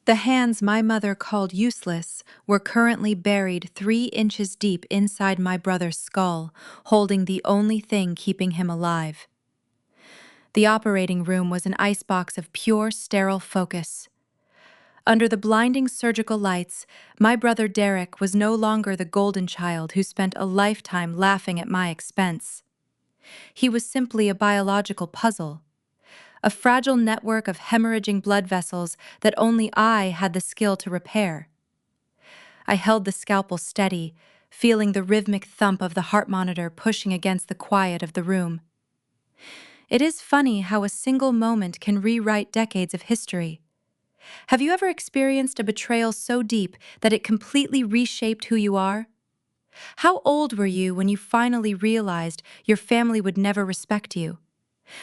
The hands my mother called useless were currently buried 3 inches deep inside my brother's skull, holding the only thing keeping him alive. The operating room was an icebox of pure, sterile focus. Under the blinding surgical lights, my brother Derek was no longer the golden child who spent a lifetime laughing at my expense. He was simply a biological puzzle, a fragile network of hemorrhaging blood vessels that only I had the skill to repair. I held the scalpel steady, feeling the rhythmic thump of the heart monitor pushing against the quiet of the room. It is funny how a single moment can rewrite decades of history. Have you ever experienced a betrayal so deep that it completely reshaped who you are? How old were you when you finally realized your family would never respect you?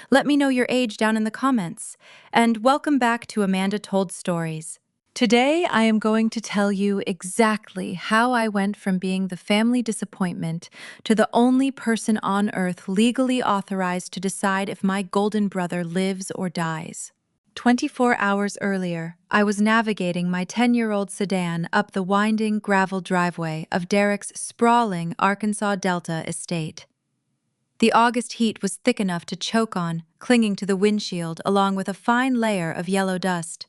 Let me know your age down in the comments. And welcome back to Amanda Told Stories. Today, I am going to tell you exactly how I went from being the family disappointment to the only person on earth legally authorized to decide if my golden brother lives or dies. 24 hours earlier, I was navigating my 10-year-old sedan up the winding gravel driveway of Derek's sprawling Arkansas Delta estate. The August heat was thick enough to choke on, clinging to the windshield along with a fine layer of yellow dust.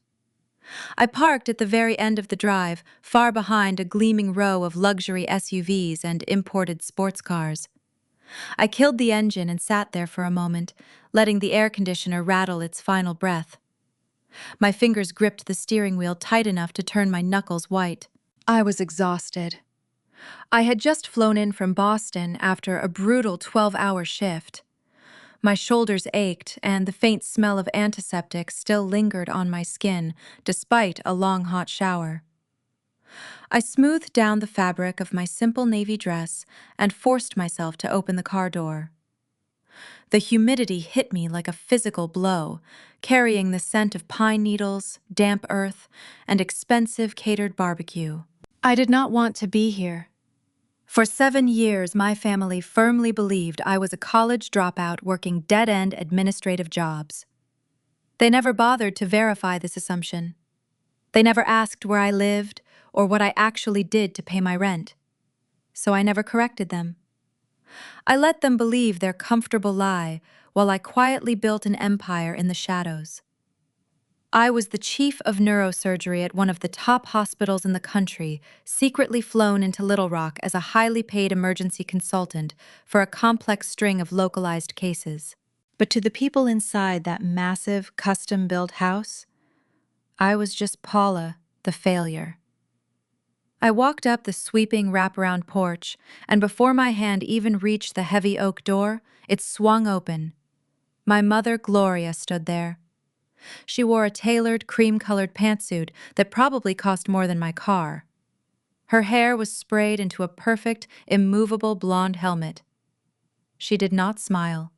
I parked at the very end of the drive, far behind a gleaming row of luxury SUVs and imported sports cars. I killed the engine and sat there for a moment, letting the air conditioner rattle its final breath. My fingers gripped the steering wheel tight enough to turn my knuckles white. I was exhausted. I had just flown in from Boston after a brutal 12-hour shift. My shoulders ached, and the faint smell of antiseptic still lingered on my skin, despite a long hot shower. I smoothed down the fabric of my simple navy dress and forced myself to open the car door. The humidity hit me like a physical blow, carrying the scent of pine needles, damp earth, and expensive catered barbecue. I did not want to be here. For 7 years, my family firmly believed I was a college dropout working dead-end administrative jobs. They never bothered to verify this assumption. They never asked where I lived or what I actually did to pay my rent. So I never corrected them. I let them believe their comfortable lie while I quietly built an empire in the shadows. I was the chief of neurosurgery at one of the top hospitals in the country, secretly flown into Little Rock as a highly paid emergency consultant for a complex string of localized cases. But to the people inside that massive, custom-built house, I was just Paula, the failure. I walked up the sweeping wraparound porch, and before my hand even reached the heavy oak door, it swung open. My mother, Gloria, stood there. She wore a tailored, cream-colored pantsuit that probably cost more than my car. Her hair was sprayed into a perfect, immovable blonde helmet. She did not smile.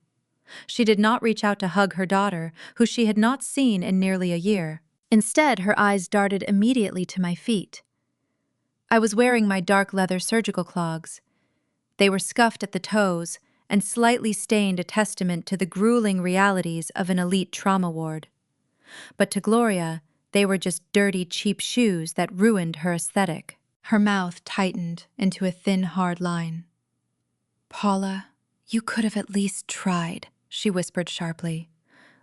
She did not reach out to hug her daughter, who she had not seen in nearly a year. Instead, her eyes darted immediately to my feet. I was wearing my dark leather surgical clogs. They were scuffed at the toes and slightly stained, a testament to the grueling realities of an elite trauma ward. But to Gloria, they were just dirty, cheap shoes that ruined her aesthetic. Her mouth tightened into a thin, hard line. "Paula, you could have at least tried," she whispered sharply,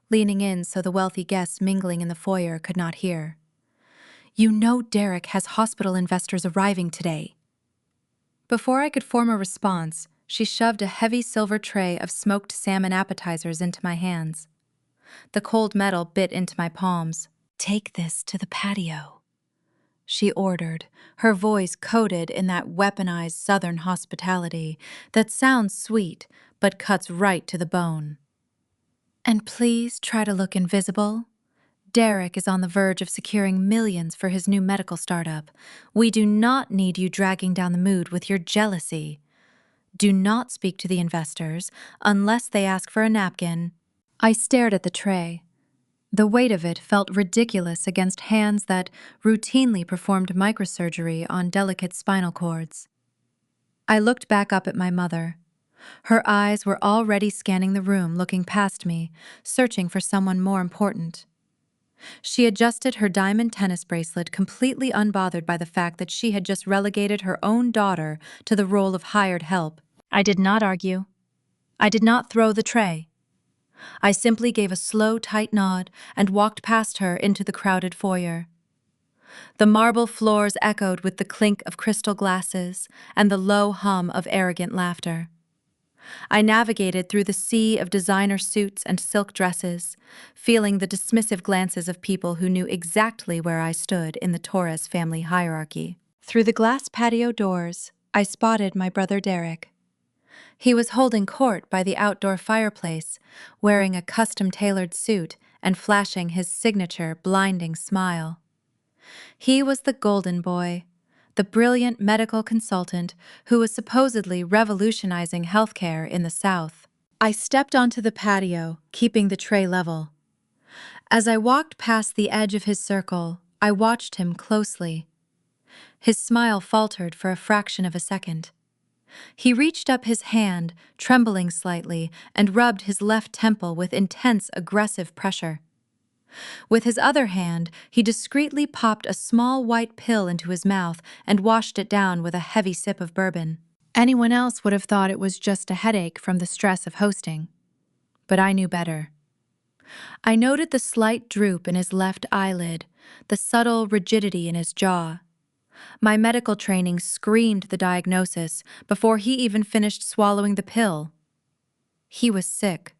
leaning in so the wealthy guests mingling in the foyer could not hear. "You know Derek has hospital investors arriving today." Before I could form a response, she shoved a heavy silver tray of smoked salmon appetizers into my hands. The cold metal bit into my palms. "Take this to the patio," she ordered, her voice coated in that weaponized Southern hospitality that sounds sweet but cuts right to the bone. "And please try to look invisible. Derek is on the verge of securing millions for his new medical startup. We do not need you dragging down the mood with your jealousy. Do not speak to the investors unless they ask for a napkin." I stared at the tray. The weight of it felt ridiculous against hands that routinely performed microsurgery on delicate spinal cords. I looked back up at my mother. Her eyes were already scanning the room, looking past me, searching for someone more important. She adjusted her diamond tennis bracelet, completely unbothered by the fact that she had just relegated her own daughter to the role of hired help. I did not argue. I did not throw the tray. I simply gave a slow, tight nod and walked past her into the crowded foyer. The marble floors echoed with the clink of crystal glasses and the low hum of arrogant laughter. I navigated through the sea of designer suits and silk dresses, feeling the dismissive glances of people who knew exactly where I stood in the Torres family hierarchy. Through the glass patio doors, I spotted my brother Derek. He was holding court by the outdoor fireplace, wearing a custom-tailored suit and flashing his signature blinding smile. He was the golden boy, the brilliant medical consultant who was supposedly revolutionizing healthcare in the South. I stepped onto the patio, keeping the tray level. As I walked past the edge of his circle, I watched him closely. His smile faltered for a fraction of a second. He reached up his hand, trembling slightly, and rubbed his left temple with intense, aggressive pressure. With his other hand, he discreetly popped a small white pill into his mouth and washed it down with a heavy sip of bourbon. Anyone else would have thought it was just a headache from the stress of hosting. But I knew better. I noted the slight droop in his left eyelid, the subtle rigidity in his jaw. My medical training screamed the diagnosis before he even finished swallowing the pill. He was sick.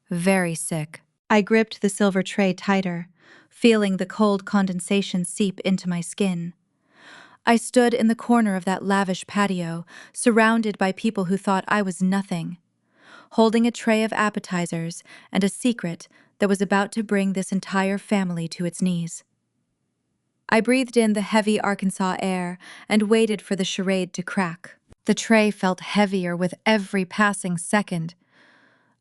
Very sick. I gripped the silver tray tighter, feeling the cold condensation seep into my skin. I stood in the corner of that lavish patio, surrounded by people who thought I was nothing, holding a tray of appetizers and a secret that was about to bring this entire family to its knees. I breathed in the heavy Arkansas air and waited for the charade to crack. The tray felt heavier with every passing second.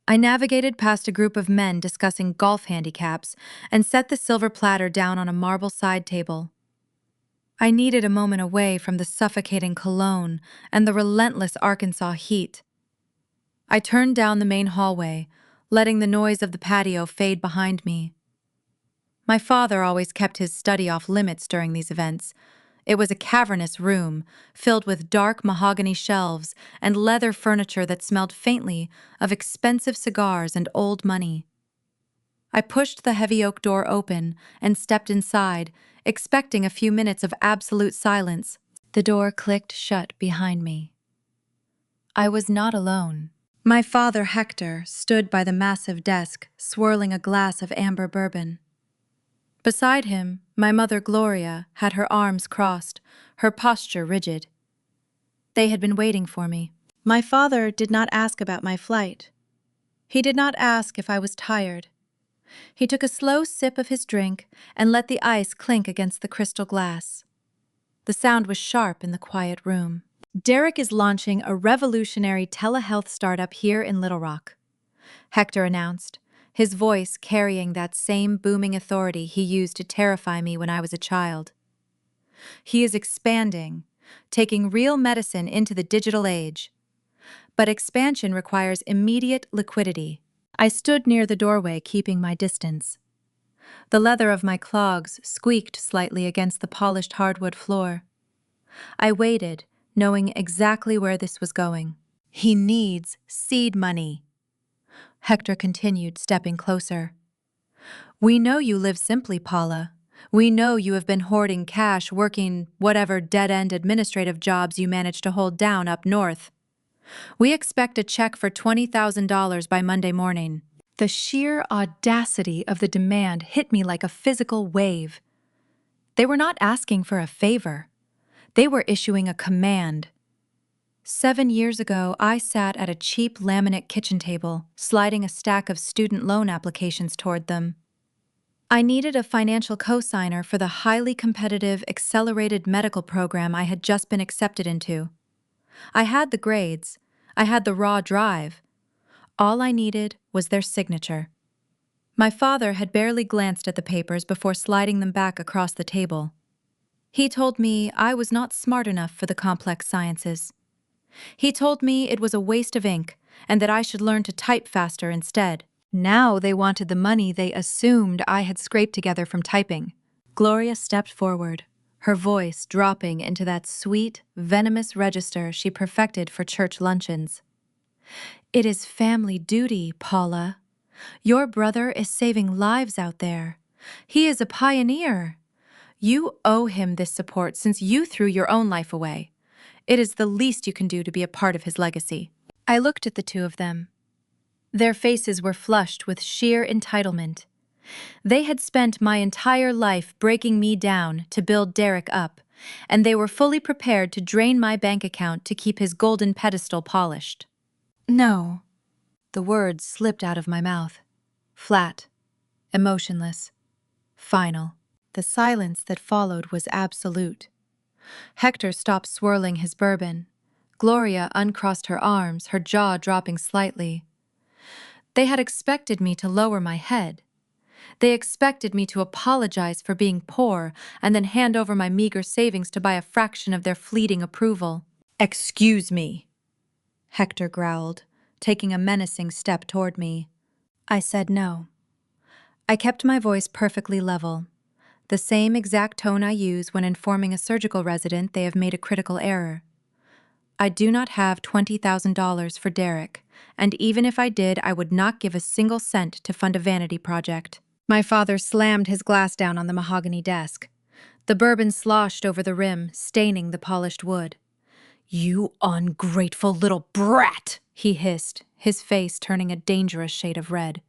I navigated past a group of men discussing golf handicaps and set the silver platter down on a marble side table. I needed a moment away from the suffocating cologne and the relentless Arkansas heat. I turned down the main hallway, letting the noise of the patio fade behind me. My father always kept his study off limits during these events. It was a cavernous room, filled with dark mahogany shelves and leather furniture that smelled faintly of expensive cigars and old money. I pushed the heavy oak door open and stepped inside, expecting a few minutes of absolute silence. The door clicked shut behind me. I was not alone. My father, Hector, stood by the massive desk, swirling a glass of amber bourbon. Beside him, my mother, Gloria, had her arms crossed, her posture rigid. They had been waiting for me. My father did not ask about my flight. He did not ask if I was tired. He took a slow sip of his drink and let the ice clink against the crystal glass. The sound was sharp in the quiet room. Derek is launching a revolutionary telehealth startup here in Little Rock, Hector announced, his voice carrying that same booming authority he used to terrify me when I was a child. He is expanding, taking real medicine into the digital age. But expansion requires immediate liquidity. I stood near the doorway, keeping my distance. The leather of my clogs squeaked slightly against the polished hardwood floor. I waited, knowing exactly where this was going. He needs seed money. Hector continued, stepping closer. We know you live simply, Paula. We know you have been hoarding cash, working whatever dead-end administrative jobs you managed to hold down up north. We expect a check for $20,000 by Monday morning. The sheer audacity of the demand hit me like a physical wave. They were not asking for a favor. They were issuing a command. 7 years ago, I sat at a cheap laminate kitchen table, sliding a stack of student loan applications toward them. I needed a financial cosigner for the highly competitive accelerated medical program I had just been accepted into. I had the grades. I had the raw drive. All I needed was their signature. My father had barely glanced at the papers before sliding them back across the table. He told me I was not smart enough for the complex sciences. He told me it was a waste of ink and that I should learn to type faster instead. Now they wanted the money they assumed I had scraped together from typing. Gloria stepped forward, her voice dropping into that sweet, venomous register she perfected for church luncheons. "It is family duty, Paula. Your brother is saving lives out there. He is a pioneer. You owe him this support since you threw your own life away. It is the least you can do to be a part of his legacy." I looked at the two of them. Their faces were flushed with sheer entitlement. They had spent my entire life breaking me down to build Derek up, and they were fully prepared to drain my bank account to keep his golden pedestal polished. "No." The words slipped out of my mouth. Flat, emotionless, final. The silence that followed was absolute. Hector stopped swirling his bourbon. Gloria uncrossed her arms, her jaw dropping slightly. They had expected me to lower my head. They expected me to apologize for being poor and then hand over my meager savings to buy a fraction of their fleeting approval. "Excuse me," Hector growled, taking a menacing step toward me. I said no. I kept my voice perfectly level, the same exact tone I use when informing a surgical resident they have made a critical error. "I do not have $20,000 for Derek, and even if I did, I would not give a single cent to fund a vanity project." My father slammed his glass down on the mahogany desk. The bourbon sloshed over the rim, staining the polished wood. "You ungrateful little brat!" he hissed, his face turning a dangerous shade of red.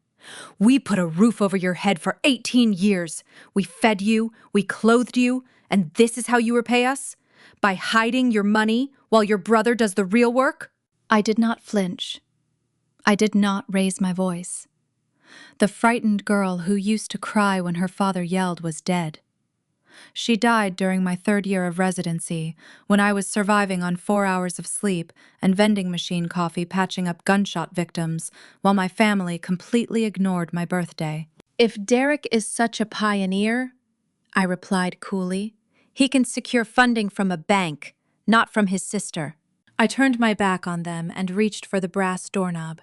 "We put a roof over your head for 18 years. We fed you, we clothed you, and this is how you repay us? By hiding your money while your brother does the real work?" I did not flinch. I did not raise my voice. The frightened girl who used to cry when her father yelled was dead. She died during my 3rd year of residency, when I was surviving on 4 hours of sleep and vending machine coffee patching up gunshot victims, while my family completely ignored my birthday. "If Derek is such a pioneer," I replied coolly, "he can secure funding from a bank, not from his sister." I turned my back on them and reached for the brass doorknob.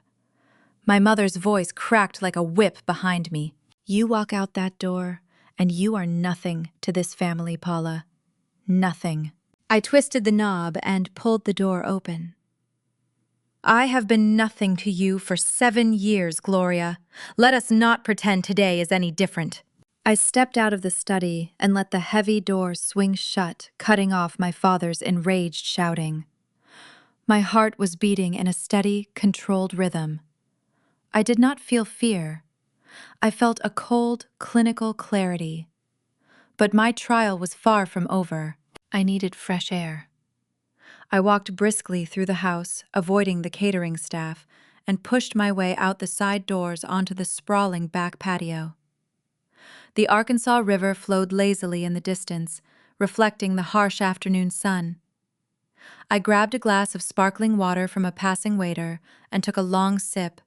My mother's voice cracked like a whip behind me. "You walk out that door, and you are nothing to this family, Paula. Nothing." I twisted the knob and pulled the door open. "I have been nothing to you for 7 years, Gloria. Let us not pretend today is any different." I stepped out of the study and let the heavy door swing shut, cutting off my father's enraged shouting. My heart was beating in a steady, controlled rhythm. I did not feel fear. I felt a cold, clinical clarity. But my trial was far from over. I needed fresh air. I walked briskly through the house, avoiding the catering staff, and pushed my way out the side doors onto the sprawling back patio. The Arkansas River flowed lazily in the distance, reflecting the harsh afternoon sun. I grabbed a glass of sparkling water from a passing waiter and took a long sip,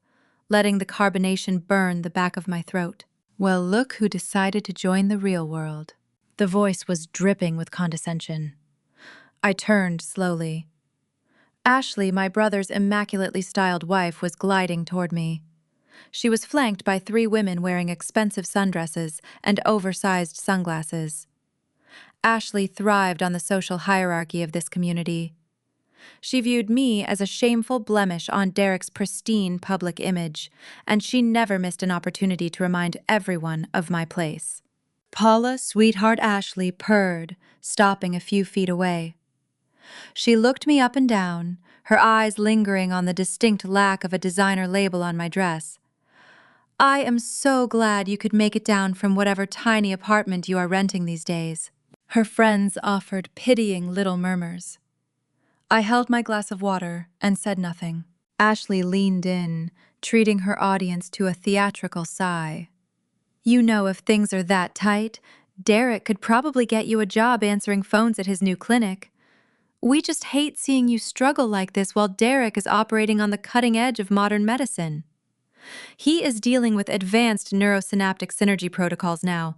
letting the carbonation burn the back of my throat. "Well, look who decided to join the real world." The voice was dripping with condescension. I turned slowly. Ashley, my brother's immaculately styled wife, was gliding toward me. She was flanked by 3 women wearing expensive sundresses and oversized sunglasses. Ashley thrived on the social hierarchy of this community. She viewed me as a shameful blemish on Derek's pristine public image, and she never missed an opportunity to remind everyone of my place. Paula, sweetheart Ashley, purred, stopping a few feet away. She looked me up and down, her eyes lingering on the distinct lack of a designer label on my dress. "I am so glad you could make it down from whatever tiny apartment you are renting these days." Her friends offered pitying little murmurs. I held my glass of water and said nothing. Ashley leaned in, treating her audience to a theatrical sigh. "You know, if things are that tight, Derek could probably get you a job answering phones at his new clinic. We just hate seeing you struggle like this while Derek is operating on the cutting edge of modern medicine. He is dealing with advanced neurosynaptic synergy protocols now.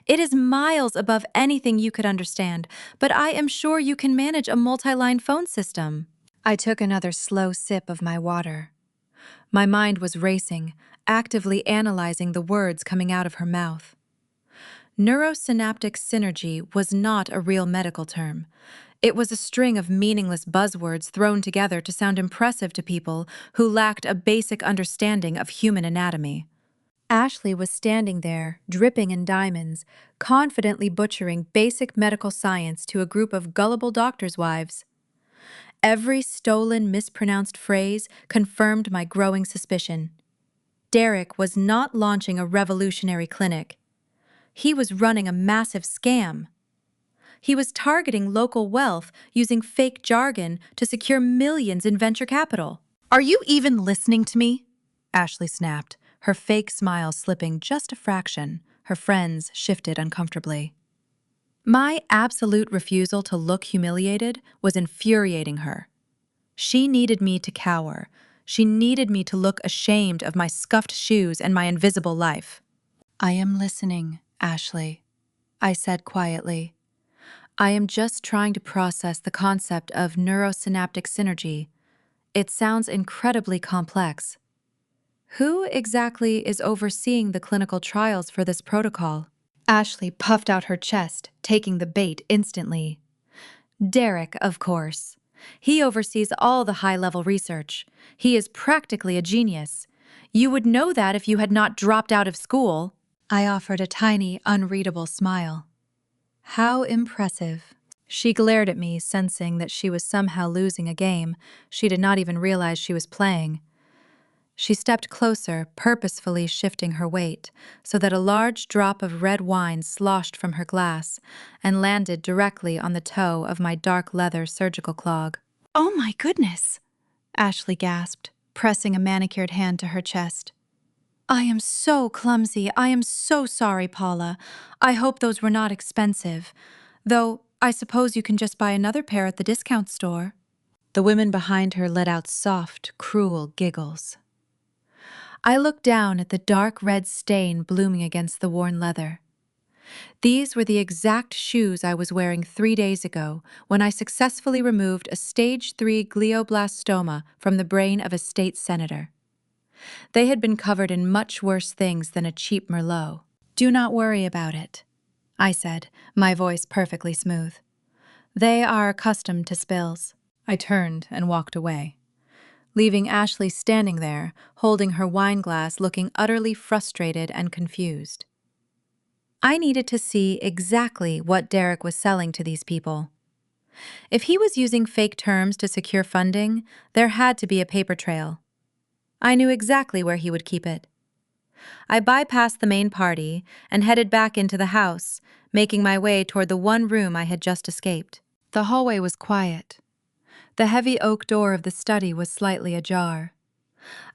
It is miles above anything you could understand, but I am sure you can manage a multi-line phone system." I took another slow sip of my water. My mind was racing, actively analyzing the words coming out of her mouth. Neurosynaptic synergy was not a real medical term. It was a string of meaningless buzzwords thrown together to sound impressive to people who lacked a basic understanding of human anatomy. Ashley was standing there, dripping in diamonds, confidently butchering basic medical science to a group of gullible doctors' wives. Every stolen, mispronounced phrase confirmed my growing suspicion. Derek was not launching a revolutionary clinic. He was running a massive scam. He was targeting local wealth using fake jargon to secure millions in venture capital. "Are you even listening to me?" Ashley snapped, her fake smile slipping just a fraction. Her friends shifted uncomfortably. My absolute refusal to look humiliated was infuriating her. She needed me to cower. She needed me to look ashamed of my scuffed shoes and my invisible life. "I am listening, Ashley," I said quietly. "I am just trying to process the concept of neurosynaptic synergy. It sounds incredibly complex. Who exactly is overseeing the clinical trials for this protocol?" Ashley puffed out her chest, taking the bait instantly. "Derek, of course. He oversees all the high-level research. He is practically a genius. You would know that if you had not dropped out of school." I offered a tiny, unreadable smile. "How impressive." She glared at me, sensing that she was somehow losing a game she did not even realize she was playing. She stepped closer, purposefully shifting her weight, so that a large drop of red wine sloshed from her glass and landed directly on the toe of my dark leather surgical clog. "Oh my goodness!" Ashley gasped, pressing a manicured hand to her chest. "I am so clumsy. I am so sorry, Paula. I hope those were not expensive. Though, I suppose you can just buy another pair at the discount store." The women behind her let out soft, cruel giggles. I looked down at the dark red stain blooming against the worn leather. These were the exact shoes I was wearing 3 days ago when I successfully removed a stage 3 glioblastoma from the brain of a state senator. They had been covered in much worse things than a cheap Merlot. "Do not worry about it," I said, my voice perfectly smooth. "They are accustomed to spills." I turned and walked away, leaving Ashley standing there, holding her wine glass, looking utterly frustrated and confused. I needed to see exactly what Derek was selling to these people. If he was using fake terms to secure funding, there had to be a paper trail. I knew exactly where he would keep it. I bypassed the main party and headed back into the house, making my way toward the one room I had just escaped. The hallway was quiet. The heavy oak door of the study was slightly ajar.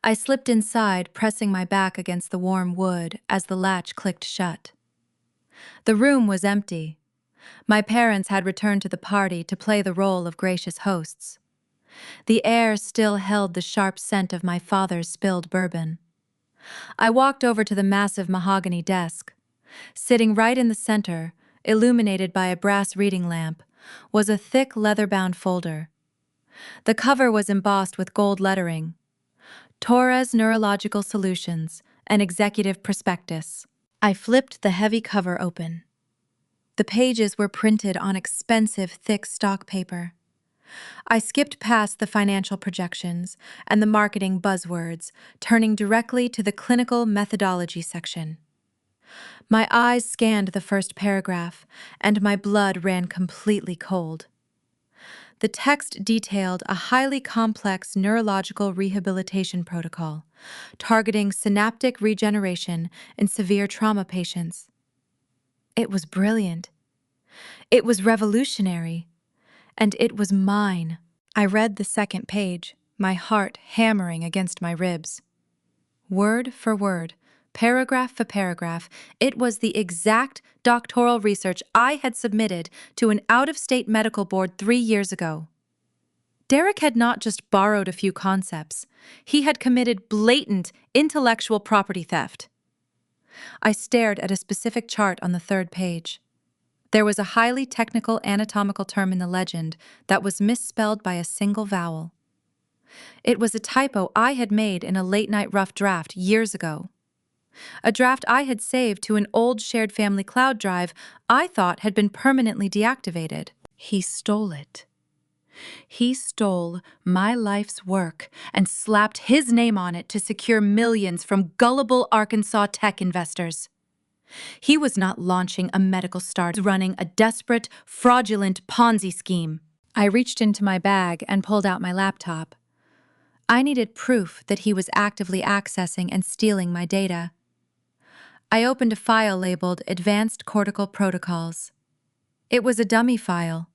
I slipped inside, pressing my back against the warm wood as the latch clicked shut. The room was empty. My parents had returned to the party to play the role of gracious hosts. The air still held the sharp scent of my father's spilled bourbon. I walked over to the massive mahogany desk. Sitting right in the center, illuminated by a brass reading lamp, was a thick leather-bound folder. The cover was embossed with gold lettering. Torres Neurological Solutions, an executive prospectus. I flipped the heavy cover open. The pages were printed on expensive, thick stock paper. I skipped past the financial projections and the marketing buzzwords, turning directly to the clinical methodology section. My eyes scanned the first paragraph, and my blood ran completely cold. The text detailed a highly complex neurological rehabilitation protocol, targeting synaptic regeneration in severe trauma patients. It was brilliant. It was revolutionary. And it was mine. I read the second page, my heart hammering against my ribs. Word for word, paragraph for paragraph, it was the exact doctoral research I had submitted to an out-of-state medical board 3 years ago. Derek had not just borrowed a few concepts. He had committed blatant intellectual property theft. I stared at a specific chart on the third page. There was a highly technical anatomical term in the legend that was misspelled by a single vowel. It was a typo I had made in a late-night rough draft years ago. A draft I had saved to an old shared family cloud drive I thought had been permanently deactivated. He stole it. He stole my life's work and slapped his name on it to secure millions from gullible Arkansas tech investors. He was not launching a medical startup, running a desperate, fraudulent Ponzi scheme. I reached into my bag and pulled out my laptop. I needed proof that he was actively accessing and stealing my data. I opened a file labeled Advanced Cortical Protocols. It was a dummy file,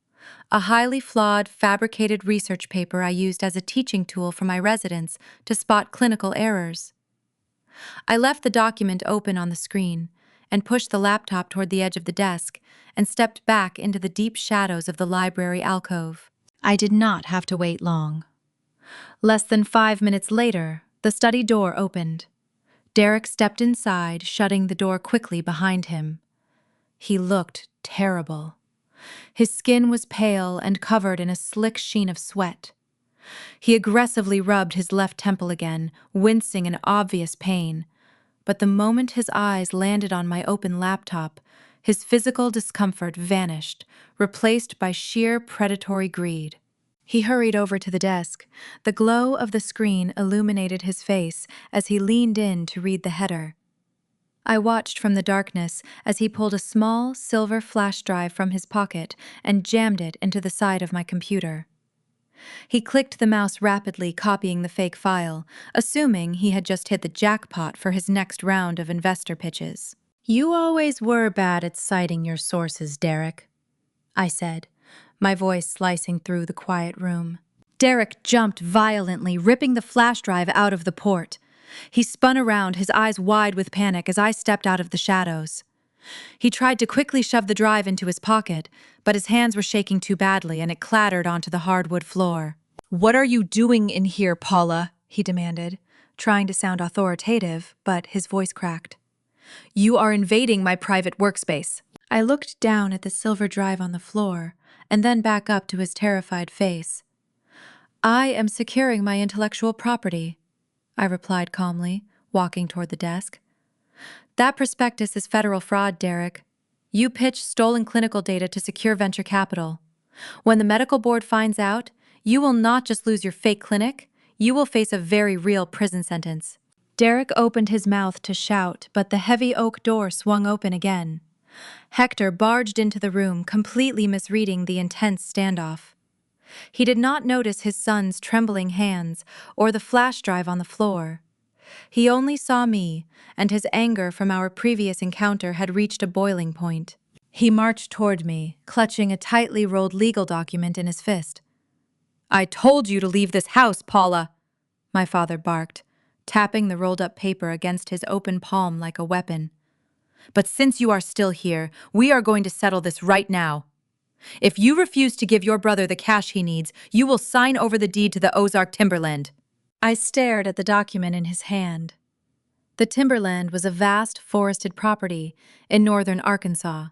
a highly flawed, fabricated research paper I used as a teaching tool for my residents to spot clinical errors. I left the document open on the screen and pushed the laptop toward the edge of the desk and stepped back into the deep shadows of the library alcove. I did not have to wait long. Less than 5 minutes later, the study door opened. Derek stepped inside, shutting the door quickly behind him. He looked terrible. His skin was pale and covered in a slick sheen of sweat. He aggressively rubbed his left temple again, wincing in obvious pain. But the moment his eyes landed on my open laptop, his physical discomfort vanished, replaced by sheer predatory greed. He hurried over to the desk. The glow of the screen illuminated his face as he leaned in to read the header. I watched from the darkness as he pulled a small, silver flash drive from his pocket and jammed it into the side of my computer. He clicked the mouse rapidly, copying the fake file, assuming he had just hit the jackpot for his next round of investor pitches. "You always were bad at citing your sources, Derek," I said, my voice slicing through the quiet room. Derek jumped violently, ripping the flash drive out of the port. He spun around, his eyes wide with panic as I stepped out of the shadows. He tried to quickly shove the drive into his pocket, but his hands were shaking too badly and it clattered onto the hardwood floor. "What are you doing in here, Paula?" he demanded, trying to sound authoritative, but his voice cracked. "You are invading my private workspace." I looked down at the silver drive on the floor and then back up to his terrified face. "I am securing my intellectual property," I replied calmly, walking toward the desk. "That prospectus is federal fraud, Derek. You pitched stolen clinical data to secure venture capital. When the medical board finds out, you will not just lose your fake clinic, you will face a very real prison sentence." Derek opened his mouth to shout, but the heavy oak door swung open again. Hector barged into the room, completely misreading the intense standoff. He did not notice his son's trembling hands or the flash drive on the floor. He only saw me, and his anger from our previous encounter had reached a boiling point. He marched toward me, clutching a tightly rolled legal document in his fist. "I told you to leave this house, Paula," my father barked, tapping the rolled-up paper against his open palm like a weapon. "But since you are still here, we are going to settle this right now. If you refuse to give your brother the cash he needs, you will sign over the deed to the Ozark timberland." I stared at the document in his hand. The timberland was a vast forested property in northern Arkansas.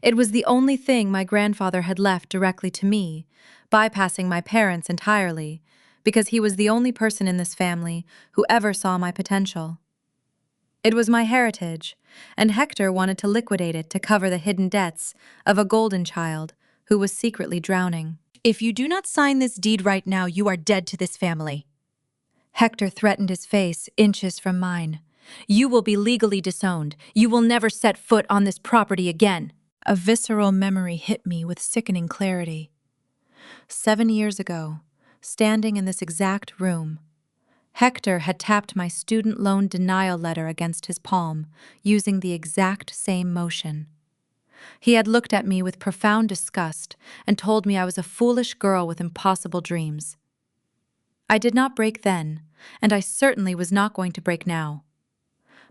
It was the only thing my grandfather had left directly to me, bypassing my parents entirely, because he was the only person in this family who ever saw my potential. It was my heritage, and Hector wanted to liquidate it to cover the hidden debts of a golden child who was secretly drowning. "If you do not sign this deed right now, you are dead to this family." Hector threatened, his face inches from mine. "You will be legally disowned. You will never set foot on this property again." A visceral memory hit me with sickening clarity. 7 years ago, standing in this exact room, Hector had tapped my student loan denial letter against his palm, using the exact same motion. He had looked at me with profound disgust and told me I was a foolish girl with impossible dreams. I did not break then, and I certainly was not going to break now.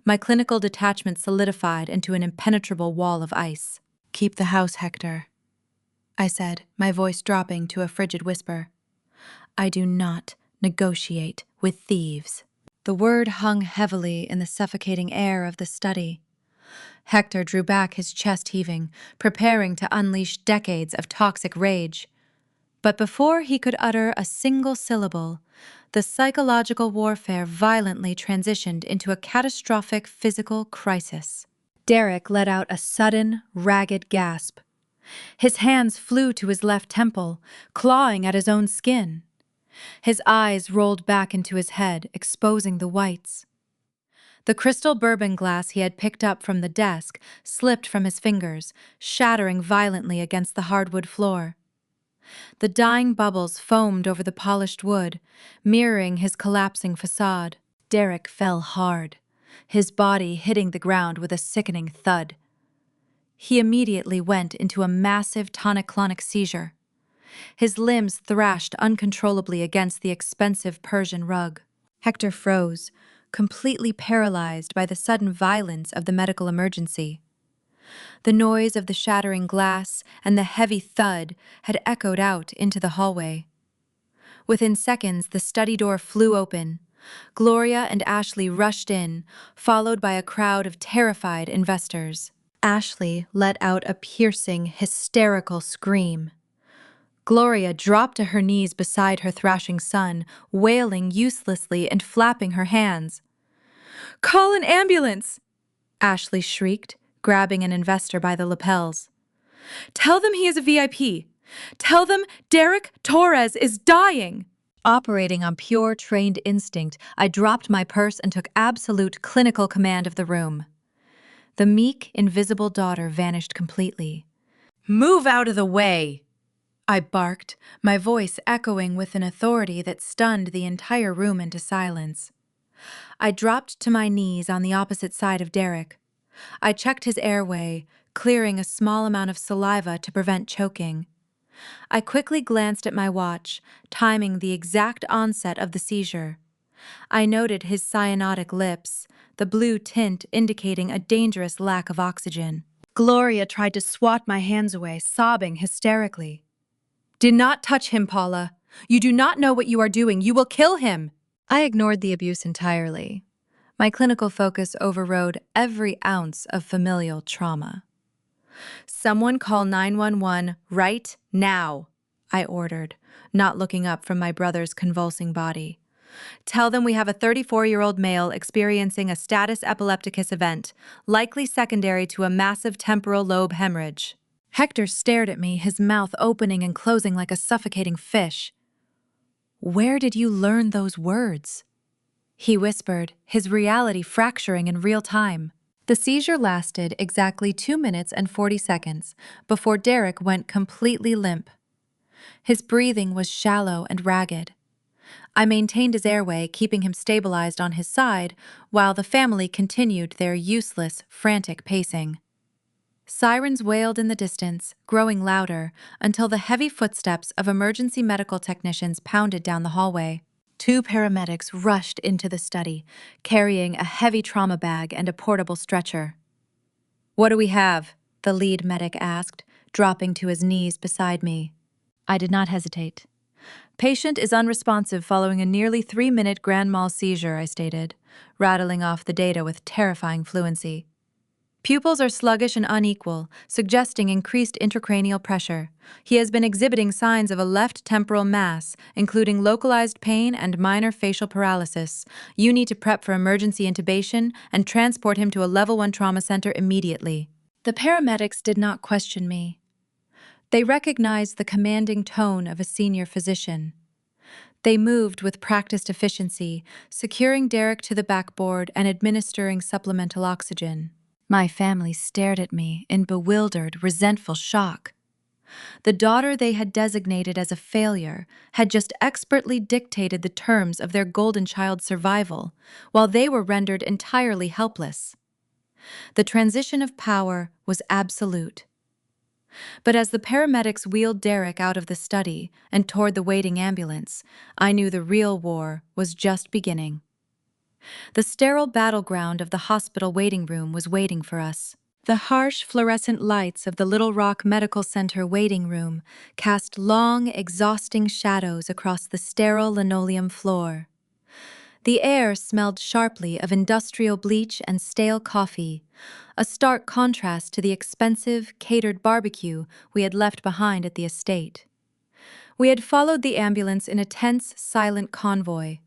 My clinical detachment solidified into an impenetrable wall of ice. "Keep the house, Hector," I said, my voice dropping to a frigid whisper. "I do not negotiate with thieves." The word hung heavily in the suffocating air of the study. Hector drew back, his chest heaving, preparing to unleash decades of toxic rage. But before he could utter a single syllable, the psychological warfare violently transitioned into a catastrophic physical crisis. Derek let out a sudden, ragged gasp. His hands flew to his left temple, clawing at his own skin. His eyes rolled back into his head, exposing the whites. The crystal bourbon glass he had picked up from the desk slipped from his fingers, shattering violently against the hardwood floor. The dying bubbles foamed over the polished wood, mirroring his collapsing facade. Derek fell hard, his body hitting the ground with a sickening thud. He immediately went into a massive tonic-clonic seizure. His limbs thrashed uncontrollably against the expensive Persian rug. Hector froze, completely paralyzed by the sudden violence of the medical emergency. The noise of the shattering glass and the heavy thud had echoed out into the hallway. Within seconds, the study door flew open. Gloria and Ashley rushed in, followed by a crowd of terrified investors. Ashley let out a piercing, hysterical scream. Gloria dropped to her knees beside her thrashing son, wailing uselessly and flapping her hands. "Call an ambulance!" Ashley shrieked, grabbing an investor by the lapels. "Tell them he is a VIP! Tell them Derek Torres is dying!" Operating on pure trained instinct, I dropped my purse and took absolute clinical command of the room. The meek, invisible daughter vanished completely. "Move out of the way!" I barked, my voice echoing with an authority that stunned the entire room into silence. I dropped to my knees on the opposite side of Derek. I checked his airway, clearing a small amount of saliva to prevent choking. I quickly glanced at my watch, timing the exact onset of the seizure. I noted his cyanotic lips, the blue tint indicating a dangerous lack of oxygen. Gloria tried to swat my hands away, sobbing hysterically. "Do not touch him, Paula. You do not know what you are doing. You will kill him." I ignored the abuse entirely. My clinical focus overrode every ounce of familial trauma. "Someone call 911 right now," I ordered, not looking up from my brother's convulsing body. "Tell them we have a 34-year-old male experiencing a status epilepticus event, likely secondary to a massive temporal lobe hemorrhage." Hector stared at me, his mouth opening and closing like a suffocating fish. "Where did you learn those words?" he whispered, his reality fracturing in real time. The seizure lasted exactly 2 minutes and 40 seconds before Derek went completely limp. His breathing was shallow and ragged. I maintained his airway, keeping him stabilized on his side, while the family continued their useless, frantic pacing. Sirens wailed in the distance, growing louder, until the heavy footsteps of emergency medical technicians pounded down the hallway. 2 paramedics rushed into the study, carrying a heavy trauma bag and a portable stretcher. "What do we have?" the lead medic asked, dropping to his knees beside me. I did not hesitate. "Patient is unresponsive following a nearly 3-minute grand mal seizure," I stated, rattling off the data with terrifying fluency. "Pupils are sluggish and unequal, suggesting increased intracranial pressure. He has been exhibiting signs of a left temporal mass, including localized pain and minor facial paralysis. You need to prep for emergency intubation and transport him to a level 1 trauma center immediately." The paramedics did not question me. They recognized the commanding tone of a senior physician. They moved with practiced efficiency, securing Derek to the backboard and administering supplemental oxygen. My family stared at me in bewildered, resentful shock. The daughter they had designated as a failure had just expertly dictated the terms of their golden child's survival, while they were rendered entirely helpless. The transition of power was absolute. But as the paramedics wheeled Derek out of the study and toward the waiting ambulance, I knew the real war was just beginning. The sterile battleground of the hospital waiting room was waiting for us. The harsh fluorescent lights of the Little Rock Medical Center waiting room cast long, exhausting shadows across the sterile linoleum floor. The air smelled sharply of industrial bleach and stale coffee, a stark contrast to the expensive, catered barbecue we had left behind at the estate. We had followed the ambulance in a tense, silent convoy.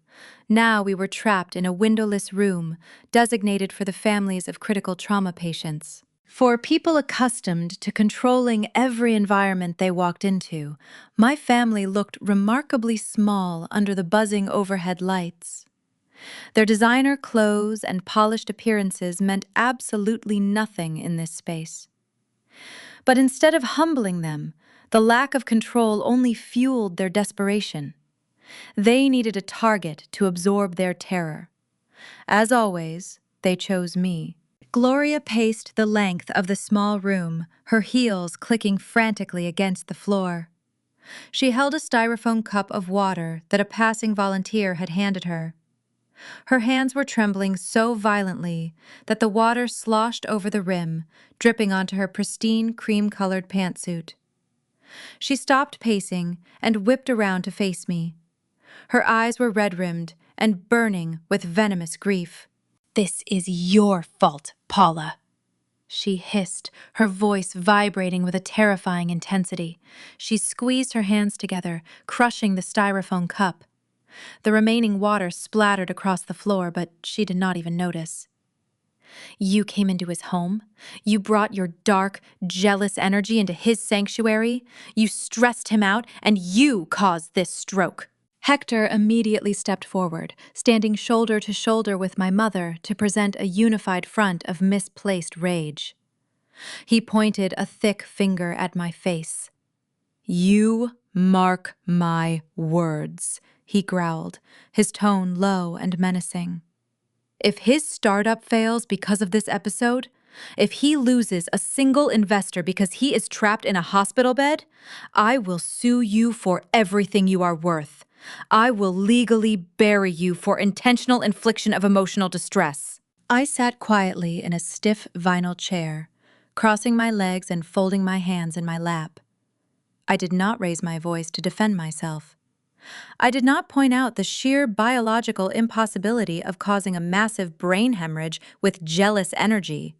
Now we were trapped in a windowless room designated for the families of critical trauma patients. For people accustomed to controlling every environment they walked into, my family looked remarkably small under the buzzing overhead lights. Their designer clothes and polished appearances meant absolutely nothing in this space. But instead of humbling them, the lack of control only fueled their desperation. They needed a target to absorb their terror. As always, they chose me. Gloria paced the length of the small room, her heels clicking frantically against the floor. She held a styrofoam cup of water that a passing volunteer had handed her. Her hands were trembling so violently that the water sloshed over the rim, dripping onto her pristine cream-colored pantsuit. She stopped pacing and whipped around to face me. Her eyes were red-rimmed and burning with venomous grief. "This is your fault, Paula," she hissed, her voice vibrating with a terrifying intensity. She squeezed her hands together, crushing the styrofoam cup. The remaining water splattered across the floor, but she did not even notice. "You came into his home. You brought your dark, jealous energy into his sanctuary. You stressed him out, and you caused this stroke." Hector immediately stepped forward, standing shoulder to shoulder with my mother to present a unified front of misplaced rage. He pointed a thick finger at my face. "You mark my words," he growled, his tone low and menacing. "If his startup fails because of this episode, if he loses a single investor because he is trapped in a hospital bed, I will sue you for everything you are worth. I will legally bury you for intentional infliction of emotional distress." I sat quietly in a stiff vinyl chair, crossing my legs and folding my hands in my lap. I did not raise my voice to defend myself. I did not point out the sheer biological impossibility of causing a massive brain hemorrhage with jealous energy.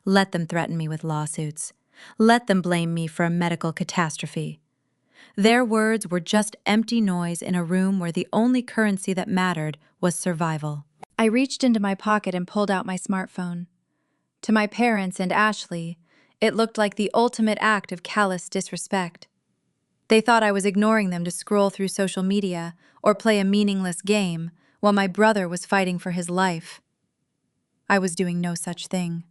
Let them threaten me with lawsuits. Let them blame me for a medical catastrophe. Their words were just empty noise in a room where the only currency that mattered was survival. I reached into my pocket and pulled out my smartphone. To my parents and Ashley, it looked like the ultimate act of callous disrespect. They thought I was ignoring them to scroll through social media or play a meaningless game while my brother was fighting for his life. I was doing no such thing.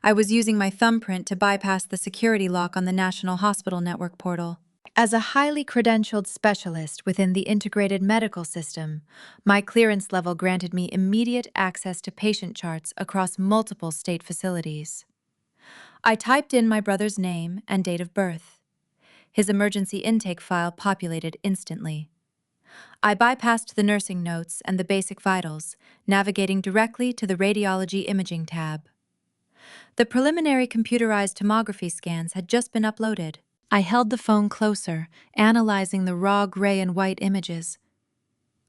I was using my thumbprint to bypass the security lock on the National Hospital Network portal. As a highly credentialed specialist within the integrated medical system, my clearance level granted me immediate access to patient charts across multiple state facilities. I typed in my brother's name and date of birth. His emergency intake file populated instantly. I bypassed the nursing notes and the basic vitals, navigating directly to the radiology imaging tab. The preliminary computerized tomography scans had just been uploaded. I held the phone closer, analyzing the raw gray and white images.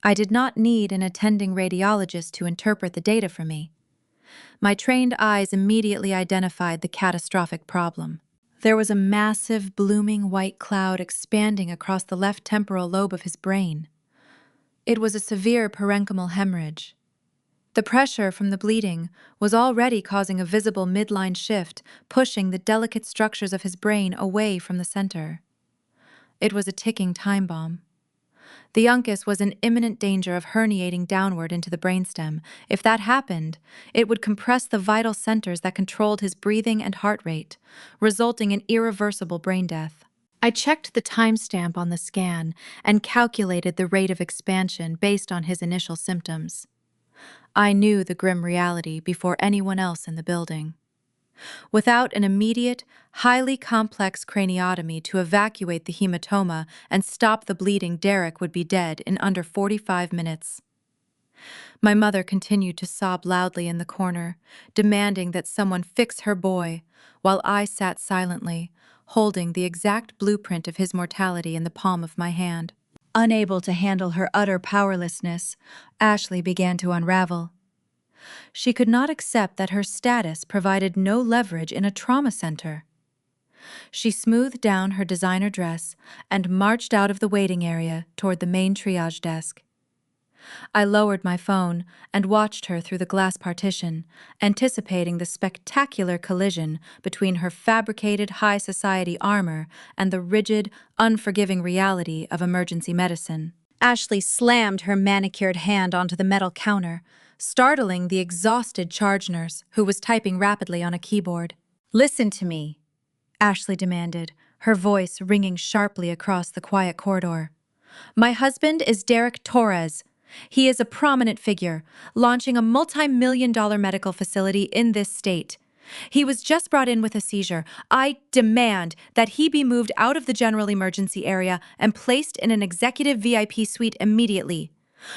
I did not need an attending radiologist to interpret the data for me. My trained eyes immediately identified the catastrophic problem. There was a massive, blooming white cloud expanding across the left temporal lobe of his brain. It was a severe parenchymal hemorrhage. The pressure from the bleeding was already causing a visible midline shift, pushing the delicate structures of his brain away from the center. It was a ticking time bomb. The uncus was in imminent danger of herniating downward into the brainstem. If that happened, it would compress the vital centers that controlled his breathing and heart rate, resulting in irreversible brain death. I checked the timestamp on the scan and calculated the rate of expansion based on his initial symptoms. I knew the grim reality before anyone else in the building. Without an immediate, highly complex craniotomy to evacuate the hematoma and stop the bleeding, Derek would be dead in under 45 minutes. My mother continued to sob loudly in the corner, demanding that someone fix her boy, while I sat silently, holding the exact blueprint of his mortality in the palm of my hand. Unable to handle her utter powerlessness, Ashley began to unravel. She could not accept that her status provided no leverage in a trauma center. She smoothed down her designer dress and marched out of the waiting area toward the main triage desk. I lowered my phone and watched her through the glass partition, anticipating the spectacular collision between her fabricated high society armor and the rigid, unforgiving reality of emergency medicine. Ashley slammed her manicured hand onto the metal counter, startling the exhausted charge nurse who was typing rapidly on a keyboard. "Listen to me," Ashley demanded, her voice ringing sharply across the quiet corridor. "My husband is Derek Torres. He is a prominent figure, launching a multi-million-dollar medical facility in this state. He was just brought in with a seizure. I demand that he be moved out of the general emergency area and placed in an executive VIP suite immediately.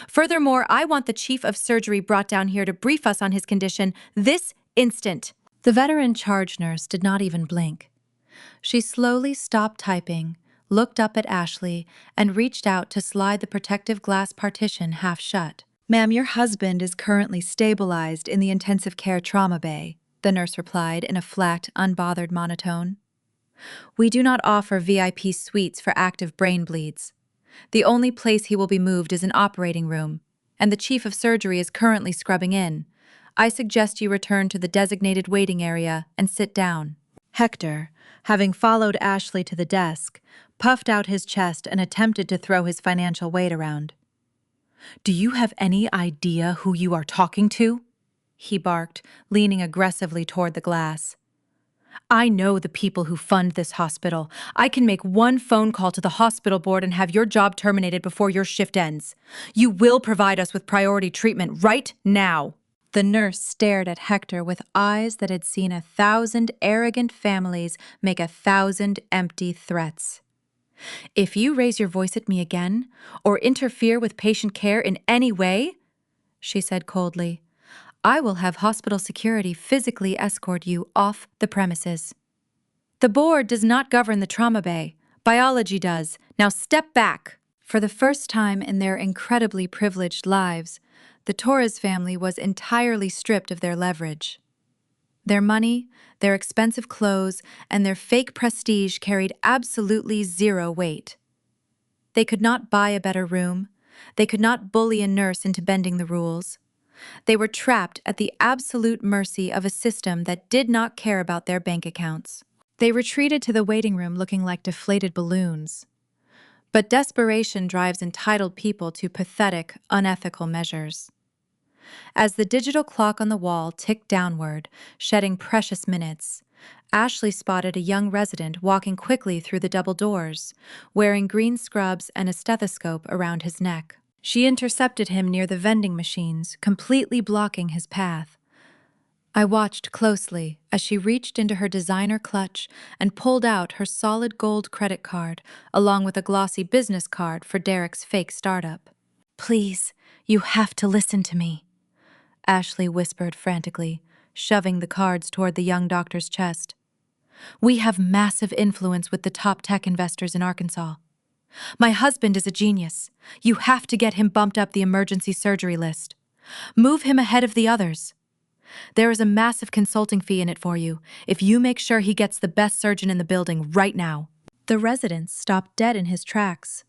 Furthermore, I want the chief of surgery brought down here to brief us on his condition this instant." The veteran charge nurse did not even blink. She slowly stopped typing, looked up at Ashley, and reached out to slide the protective glass partition half shut. "Ma'am, your husband is currently stabilized in the intensive care trauma bay," the nurse replied in a flat, unbothered monotone. "We do not offer VIP suites for active brain bleeds. The only place he will be moved is an operating room, and the chief of surgery is currently scrubbing in. I suggest you return to the designated waiting area and sit down." Hector, having followed Ashley to the desk, puffed out his chest and attempted to throw his financial weight around. "Do you have any idea who you are talking to?" he barked, leaning aggressively toward the glass. "I know the people who fund this hospital. I can make one phone call to the hospital board and have your job terminated before your shift ends. You will provide us with priority treatment right now." The nurse stared at Hector with eyes that had seen 1,000 arrogant families make 1,000 empty threats. "If you raise your voice at me again, or interfere with patient care in any way," she said coldly, "I will have hospital security physically escort you off the premises. The board does not govern the trauma bay. Biology does. Now step back." For the first time in their incredibly privileged lives, the Torres family was entirely stripped of their leverage. Their money, their expensive clothes, and their fake prestige carried absolutely zero weight. They could not buy a better room. They could not bully a nurse into bending the rules. They were trapped at the absolute mercy of a system that did not care about their bank accounts. They retreated to the waiting room looking like deflated balloons. But desperation drives entitled people to pathetic, unethical measures. As the digital clock on the wall ticked downward, shedding precious minutes, Ashley spotted a young resident walking quickly through the double doors, wearing green scrubs and a stethoscope around his neck. She intercepted him near the vending machines, completely blocking his path. I watched closely as she reached into her designer clutch and pulled out her solid gold credit card, along with a glossy business card for Derek's fake startup. "Please, you have to listen to me," Ashley whispered frantically, shoving the cards toward the young doctor's chest. "We have massive influence with the top tech investors in Arkansas. My husband is a genius. You have to get him bumped up the emergency surgery list. Move him ahead of the others. There is a massive consulting fee in it for you if you make sure he gets the best surgeon in the building right now." The resident stopped dead in his tracks.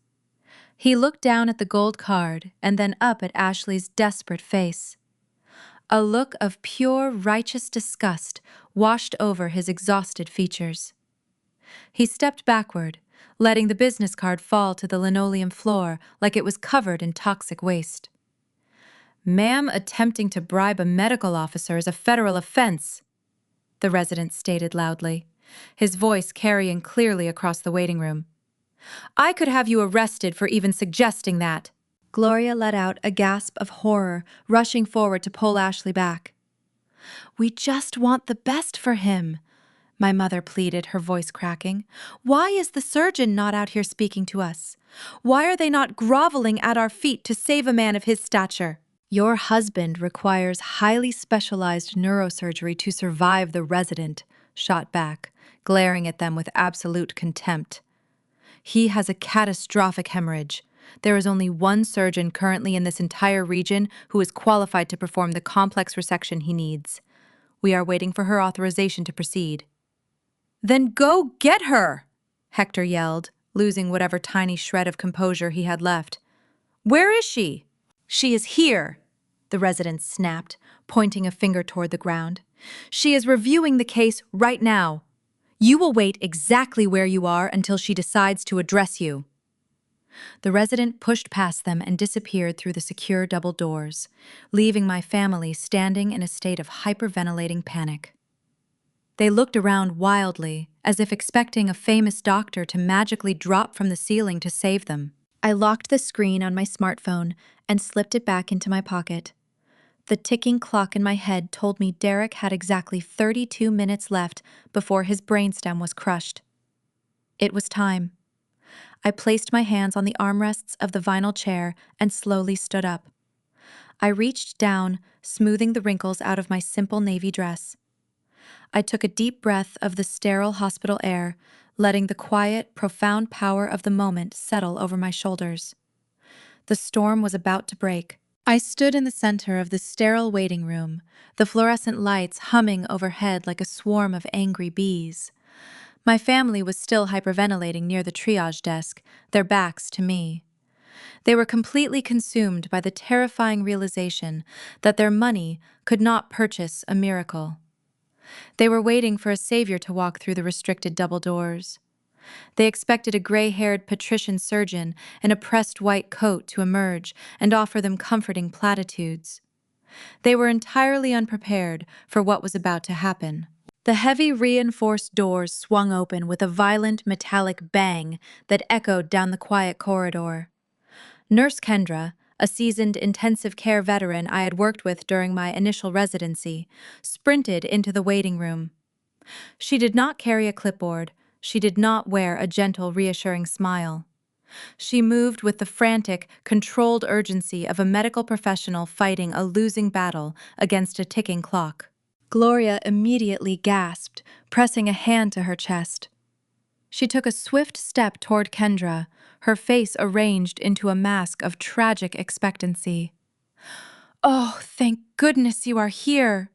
He looked down at the gold card and then up at Ashley's desperate face. A look of pure, righteous disgust washed over his exhausted features. He stepped backward, letting the business card fall to the linoleum floor like it was covered in toxic waste. "Ma'am, attempting to bribe a medical officer is a federal offense," the resident stated loudly, his voice carrying clearly across the waiting room. "I could have you arrested for even suggesting that." Gloria let out a gasp of horror, rushing forward to pull Ashley back. "We just want the best for him," my mother pleaded, her voice cracking. "Why is the surgeon not out here speaking to us? Why are they not groveling at our feet to save a man of his stature?" "Your husband requires highly specialized neurosurgery to survive," the resident shot back, glaring at them with absolute contempt. "He has a catastrophic hemorrhage. There is only one surgeon currently in this entire region who is qualified to perform the complex resection he needs. We are waiting for her authorization to proceed." Then go get her, Hector yelled, losing whatever tiny shred of composure he had left. Where is she? She is here, the resident snapped, pointing a finger toward the ground. She is reviewing the case right now. You will wait exactly where you are until she decides to address you. The resident pushed past them and disappeared through the secure double doors, leaving my family standing in a state of hyperventilating panic. They looked around wildly, as if expecting a famous doctor to magically drop from the ceiling to save them. I locked the screen on my smartphone and slipped it back into my pocket. The ticking clock in my head told me Derek had exactly 32 minutes left before his brainstem was crushed. It was time. I placed my hands on the armrests of the vinyl chair and slowly stood up. I reached down, smoothing the wrinkles out of my simple navy dress. I took a deep breath of the sterile hospital air, letting the quiet, profound power of the moment settle over my shoulders. The storm was about to break. I stood in the center of the sterile waiting room, the fluorescent lights humming overhead like a swarm of angry bees. My family was still hyperventilating near the triage desk, their backs to me. They were completely consumed by the terrifying realization that their money could not purchase a miracle. They were waiting for a savior to walk through the restricted double doors. They expected a gray-haired patrician surgeon in a pressed white coat to emerge and offer them comforting platitudes. They were entirely unprepared for what was about to happen. The heavy reinforced doors swung open with a violent metallic bang that echoed down the quiet corridor. Nurse Kendra, a seasoned intensive care veteran I had worked with during my initial residency, sprinted into the waiting room. She did not carry a clipboard. She did not wear a gentle, reassuring smile. She moved with the frantic, controlled urgency of a medical professional fighting a losing battle against a ticking clock. Gloria immediately gasped, pressing a hand to her chest. She took a swift step toward Kendra, her face arranged into a mask of tragic expectancy. "Oh, thank goodness you are here!"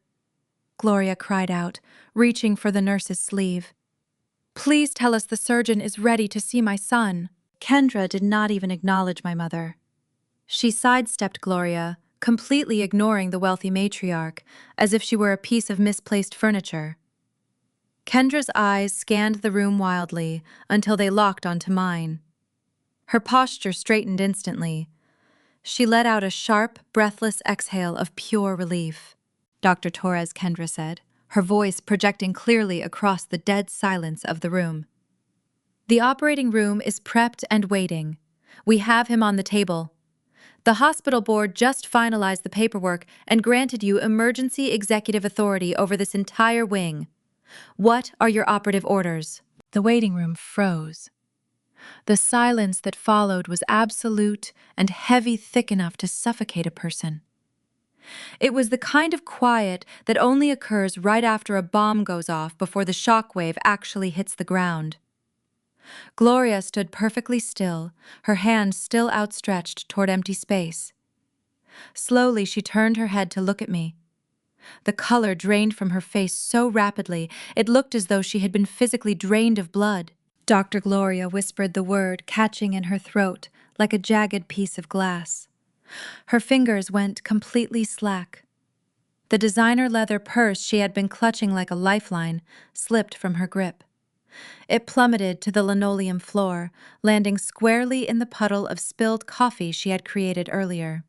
Gloria cried out, reaching for the nurse's sleeve. "Please tell us the surgeon is ready to see my son." Kendra did not even acknowledge my mother. She sidestepped Gloria, completely ignoring the wealthy matriarch, as if she were a piece of misplaced furniture. Kendra's eyes scanned the room wildly until they locked onto mine. Her posture straightened instantly. She let out a sharp, breathless exhale of pure relief. "Dr. Torres," Kendra said, her voice projecting clearly across the dead silence of the room. "The operating room is prepped and waiting. We have him on the table. The hospital board just finalized the paperwork and granted you emergency executive authority over this entire wing. What are your operative orders?" The waiting room froze. The silence that followed was absolute and heavy, thick enough to suffocate a person. It was the kind of quiet that only occurs right after a bomb goes off before the shockwave actually hits the ground. Gloria stood perfectly still, her hand still outstretched toward empty space. Slowly, she turned her head to look at me. The color drained from her face so rapidly, it looked as though she had been physically drained of blood. Dr. Gloria whispered the word, catching in her throat like a jagged piece of glass. Her fingers went completely slack. The designer leather purse she had been clutching like a lifeline slipped from her grip. It plummeted to the linoleum floor, landing squarely in the puddle of spilled coffee she had created earlier.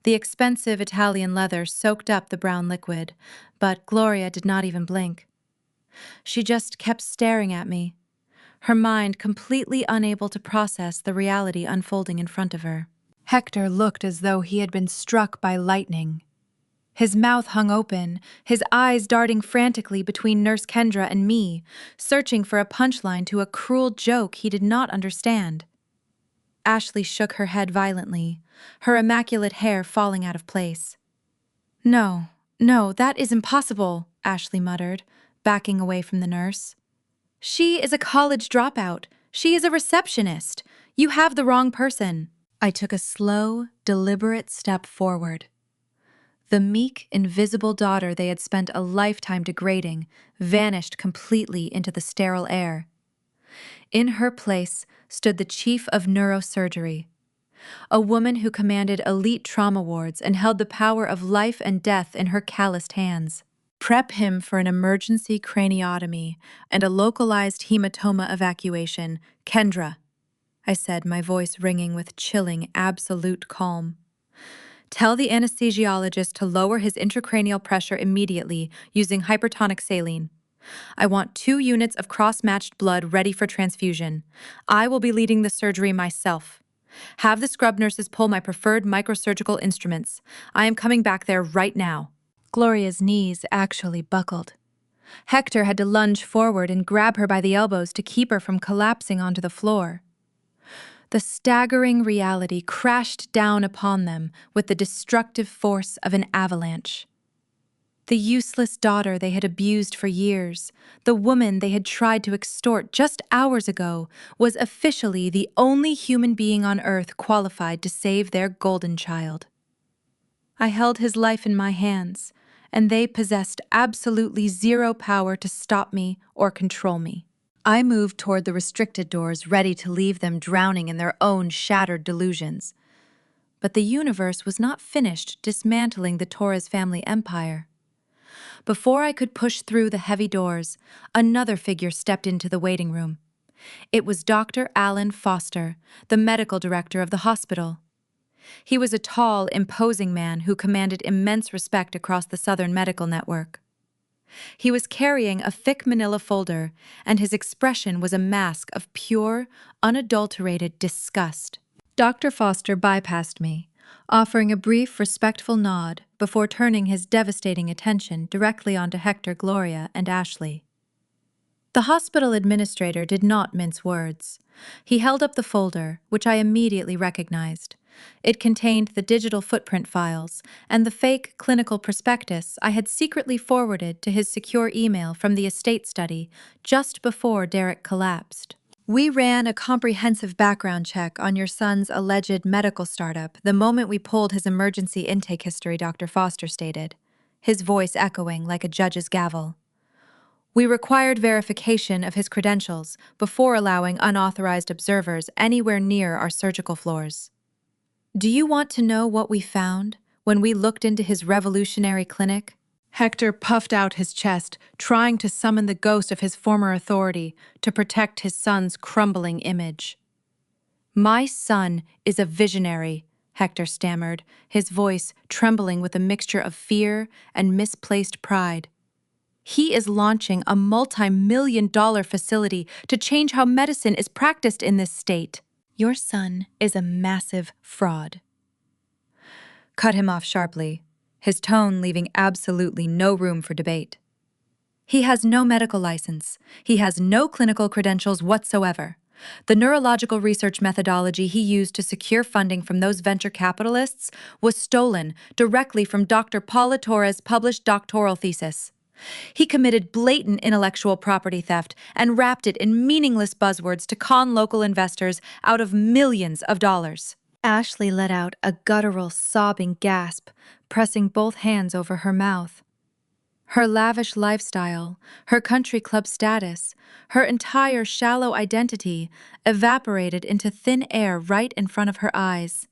The expensive Italian leather soaked up the brown liquid, but Gloria did not even blink. She just kept staring at me, her mind completely unable to process the reality unfolding in front of her. Hector looked as though he had been struck by lightning. His mouth hung open, his eyes darting frantically between Nurse Kendra and me, searching for a punchline to a cruel joke he did not understand. Ashley shook her head violently, her immaculate hair falling out of place. No, that is impossible," Ashley muttered, backing away from the nurse. "She is a college dropout. She is a receptionist. You have the wrong person." I took a slow, deliberate step forward. The meek, invisible daughter they had spent a lifetime degrading vanished completely into the sterile air. In her place stood the chief of neurosurgery, a woman who commanded elite trauma wards and held the power of life and death in her calloused hands. Prep him for an emergency craniotomy and a localized hematoma evacuation, Kendra, I said, my voice ringing with chilling, absolute calm. Tell the anesthesiologist to lower his intracranial pressure immediately using hypertonic saline. I want 2 units of cross-matched blood ready for transfusion. I will be leading the surgery myself. Have the scrub nurses pull my preferred microsurgical instruments. I am coming back there right now. Gloria's knees actually buckled. Hector had to lunge forward and grab her by the elbows to keep her from collapsing onto the floor. The staggering reality crashed down upon them with the destructive force of an avalanche. The useless daughter they had abused for years, the woman they had tried to extort just hours ago, was officially the only human being on Earth qualified to save their golden child. I held his life in my hands, and they possessed absolutely zero power to stop me or control me. I moved toward the restricted doors, ready to leave them drowning in their own shattered delusions. But the universe was not finished dismantling the Torres family empire. Before I could push through the heavy doors, another figure stepped into the waiting room. It was Dr. Alan Foster, the medical director of the hospital. He was a tall, imposing man who commanded immense respect across the Southern medical network. He was carrying a thick manila folder, and his expression was a mask of pure, unadulterated disgust. Dr. Foster bypassed me, offering a brief, respectful nod before turning his devastating attention directly onto Hector, Gloria, and Ashley. The hospital administrator did not mince words. He held up the folder, which I immediately recognized. It contained the digital footprint files and the fake clinical prospectus I had secretly forwarded to his secure email from the estate study just before Derek collapsed. We ran a comprehensive background check on your son's alleged medical startup the moment we pulled his emergency intake history, Dr. Foster stated, his voice echoing like a judge's gavel. We required verification of his credentials before allowing unauthorized observers anywhere near our surgical floors. Do you want to know what we found when we looked into his revolutionary clinic? Hector puffed out his chest, trying to summon the ghost of his former authority to protect his son's crumbling image. My son is a visionary, Hector stammered, his voice trembling with a mixture of fear and misplaced pride. He is launching a multi-million-dollar facility to change how medicine is practiced in this state. Your son is a massive fraud. Cut him off sharply, his tone leaving absolutely no room for debate. He has no medical license. He has no clinical credentials whatsoever. The neurological research methodology he used to secure funding from those venture capitalists was stolen directly from Dr. Paula Torres' published doctoral thesis. He committed blatant intellectual property theft and wrapped it in meaningless buzzwords to con local investors out of millions of dollars. Ashley let out a guttural, sobbing gasp, pressing both hands over her mouth. Her lavish lifestyle, her country club status, her entire shallow identity evaporated into thin air right in front of her eyes.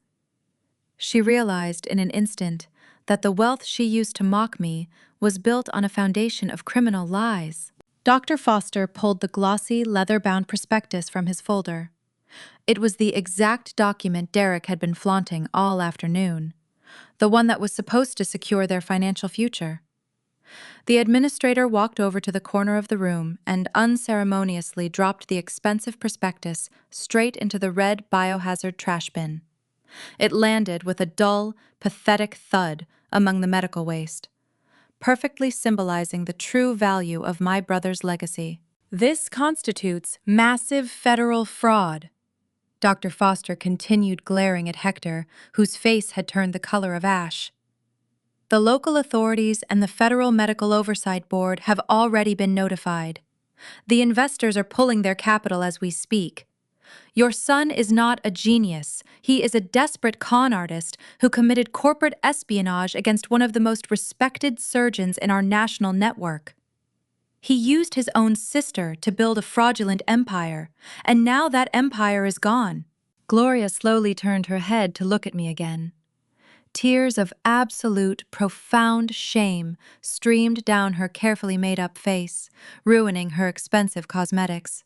She realized in an instant that the wealth she used to mock me was built on a foundation of criminal lies. Dr. Foster pulled the glossy, leather-bound prospectus from his folder. It was the exact document Derek had been flaunting all afternoon, the one that was supposed to secure their financial future. The administrator walked over to the corner of the room and unceremoniously dropped the expensive prospectus straight into the red biohazard trash bin. It landed with a dull, pathetic thud among the medical waste, perfectly symbolizing the true value of my brother's legacy. This constitutes massive federal fraud. Dr. Foster continued glaring at Hector, whose face had turned the color of ash. The local authorities and the Federal Medical Oversight Board have already been notified. The investors are pulling their capital as we speak. Your son is not a genius. He is a desperate con artist who committed corporate espionage against one of the most respected surgeons in our national network. He used his own sister to build a fraudulent empire, and now that empire is gone. Gloria slowly turned her head to look at me again. Tears of absolute, profound shame streamed down her carefully made-up face, ruining her expensive cosmetics.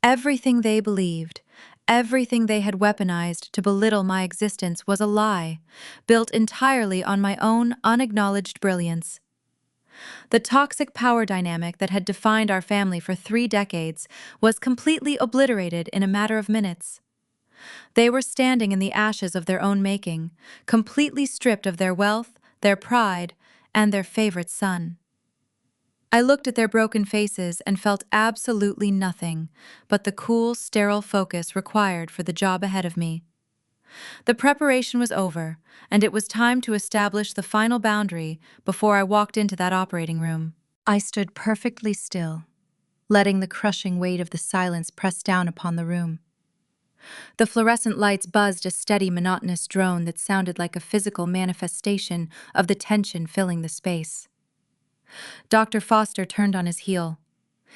Everything they believed, everything they had weaponized to belittle my existence was a lie, built entirely on my own unacknowledged brilliance. The toxic power dynamic that had defined our family for 3 decades was completely obliterated in a matter of minutes. They were standing in the ashes of their own making, completely stripped of their wealth, their pride, and their favorite son. I looked at their broken faces and felt absolutely nothing but the cool, sterile focus required for the job ahead of me. The preparation was over, and it was time to establish the final boundary before I walked into that operating room. I stood perfectly still, letting the crushing weight of the silence press down upon the room. The fluorescent lights buzzed a steady, monotonous drone that sounded like a physical manifestation of the tension filling the space. Dr. Foster turned on his heel,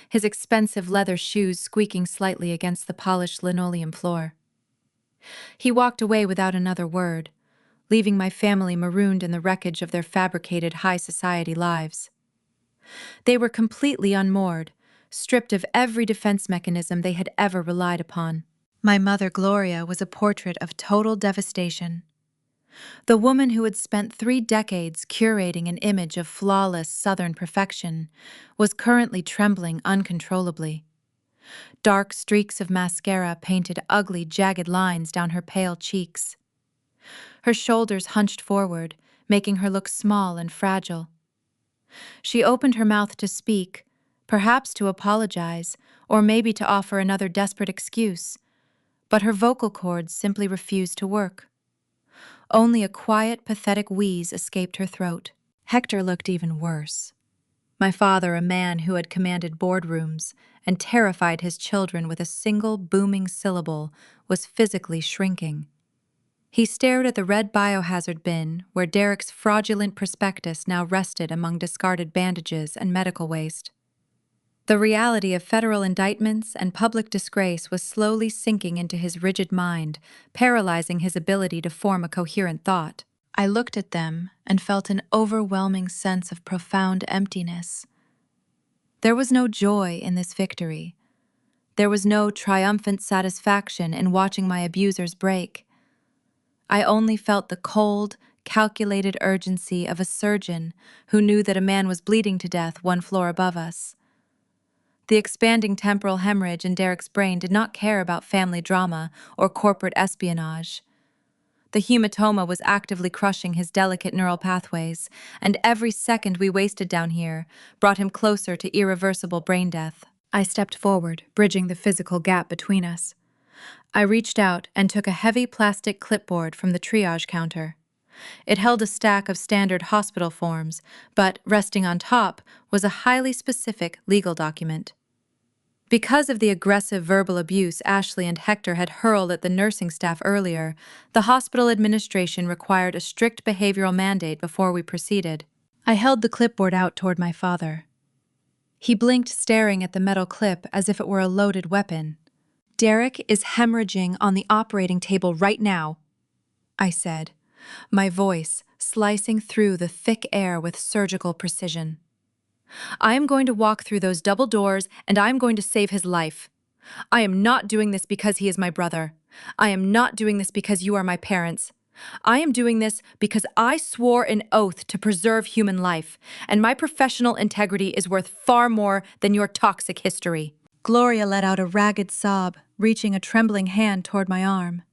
his expensive leather shoes squeaking slightly against the polished linoleum floor. He walked away without another word, leaving my family marooned in the wreckage of their fabricated high society lives. They were completely unmoored, stripped of every defense mechanism they had ever relied upon. My mother, Gloria, was a portrait of total devastation. The woman who had spent 3 decades curating an image of flawless Southern perfection was currently trembling uncontrollably. Dark streaks of mascara painted ugly, jagged lines down her pale cheeks. Her shoulders hunched forward, making her look small and fragile. She opened her mouth to speak, perhaps to apologize, or maybe to offer another desperate excuse, but her vocal cords simply refused to work. Only a quiet, pathetic wheeze escaped her throat. Hector looked even worse. My father, a man who had commanded boardrooms and terrified his children with a single booming syllable, was physically shrinking. He stared at the red biohazard bin where Derek's fraudulent prospectus now rested among discarded bandages and medical waste. The reality of federal indictments and public disgrace was slowly sinking into his rigid mind, paralyzing his ability to form a coherent thought. I looked at them and felt an overwhelming sense of profound emptiness. There was no joy in this victory. There was no triumphant satisfaction in watching my abusers break. I only felt the cold, calculated urgency of a surgeon who knew that a man was bleeding to death 1 floor above us. The expanding temporal hemorrhage in Derek's brain did not care about family drama or corporate espionage. The hematoma was actively crushing his delicate neural pathways, and every second we wasted down here brought him closer to irreversible brain death. I stepped forward, bridging the physical gap between us. I reached out and took a heavy plastic clipboard from the triage counter. It held a stack of standard hospital forms, but resting on top was a highly specific legal document. Because of the aggressive verbal abuse Ashley and Hector had hurled at the nursing staff earlier, the hospital administration required a strict behavioral mandate before we proceeded. I held the clipboard out toward my father. He blinked, staring at the metal clip as if it were a loaded weapon. "Derek is hemorrhaging on the operating table right now," I said, my voice slicing through the thick air with surgical precision. "I am going to walk through those double doors and I am going to save his life. I am not doing this because he is my brother. I am not doing this because you are my parents. I am doing this because I swore an oath to preserve human life, and my professional integrity is worth far more than your toxic history." Gloria let out a ragged sob, reaching a trembling hand toward my arm.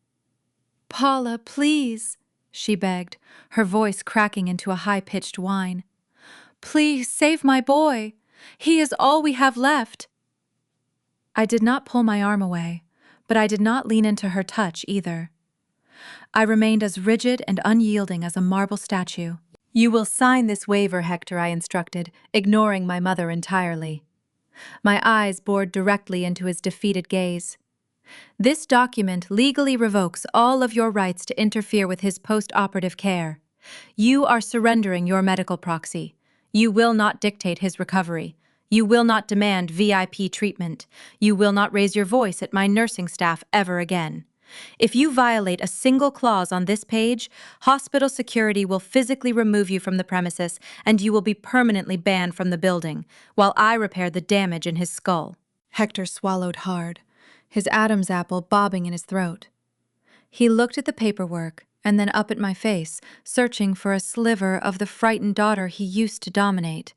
"Paula, please," she begged, her voice cracking into a high-pitched whine. "Please save my boy. He is all we have left." I did not pull my arm away, but I did not lean into her touch either. I remained as rigid and unyielding as a marble statue. "You will sign this waiver, Hector," I instructed, ignoring my mother entirely. My eyes bored directly into his defeated gaze. This document legally revokes all of your rights to interfere with his post-operative care. You are surrendering your medical proxy. You will not dictate his recovery. You will not demand VIP treatment. You will not raise your voice at my nursing staff ever again. If you violate a single clause on this page, hospital security will physically remove you from the premises and you will be permanently banned from the building, while I repair the damage in his skull. Hector swallowed hard, his Adam's apple bobbing in his throat. He looked at the paperwork and then up at my face, searching for a sliver of the frightened daughter he used to dominate.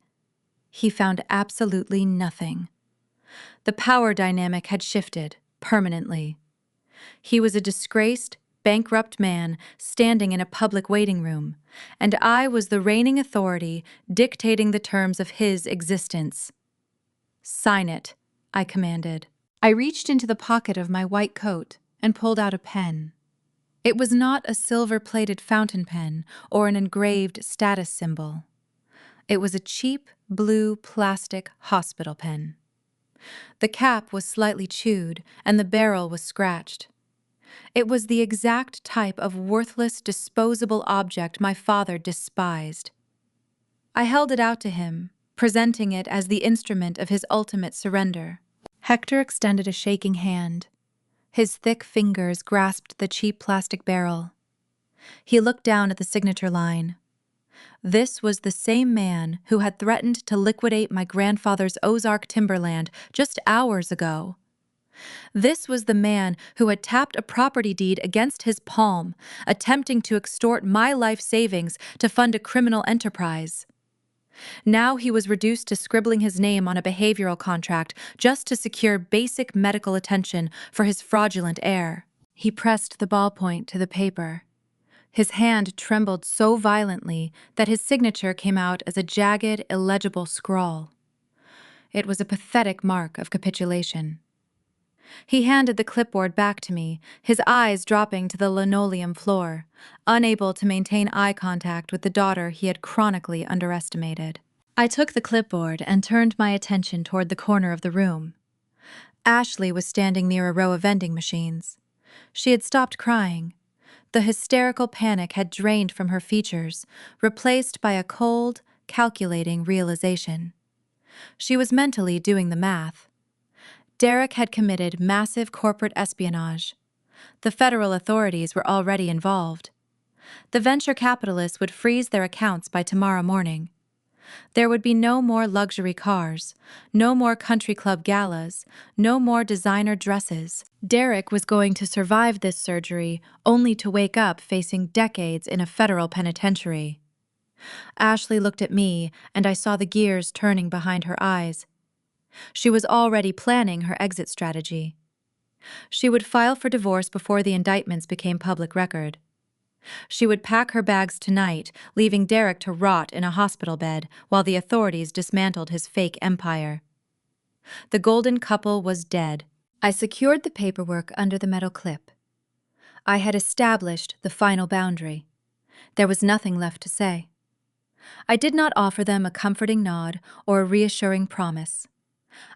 He found absolutely nothing. The power dynamic had shifted, permanently. He was a disgraced, bankrupt man standing in a public waiting room, and I was the reigning authority dictating the terms of his existence. "Sign it," I commanded. I reached into the pocket of my white coat and pulled out a pen. It was not a silver-plated fountain pen or an engraved status symbol. It was a cheap, blue plastic hospital pen. The cap was slightly chewed and the barrel was scratched. It was the exact type of worthless, disposable object my father despised. I held it out to him, presenting it as the instrument of his ultimate surrender. Hector extended a shaking hand. His thick fingers grasped the cheap plastic barrel. He looked down at the signature line. This was the same man who had threatened to liquidate my grandfather's Ozark timberland just hours ago. This was the man who had tapped a property deed against his palm, attempting to extort my life savings to fund a criminal enterprise. Now he was reduced to scribbling his name on a behavioral contract just to secure basic medical attention for his fraudulent heir. He pressed the ballpoint to the paper. His hand trembled so violently that his signature came out as a jagged, illegible scrawl. It was a pathetic mark of capitulation. He handed the clipboard back to me, his eyes dropping to the linoleum floor, unable to maintain eye contact with the daughter he had chronically underestimated. I took the clipboard and turned my attention toward the corner of the room. Ashley was standing near a row of vending machines. She had stopped crying. The hysterical panic had drained from her features, replaced by a cold, calculating realization. She was mentally doing the math. Derek had committed massive corporate espionage. The federal authorities were already involved. The venture capitalists would freeze their accounts by tomorrow morning. There would be no more luxury cars, no more country club galas, no more designer dresses. Derek was going to survive this surgery only to wake up facing decades in a federal penitentiary. Ashley looked at me, and I saw the gears turning behind her eyes. She was already planning her exit strategy. She would file for divorce before the indictments became public record. She would pack her bags tonight, leaving Derek to rot in a hospital bed while the authorities dismantled his fake empire. The golden couple was dead. I secured the paperwork under the metal clip. I had established the final boundary. There was nothing left to say. I did not offer them a comforting nod or a reassuring promise.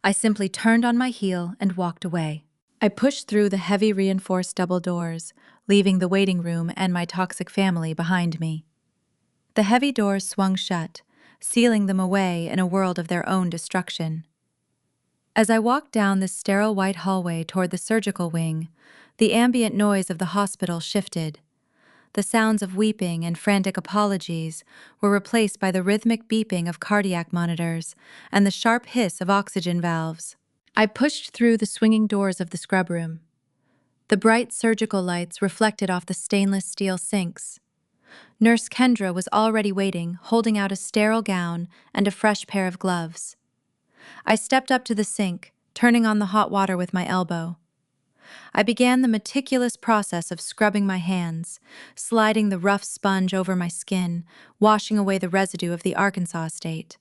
I simply turned on my heel and walked away. I pushed through the heavy reinforced double doors, leaving the waiting room and my toxic family behind me. The heavy doors swung shut, sealing them away in a world of their own destruction. As I walked down the sterile white hallway toward the surgical wing, the ambient noise of the hospital shifted. The sounds of weeping and frantic apologies were replaced by the rhythmic beeping of cardiac monitors and the sharp hiss of oxygen valves. I pushed through the swinging doors of the scrub room. The bright surgical lights reflected off the stainless steel sinks. Nurse Kendra was already waiting, holding out a sterile gown and a fresh pair of gloves. I stepped up to the sink, turning on the hot water with my elbow. I began the meticulous process of scrubbing my hands, sliding the rough sponge over my skin, washing away the residue of the Arkansas estate.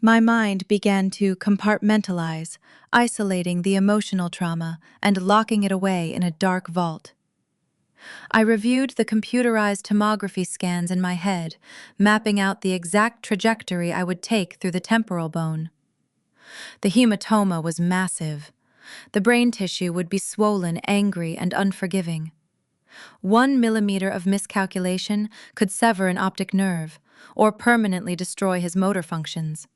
My mind began to compartmentalize, isolating the emotional trauma and locking it away in a dark vault. I reviewed the computerized tomography scans in my head, mapping out the exact trajectory I would take through the temporal bone. The hematoma was massive. the brain tissue would be swollen, angry, and unforgiving. 1 millimeter of miscalculation could sever an optic nerve or permanently destroy his motor functions.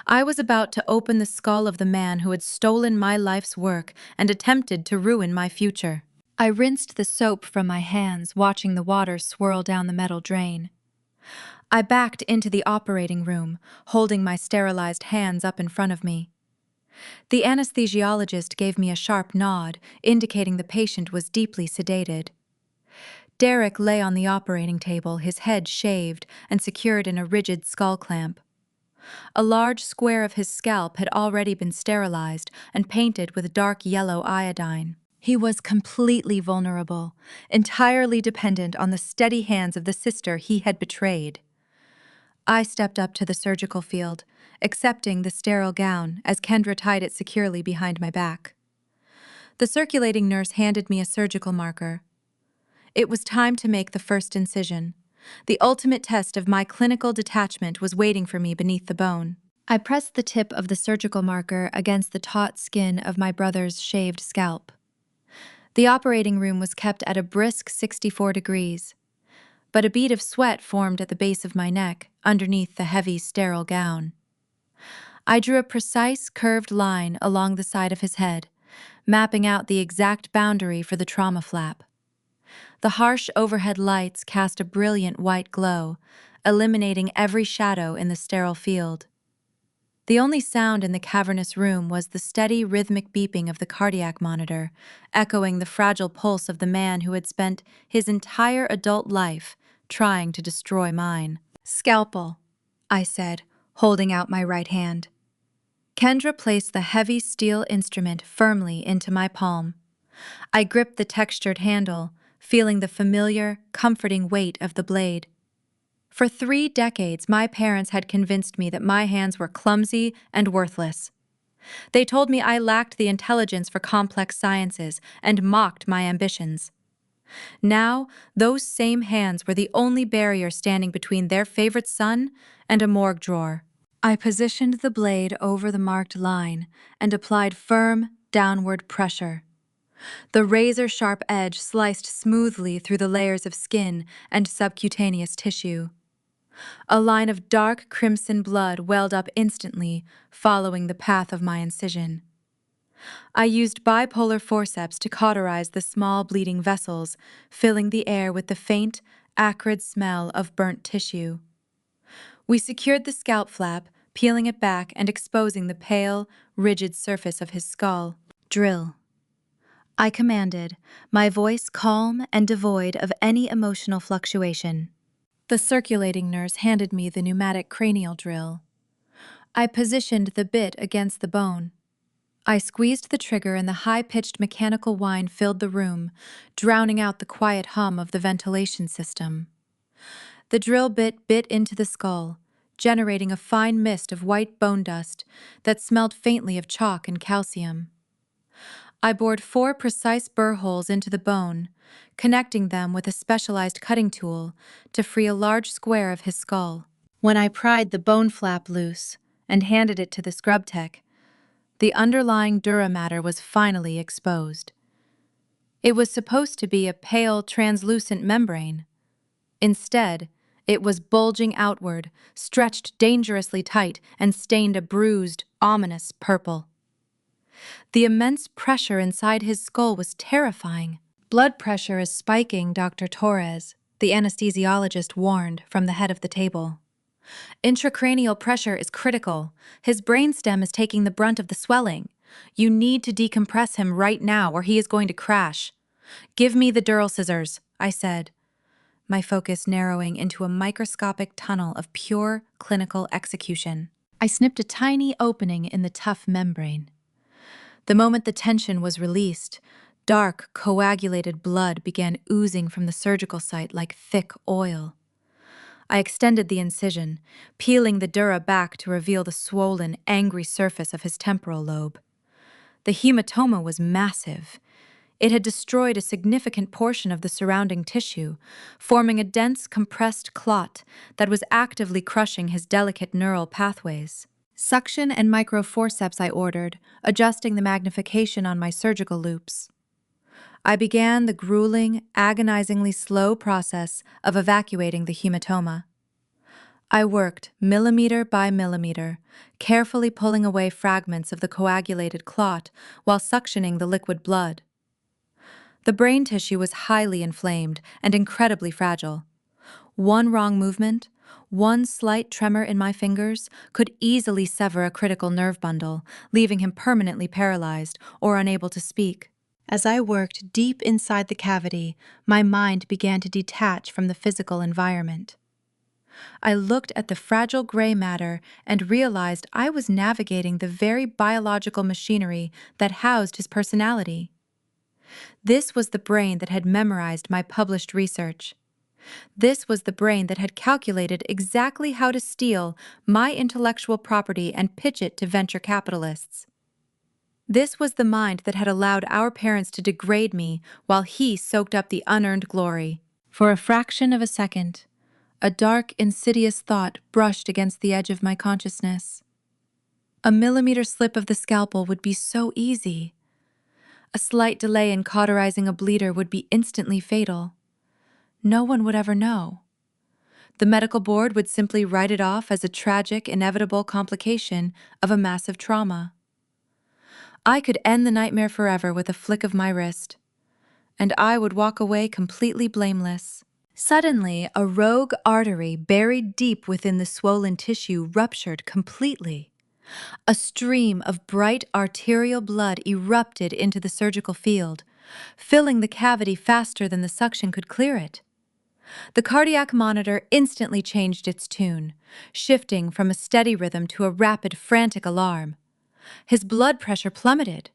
I was about to open the skull of the man who had stolen my life's work and attempted to ruin my future. I rinsed the soap from my hands, watching the water swirl down the metal drain. I backed into the operating room, holding my sterilized hands up in front of me. The anesthesiologist gave me a sharp nod, indicating the patient was deeply sedated. Derek lay on the operating table, his head shaved and secured in a rigid skull clamp. A large square of his scalp had already been sterilized and painted with dark yellow iodine. He was completely vulnerable, entirely dependent on the steady hands of the sister he had betrayed. I stepped up to the surgical field, accepting the sterile gown as Kendra tied it securely behind my back. The circulating nurse handed me a surgical marker. It was time to make the first incision. The ultimate test of my clinical detachment was waiting for me beneath the bone. I pressed the tip of the surgical marker against the taut skin of my brother's shaved scalp. The operating room was kept at a brisk 64 degrees, but a bead of sweat formed at the base of my neck, underneath the heavy, sterile gown. I drew a precise, curved line along the side of his head, mapping out the exact boundary for the trauma flap. The harsh overhead lights cast a brilliant white glow, eliminating every shadow in the sterile field. The only sound in the cavernous room was the steady, rhythmic beeping of the cardiac monitor, echoing the fragile pulse of the man who had spent his entire adult life trying to destroy mine. "Scalpel," I said, holding out my right hand. Kendra placed the heavy steel instrument firmly into my palm. I gripped the textured handle, feeling the familiar, comforting weight of the blade. For 3 decades, my parents had convinced me that my hands were clumsy and worthless. They told me I lacked the intelligence for complex sciences and mocked my ambitions. Now, those same hands were the only barrier standing between their favorite son and a morgue drawer. I positioned the blade over the marked line and applied firm, downward pressure. The razor-sharp edge sliced smoothly through the layers of skin and subcutaneous tissue. A line of dark crimson blood welled up instantly, following the path of my incision. I used bipolar forceps to cauterize the small bleeding vessels, filling the air with the faint, acrid smell of burnt tissue. We secured the scalp flap, peeling it back and exposing the pale, rigid surface of his skull. "Drill," I commanded, my voice calm and devoid of any emotional fluctuation. The circulating nurse handed me the pneumatic cranial drill. I positioned the bit against the bone. I squeezed the trigger and the high-pitched mechanical whine filled the room, drowning out the quiet hum of the ventilation system. The drill bit bit into the skull, generating a fine mist of white bone dust that smelled faintly of chalk and calcium. I bored 4 precise burr holes into the bone, connecting them with a specialized cutting tool to free a large square of his skull. When I pried the bone flap loose and handed it to the scrub tech, the underlying dura matter was finally exposed. It was supposed to be a pale, translucent membrane. Instead, it was bulging outward, stretched dangerously tight, and stained a bruised, ominous purple. The immense pressure inside his skull was terrifying. "Blood pressure is spiking, Dr. Torres," the anesthesiologist warned from the head of the table. "Intracranial pressure is critical. His brainstem is taking the brunt of the swelling. You need to decompress him right now or he is going to crash." "Give me the dural scissors," I said, my focus narrowing into a microscopic tunnel of pure clinical execution. I snipped a tiny opening in the tough membrane. The moment the tension was released, dark, coagulated blood began oozing from the surgical site like thick oil. I extended the incision, peeling the dura back to reveal the swollen, angry surface of his temporal lobe. The hematoma was massive. It had destroyed a significant portion of the surrounding tissue, forming a dense, compressed clot that was actively crushing his delicate neural pathways. Suction and microforceps I ordered, adjusting the magnification on my surgical loops. I began the grueling, agonizingly slow process of evacuating the hematoma. I worked millimeter by millimeter, carefully pulling away fragments of the coagulated clot while suctioning the liquid blood. The brain tissue was highly inflamed and incredibly fragile. One wrong movement, one slight tremor in my fingers could easily sever a critical nerve bundle, leaving him permanently paralyzed or unable to speak. As I worked deep inside the cavity, my mind began to detach from the physical environment. I looked at the fragile gray matter and realized I was navigating the very biological machinery that housed his personality. This was the brain that had memorized my published research. This was the brain that had calculated exactly how to steal my intellectual property and pitch it to venture capitalists. This was the mind that had allowed our parents to degrade me while he soaked up the unearned glory. For a fraction of a second, a dark, insidious thought brushed against the edge of my consciousness. A millimeter slip of the scalpel would be so easy. A slight delay in cauterizing a bleeder would be instantly fatal. No one would ever know. The medical board would simply write it off as a tragic, inevitable complication of a massive trauma. I could end the nightmare forever with a flick of my wrist, and I would walk away completely blameless. Suddenly, a rogue artery buried deep within the swollen tissue ruptured completely. A stream of bright arterial blood erupted into the surgical field, filling the cavity faster than the suction could clear it. The cardiac monitor instantly changed its tune, shifting from a steady rhythm to a rapid, frantic alarm. His blood pressure plummeted.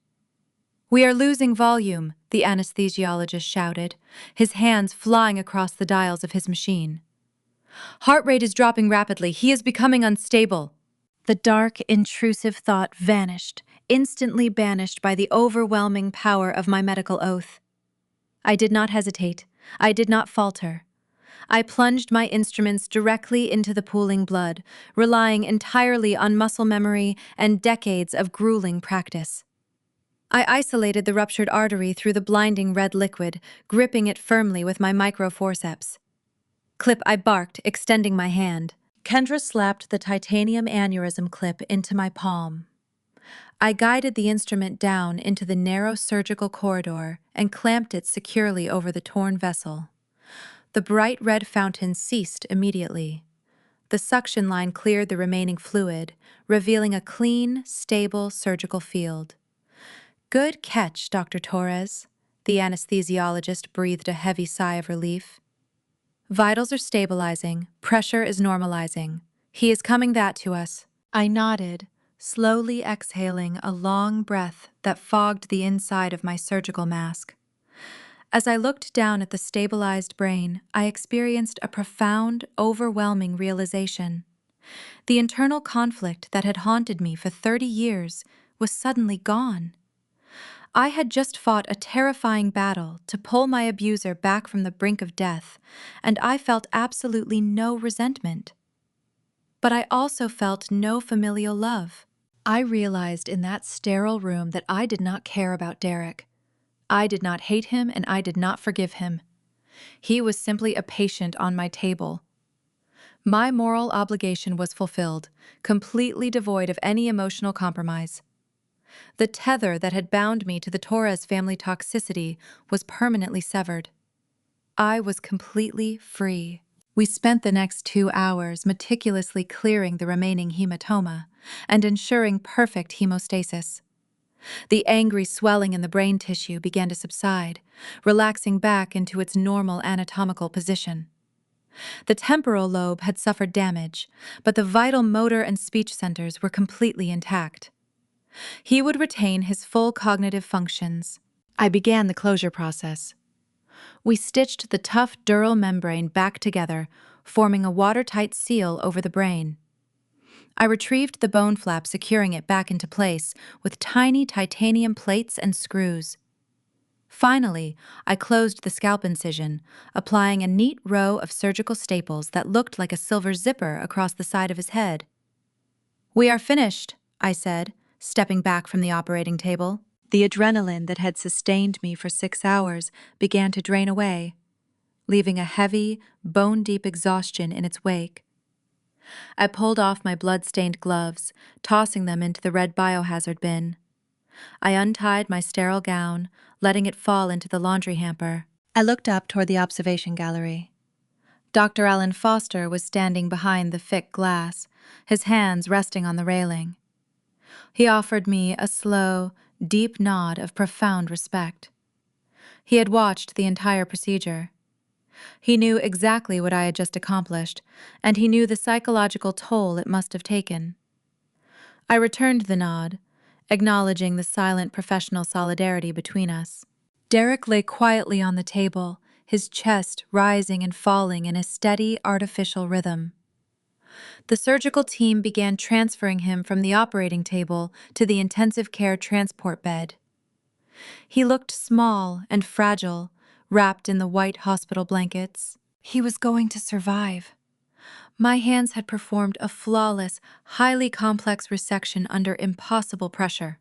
"We are losing volume," the anesthesiologist shouted, his hands flying across the dials of his machine. "Heart rate is dropping rapidly. He is becoming unstable." The dark, intrusive thought vanished, instantly banished by the overwhelming power of my medical oath. I did not hesitate. I did not falter. I plunged my instruments directly into the pooling blood, relying entirely on muscle memory and decades of grueling practice. I isolated the ruptured artery through the blinding red liquid, gripping it firmly with my microforceps. "Clip," I barked, extending my hand. Kendra slapped the titanium aneurysm clip into my palm. I guided the instrument down into the narrow surgical corridor and clamped it securely over the torn vessel. The bright red fountain ceased immediately. The suction line cleared the remaining fluid, revealing a clean, stable surgical field. "Good catch, Dr. Torres." The anesthesiologist breathed a heavy sigh of relief. "Vitals are stabilizing, pressure is normalizing. He is coming that to us." I nodded, slowly exhaling a long breath that fogged the inside of my surgical mask. As I looked down at the stabilized brain, I experienced a profound, overwhelming realization. The internal conflict that had haunted me for 30 years was suddenly gone. I had just fought a terrifying battle to pull my abuser back from the brink of death, and I felt absolutely no resentment. But I also felt no familial love. I realized in that sterile room that I did not care about Derek. I did not hate him, and I did not forgive him. He was simply a patient on my table. My moral obligation was fulfilled, completely devoid of any emotional compromise. The tether that had bound me to the Torres family toxicity was permanently severed. I was completely free. We spent the next 2 hours meticulously clearing the remaining hematoma and ensuring perfect hemostasis. The angry swelling in the brain tissue began to subside, relaxing back into its normal anatomical position. The temporal lobe had suffered damage, but the vital motor and speech centers were completely intact. He would retain his full cognitive functions. I began the closure process. We stitched the tough dural membrane back together, forming a watertight seal over the brain. I retrieved the bone flap, securing it back into place with tiny titanium plates and screws. Finally, I closed the scalp incision, applying a neat row of surgical staples that looked like a silver zipper across the side of his head. "We are finished," I said, stepping back from the operating table. The adrenaline that had sustained me for 6 hours began to drain away, leaving a heavy, bone-deep exhaustion in its wake. I pulled off my blood-stained gloves, tossing them into the red biohazard bin. I untied my sterile gown, letting it fall into the laundry hamper. I looked up toward the observation gallery. Dr. Alan Foster was standing behind the thick glass, his hands resting on the railing. He offered me a slow, deep nod of profound respect. He had watched the entire procedure. He knew exactly what I had just accomplished, and he knew the psychological toll it must have taken. I returned the nod, acknowledging the silent professional solidarity between us. Derek lay quietly on the table, his chest rising and falling in a steady, artificial rhythm. The surgical team began transferring him from the operating table to the intensive care transport bed. He looked small and fragile, wrapped in the white hospital blankets. He was going to survive. My hands had performed a flawless, highly complex resection under impossible pressure.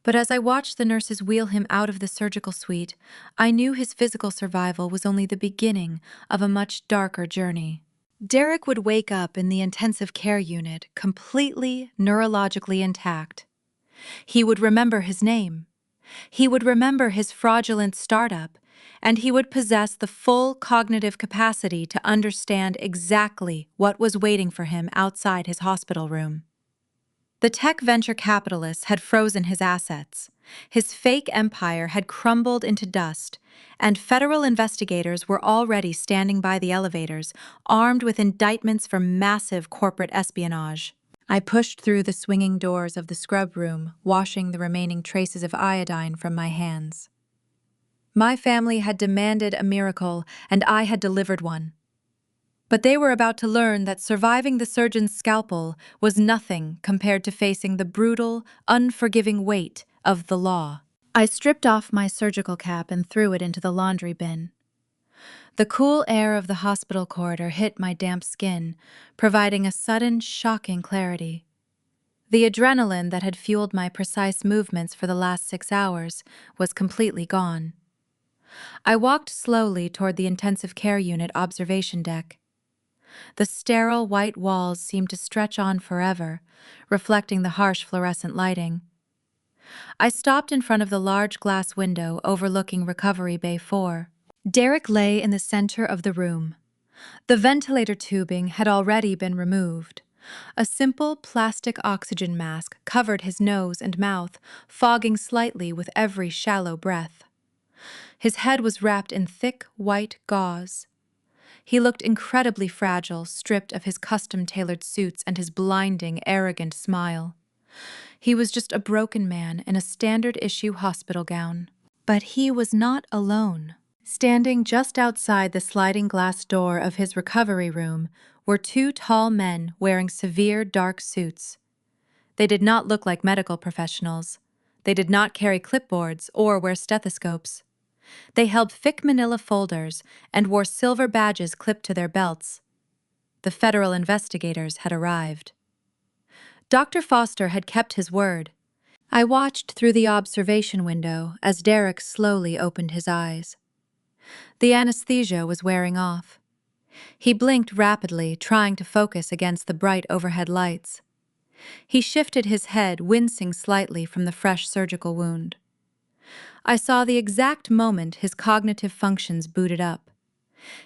But as I watched the nurses wheel him out of the surgical suite, I knew his physical survival was only the beginning of a much darker journey. Derek would wake up in the intensive care unit completely neurologically intact. He would remember his name. He would remember his fraudulent startup, and he would possess the full cognitive capacity to understand exactly what was waiting for him outside his hospital room. The tech venture capitalist had frozen his assets. His fake empire had crumbled into dust, and federal investigators were already standing by the elevators, armed with indictments for massive corporate espionage. I pushed through the swinging doors of the scrub room, washing the remaining traces of iodine from my hands. My family had demanded a miracle, and I had delivered one. But they were about to learn that surviving the surgeon's scalpel was nothing compared to facing the brutal, unforgiving weight of the law. I stripped off my surgical cap and threw it into the laundry bin. The cool air of the hospital corridor hit my damp skin, providing a sudden, shocking clarity. The adrenaline that had fueled my precise movements for the last 6 hours was completely gone. I walked slowly toward the intensive care unit observation deck. The sterile white walls seemed to stretch on forever, reflecting the harsh fluorescent lighting. I stopped in front of the large glass window overlooking Recovery Bay 4. Derek lay in the center of the room. The ventilator tubing had already been removed. A simple plastic oxygen mask covered his nose and mouth, fogging slightly with every shallow breath. His head was wrapped in thick, white gauze. He looked incredibly fragile, stripped of his custom-tailored suits and his blinding, arrogant smile. He was just a broken man in a standard-issue hospital gown. But he was not alone. Standing just outside the sliding glass door of his recovery room were 2 tall men wearing severe, dark suits. They did not look like medical professionals. They did not carry clipboards or wear stethoscopes. They held thick manila folders and wore silver badges clipped to their belts. The federal investigators had arrived. Dr. Foster had kept his word. I watched through the observation window as Derek slowly opened his eyes. The anesthesia was wearing off. He blinked rapidly, trying to focus against the bright overhead lights. He shifted his head, wincing slightly from the fresh surgical wound. I saw the exact moment his cognitive functions booted up.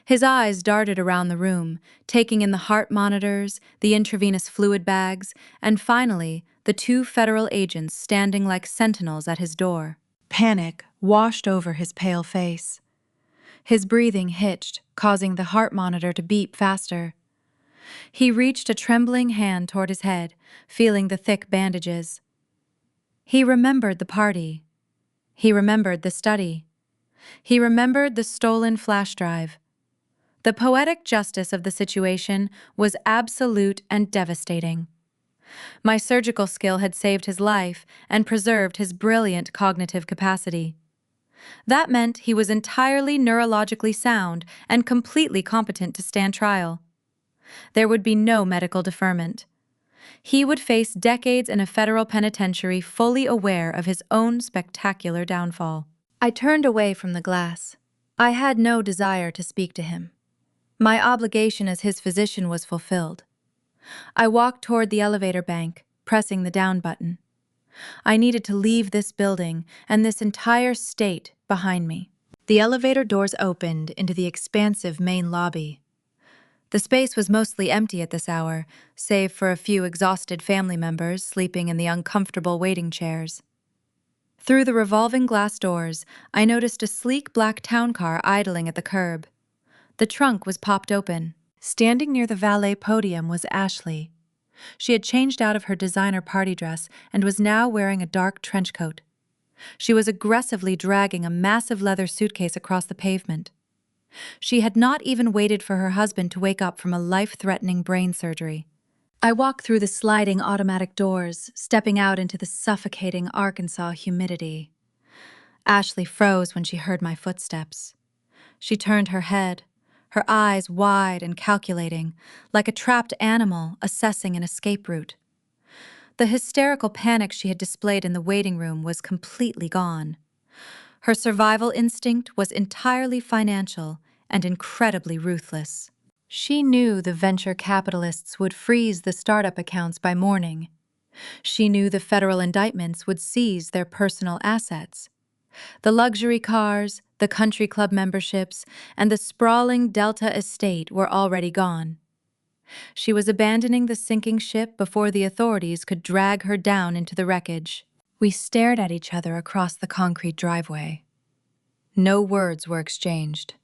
His eyes darted around the room, taking in the heart monitors, the intravenous fluid bags, and finally, the 2 federal agents standing like sentinels at his door. Panic washed over his pale face. His breathing hitched, causing the heart monitor to beep faster. He reached a trembling hand toward his head, feeling the thick bandages. He remembered the party. He remembered the study. He remembered the stolen flash drive. The poetic justice of the situation was absolute and devastating. My surgical skill had saved his life and preserved his brilliant cognitive capacity. That meant he was entirely neurologically sound and completely competent to stand trial. There would be no medical deferment. He would face decades in a federal penitentiary, fully aware of his own spectacular downfall. I turned away from the glass. I had no desire to speak to him. My obligation as his physician was fulfilled. I walked toward the elevator bank, pressing the down button. I needed to leave this building and this entire state behind me. The elevator doors opened into the expansive main lobby. The space was mostly empty at this hour, save for a few exhausted family members sleeping in the uncomfortable waiting chairs. Through the revolving glass doors, I noticed a sleek black town car idling at the curb. The trunk was popped open. Standing near the valet podium was Ashley. She had changed out of her designer party dress and was now wearing a dark trench coat. She was aggressively dragging a massive leather suitcase across the pavement. She had not even waited for her husband to wake up from a life-threatening brain surgery. I walked through the sliding automatic doors, stepping out into the suffocating Arkansas humidity. Ashley froze when she heard my footsteps. She turned her head, her eyes wide and calculating, like a trapped animal assessing an escape route. The hysterical panic she had displayed in the waiting room was completely gone. Her survival instinct was entirely financial and incredibly ruthless. She knew the venture capitalists would freeze the startup accounts by morning. She knew the federal indictments would seize their personal assets. The luxury cars, the country club memberships, and the sprawling Delta estate were already gone. She was abandoning the sinking ship before the authorities could drag her down into the wreckage. We stared at each other across the concrete driveway. No words were exchanged.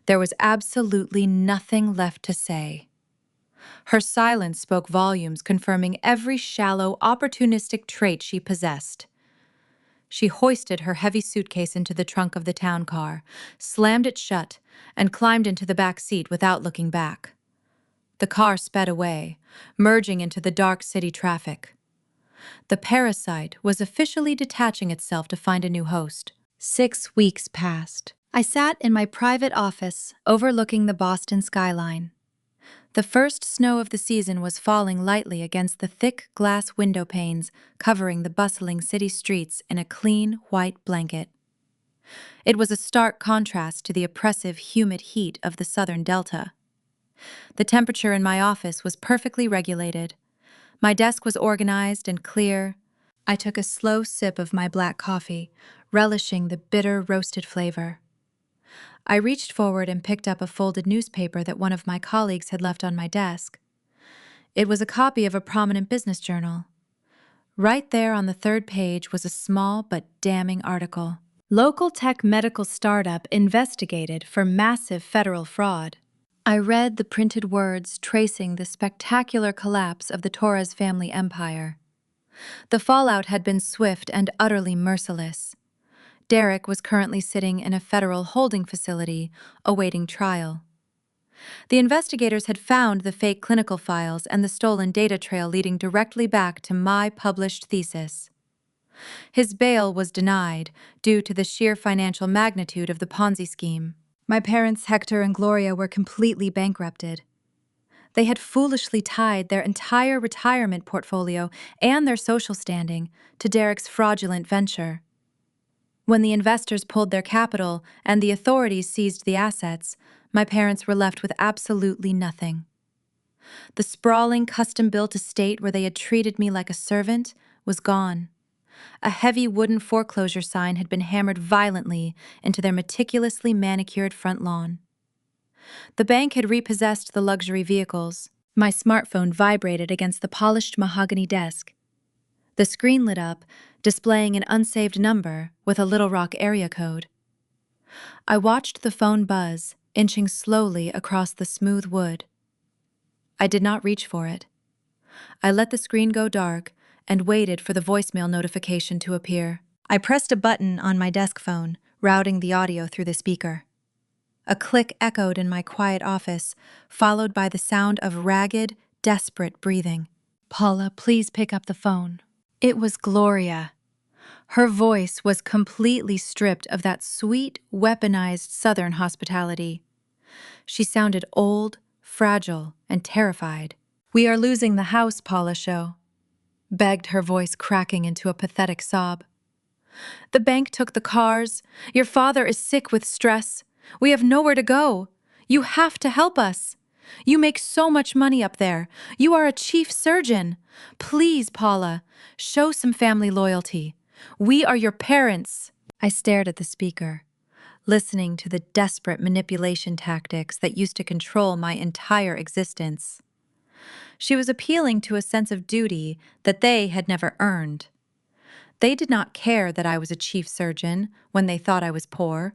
There was absolutely nothing left to say. Her silence spoke volumes, confirming every shallow, opportunistic trait she possessed. She hoisted her heavy suitcase into the trunk of the town car, slammed it shut, and climbed into the back seat without looking back. The car sped away, merging into the dark city traffic. The parasite was officially detaching itself to find a new host. 6 weeks passed. I sat in my private office, overlooking the Boston skyline. The first snow of the season was falling lightly against the thick glass window panes, covering the bustling city streets in a clean, white blanket. It was a stark contrast to the oppressive, humid heat of the southern delta. The temperature in my office was perfectly regulated. My desk was organized and clear. I took a slow sip of my black coffee, relishing the bitter, roasted flavor. I reached forward and picked up a folded newspaper that one of my colleagues had left on my desk. It was a copy of a prominent business journal. Right there on the third page was a small but damning article. Local tech medical startup investigated for massive federal fraud. I read the printed words tracing the spectacular collapse of the Torres family empire. The fallout had been swift and utterly merciless. Derek was currently sitting in a federal holding facility, awaiting trial. The investigators had found the fake clinical files and the stolen data trail leading directly back to my published thesis. His bail was denied due to the sheer financial magnitude of the Ponzi scheme. My parents, Hector and Gloria, were completely bankrupted. They had foolishly tied their entire retirement portfolio and their social standing to Derek's fraudulent venture. When the investors pulled their capital and the authorities seized the assets, my parents were left with absolutely nothing. The sprawling, custom-built estate where they had treated me like a servant was gone. A heavy wooden foreclosure sign had been hammered violently into their meticulously manicured front lawn. The bank had repossessed the luxury vehicles. My smartphone vibrated against the polished mahogany desk. The screen lit up, displaying an unsaved number with a Little Rock area code. I watched the phone buzz, inching slowly across the smooth wood. I did not reach for it. I let the screen go dark and waited for the voicemail notification to appear. I pressed a button on my desk phone, routing the audio through the speaker. A click echoed in my quiet office, followed by the sound of ragged, desperate breathing. "Paula, please pick up the phone." It was Gloria. Her voice was completely stripped of that sweet, weaponized Southern hospitality. She sounded old, fragile, and terrified. "We are losing the house, Paula Show," begged, her voice cracking into a pathetic sob. "The bank took the cars. Your father is sick with stress. We have nowhere to go. You have to help us. You make so much money up there. You are a chief surgeon. Please, Paula, show some family loyalty. We are your parents." I stared at the speaker, listening to the desperate manipulation tactics that used to control my entire existence. She was appealing to a sense of duty that they had never earned. They did not care that I was a chief surgeon when they thought I was poor.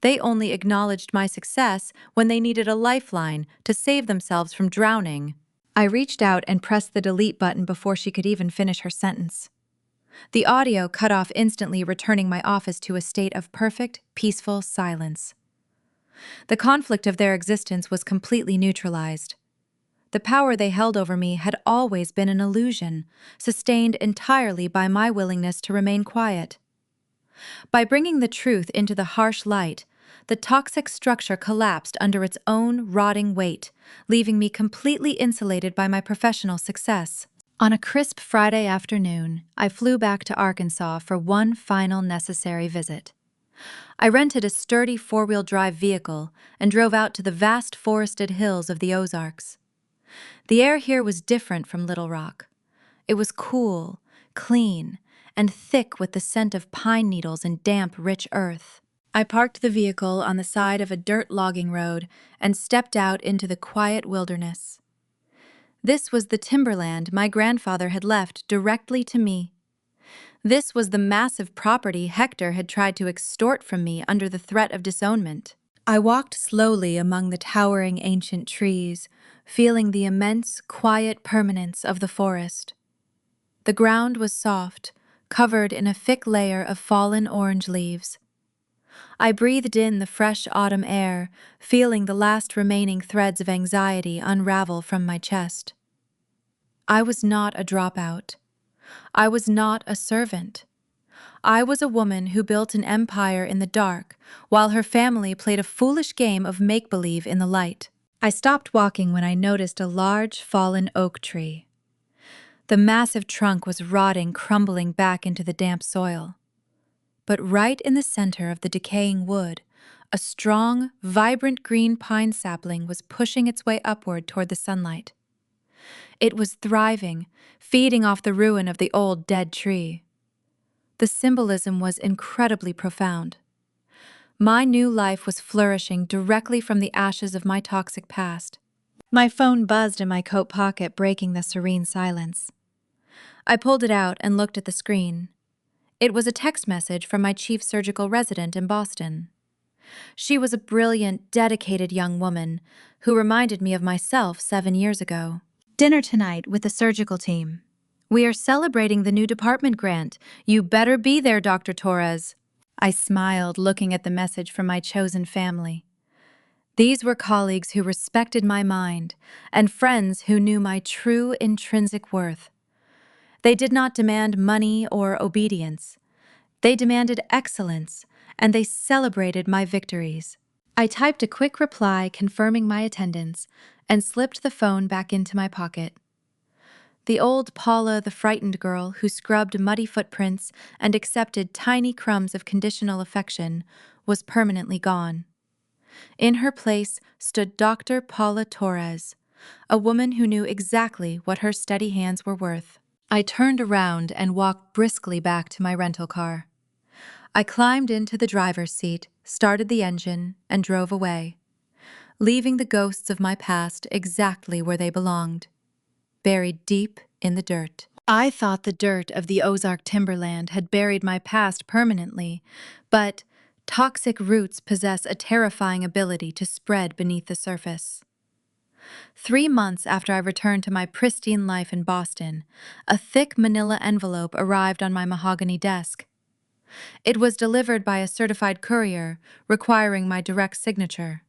They only acknowledged my success when they needed a lifeline to save themselves from drowning. I reached out and pressed the delete button before she could even finish her sentence. The audio cut off instantly, returning my office to a state of perfect, peaceful silence. The conflict of their existence was completely neutralized. The power they held over me had always been an illusion, sustained entirely by my willingness to remain quiet. By bringing the truth into the harsh light, the toxic structure collapsed under its own rotting weight, leaving me completely insulated by my professional success. On a crisp Friday afternoon, I flew back to Arkansas for one final necessary visit. I rented a sturdy four-wheel drive vehicle and drove out to the vast forested hills of the Ozarks. The air here was different from Little Rock. It was cool, clean, and thick with the scent of pine needles and damp, rich earth. I parked the vehicle on the side of a dirt logging road and stepped out into the quiet wilderness. This was the timberland my grandfather had left directly to me. This was the massive property Hector had tried to extort from me under the threat of disownment. I walked slowly among the towering ancient trees, feeling the immense, quiet permanence of the forest. The ground was soft, covered in a thick layer of fallen orange leaves. I breathed in the fresh autumn air, feeling the last remaining threads of anxiety unravel from my chest. I was not a dropout. I was not a servant. I was a woman who built an empire in the dark, while her family played a foolish game of make-believe in the light. I stopped walking when I noticed a large, fallen oak tree. The massive trunk was rotting, crumbling back into the damp soil. But right in the center of the decaying wood, a strong, vibrant green pine sapling was pushing its way upward toward the sunlight. It was thriving, feeding off the ruin of the old dead tree. The symbolism was incredibly profound. My new life was flourishing directly from the ashes of my toxic past. My phone buzzed in my coat pocket, breaking the serene silence. I pulled it out and looked at the screen. It was a text message from my chief surgical resident in Boston. She was a brilliant, dedicated young woman who reminded me of myself 7 years ago. "Dinner tonight with the surgical team. We are celebrating the new department grant. You better be there, Dr. Torres." I smiled, looking at the message from my chosen family. These were colleagues who respected my mind and friends who knew my true intrinsic worth. They did not demand money or obedience. They demanded excellence, and they celebrated my victories. I typed a quick reply confirming my attendance and slipped the phone back into my pocket. The old Paula, the frightened girl who scrubbed muddy footprints and accepted tiny crumbs of conditional affection, was permanently gone. In her place stood Dr. Paula Torres, a woman who knew exactly what her steady hands were worth. I turned around and walked briskly back to my rental car. I climbed into the driver's seat, started the engine, and drove away, leaving the ghosts of my past exactly where they belonged, buried deep in the dirt. I thought the dirt of the Ozark timberland had buried my past permanently, but toxic roots possess a terrifying ability to spread beneath the surface. 3 months after I returned to my pristine life in Boston, a thick manila envelope arrived on my mahogany desk. It was delivered by a certified courier, requiring my direct signature.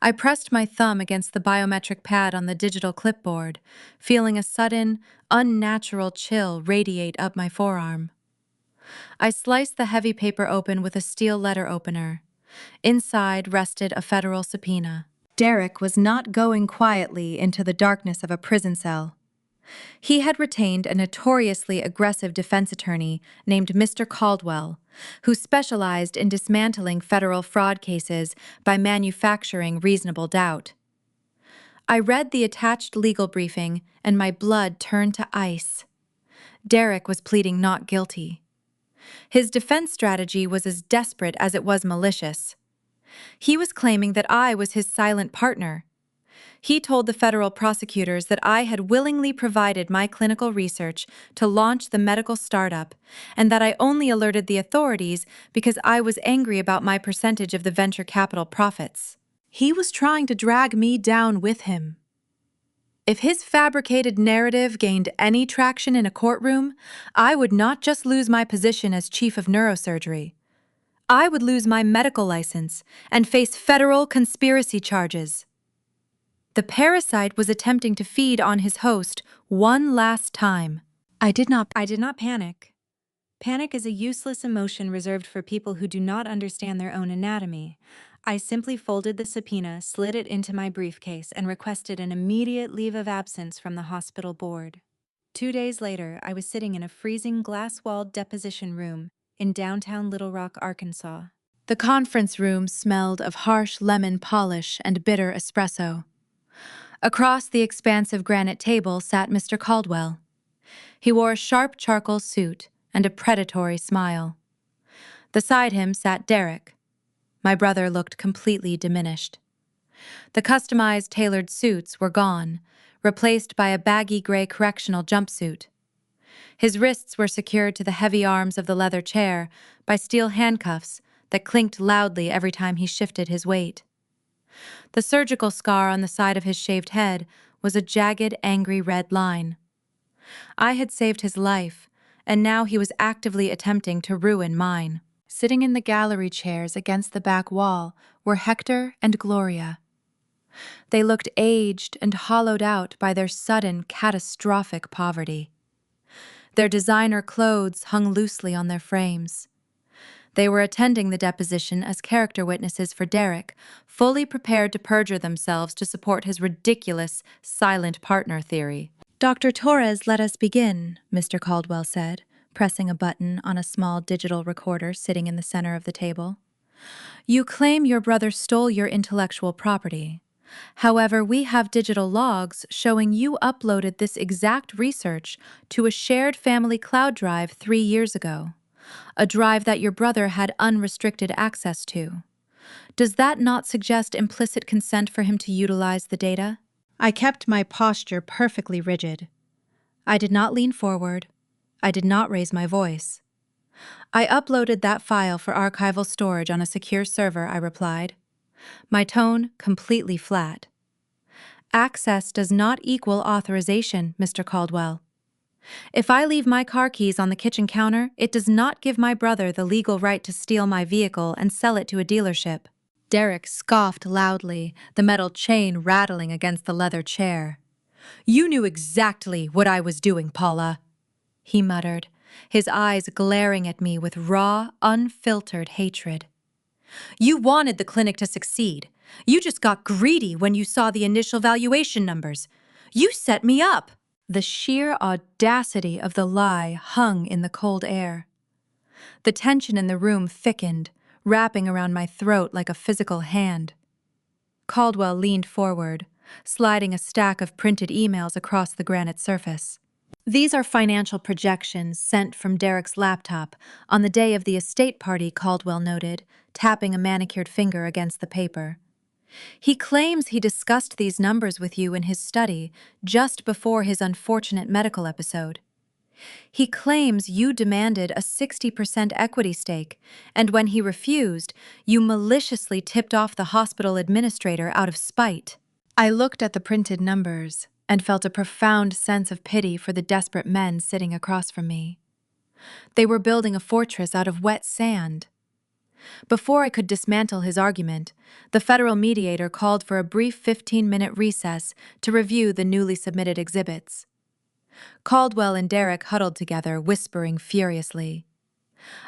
I pressed my thumb against the biometric pad on the digital clipboard, feeling a sudden, unnatural chill radiate up my forearm. I sliced the heavy paper open with a steel letter opener. Inside rested a federal subpoena. Derek was not going quietly into the darkness of a prison cell. He had retained a notoriously aggressive defense attorney named Mr. Caldwell, who specialized in dismantling federal fraud cases by manufacturing reasonable doubt. I read the attached legal briefing, and my blood turned to ice. Derek was pleading not guilty. His defense strategy was as desperate as it was malicious. He was claiming that I was his silent partner. He told the federal prosecutors that I had willingly provided my clinical research to launch the medical startup, and that I only alerted the authorities because I was angry about my percentage of the venture capital profits. He was trying to drag me down with him. If his fabricated narrative gained any traction in a courtroom, I would not just lose my position as chief of neurosurgery. I would lose my medical license and face federal conspiracy charges. The parasite was attempting to feed on his host one last time. I did not panic. Panic is a useless emotion reserved for people who do not understand their own anatomy. I simply folded the subpoena, slid it into my briefcase, and requested an immediate leave of absence from the hospital board. 2 days later, I was sitting in a freezing glass-walled deposition room in downtown Little Rock, Arkansas. The conference room smelled of harsh lemon polish and bitter espresso. Across the expansive granite table sat Mr. Caldwell. He wore a sharp charcoal suit and a predatory smile. Beside him sat Derek. My brother looked completely diminished. The customized tailored suits were gone, replaced by a baggy gray correctional jumpsuit. His wrists were secured to the heavy arms of the leather chair by steel handcuffs that clinked loudly every time he shifted his weight. The surgical scar on the side of his shaved head was a jagged, angry red line. I had saved his life, and now he was actively attempting to ruin mine. Sitting in the gallery chairs against the back wall were Hector and Gloria. They looked aged and hollowed out by their sudden, catastrophic poverty. Their designer clothes hung loosely on their frames. They were attending the deposition as character witnesses for Derek, fully prepared to perjure themselves to support his ridiculous silent partner theory. "Dr. Torres, let us begin," Mr. Caldwell said, pressing a button on a small digital recorder sitting in the center of the table. "You claim your brother stole your intellectual property. However, we have digital logs showing you uploaded this exact research to a shared family cloud drive 3 years ago, a drive that your brother had unrestricted access to. Does that not suggest implicit consent for him to utilize the data?" I kept my posture perfectly rigid. I did not lean forward. I did not raise my voice. "I uploaded that file for archival storage on a secure server," I replied, my tone completely flat. "Access does not equal authorization, Mr. Caldwell. If I leave my car keys on the kitchen counter, it does not give my brother the legal right to steal my vehicle and sell it to a dealership." Derek scoffed loudly, the metal chain rattling against the leather chair. "You knew exactly what I was doing, Paula," he muttered, his eyes glaring at me with raw, unfiltered hatred. "You wanted the clinic to succeed. You just got greedy when you saw the initial valuation numbers. You set me up." The sheer audacity of the lie hung in the cold air. The tension in the room thickened, wrapping around my throat like a physical hand. Caldwell leaned forward, sliding a stack of printed emails across the granite surface. "These are financial projections sent from Derek's laptop on the day of the estate party," Caldwell noted, tapping a manicured finger against the paper. "He claims he discussed these numbers with you in his study just before his unfortunate medical episode. He claims you demanded a 60% equity stake, and when he refused, you maliciously tipped off the hospital administrator out of spite." I looked at the printed numbers and felt a profound sense of pity for the desperate men sitting across from me. They were building a fortress out of wet sand. Before I could dismantle his argument, the federal mediator called for a brief 15-minute recess to review the newly submitted exhibits. Caldwell and Derek huddled together, whispering furiously.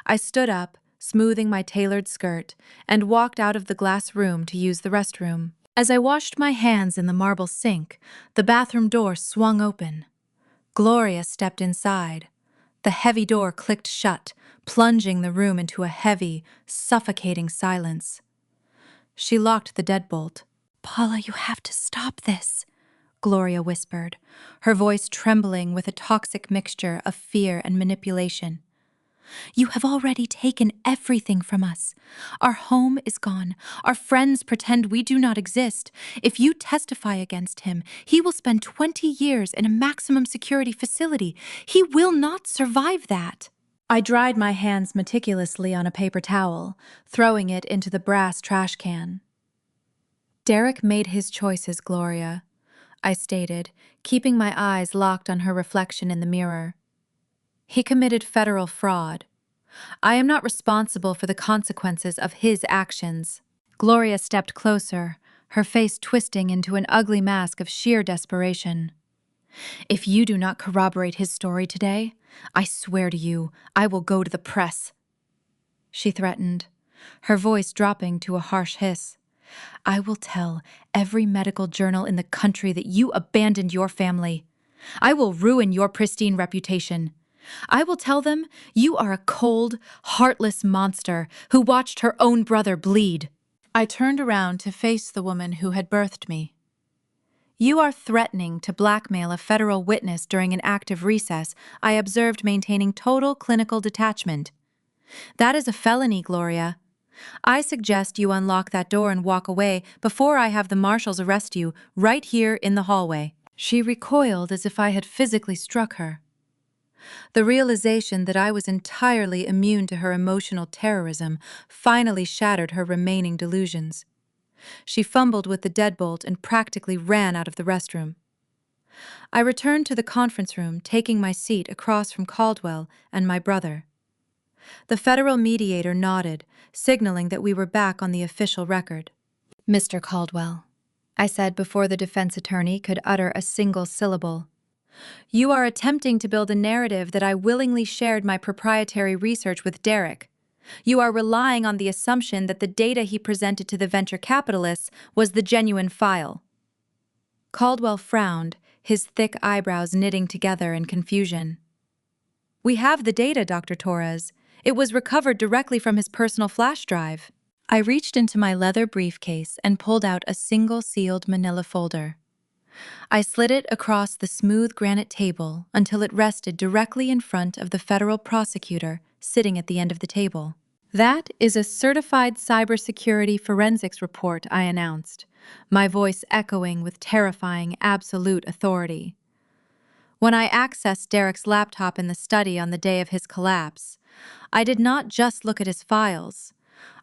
I stood up, smoothing my tailored skirt, and walked out of the glass room to use the restroom. As I washed my hands in the marble sink, the bathroom door swung open. Gloria stepped inside. The heavy door clicked shut, plunging the room into a heavy, suffocating silence. She locked the deadbolt. "Paula, you have to stop this," Gloria whispered, her voice trembling with a toxic mixture of fear and manipulation. "You have already taken everything from us. Our home is gone. Our friends pretend we do not exist. If you testify against him, he will spend 20 years in a maximum security facility. He will not survive that." I dried my hands meticulously on a paper towel, throwing it into the brass trash can. "Derek made his choices, Gloria," I stated, keeping my eyes locked on her reflection in the mirror. "He committed federal fraud. I am not responsible for the consequences of his actions." Gloria stepped closer, her face twisting into an ugly mask of sheer desperation. "If you do not corroborate his story today, I swear to you, I will go to the press," she threatened, her voice dropping to a harsh hiss. "I will tell every medical journal in the country that you abandoned your family. I will ruin your pristine reputation. I will tell them you are a cold, heartless monster who watched her own brother bleed." I turned around to face the woman who had birthed me. "You are threatening to blackmail a federal witness during an active recess I observed maintaining total clinical detachment. That is a felony, Gloria. I suggest you unlock that door and walk away before I have the marshals arrest you right here in the hallway." She recoiled as if I had physically struck her. The realization that I was entirely immune to her emotional terrorism finally shattered her remaining delusions. She fumbled with the deadbolt and practically ran out of the restroom. I returned to the conference room, taking my seat across from Caldwell and my brother. The federal mediator nodded, signaling that we were back on the official record. "Mr. Caldwell," I said before the defense attorney could utter a single syllable, "you are attempting to build a narrative that I willingly shared my proprietary research with Derek. You are relying on the assumption that the data he presented to the venture capitalists was the genuine file." Caldwell frowned, his thick eyebrows knitting together in confusion. "We have the data, Dr. Torres. It was recovered directly from his personal flash drive." I reached into my leather briefcase and pulled out a single sealed manila folder. I slid it across the smooth granite table until it rested directly in front of the federal prosecutor sitting at the end of the table. "That is a certified cybersecurity forensics report," I announced, my voice echoing with terrifying absolute authority. When I accessed Derek's laptop in the study on the day of his collapse, I did not just look at his files.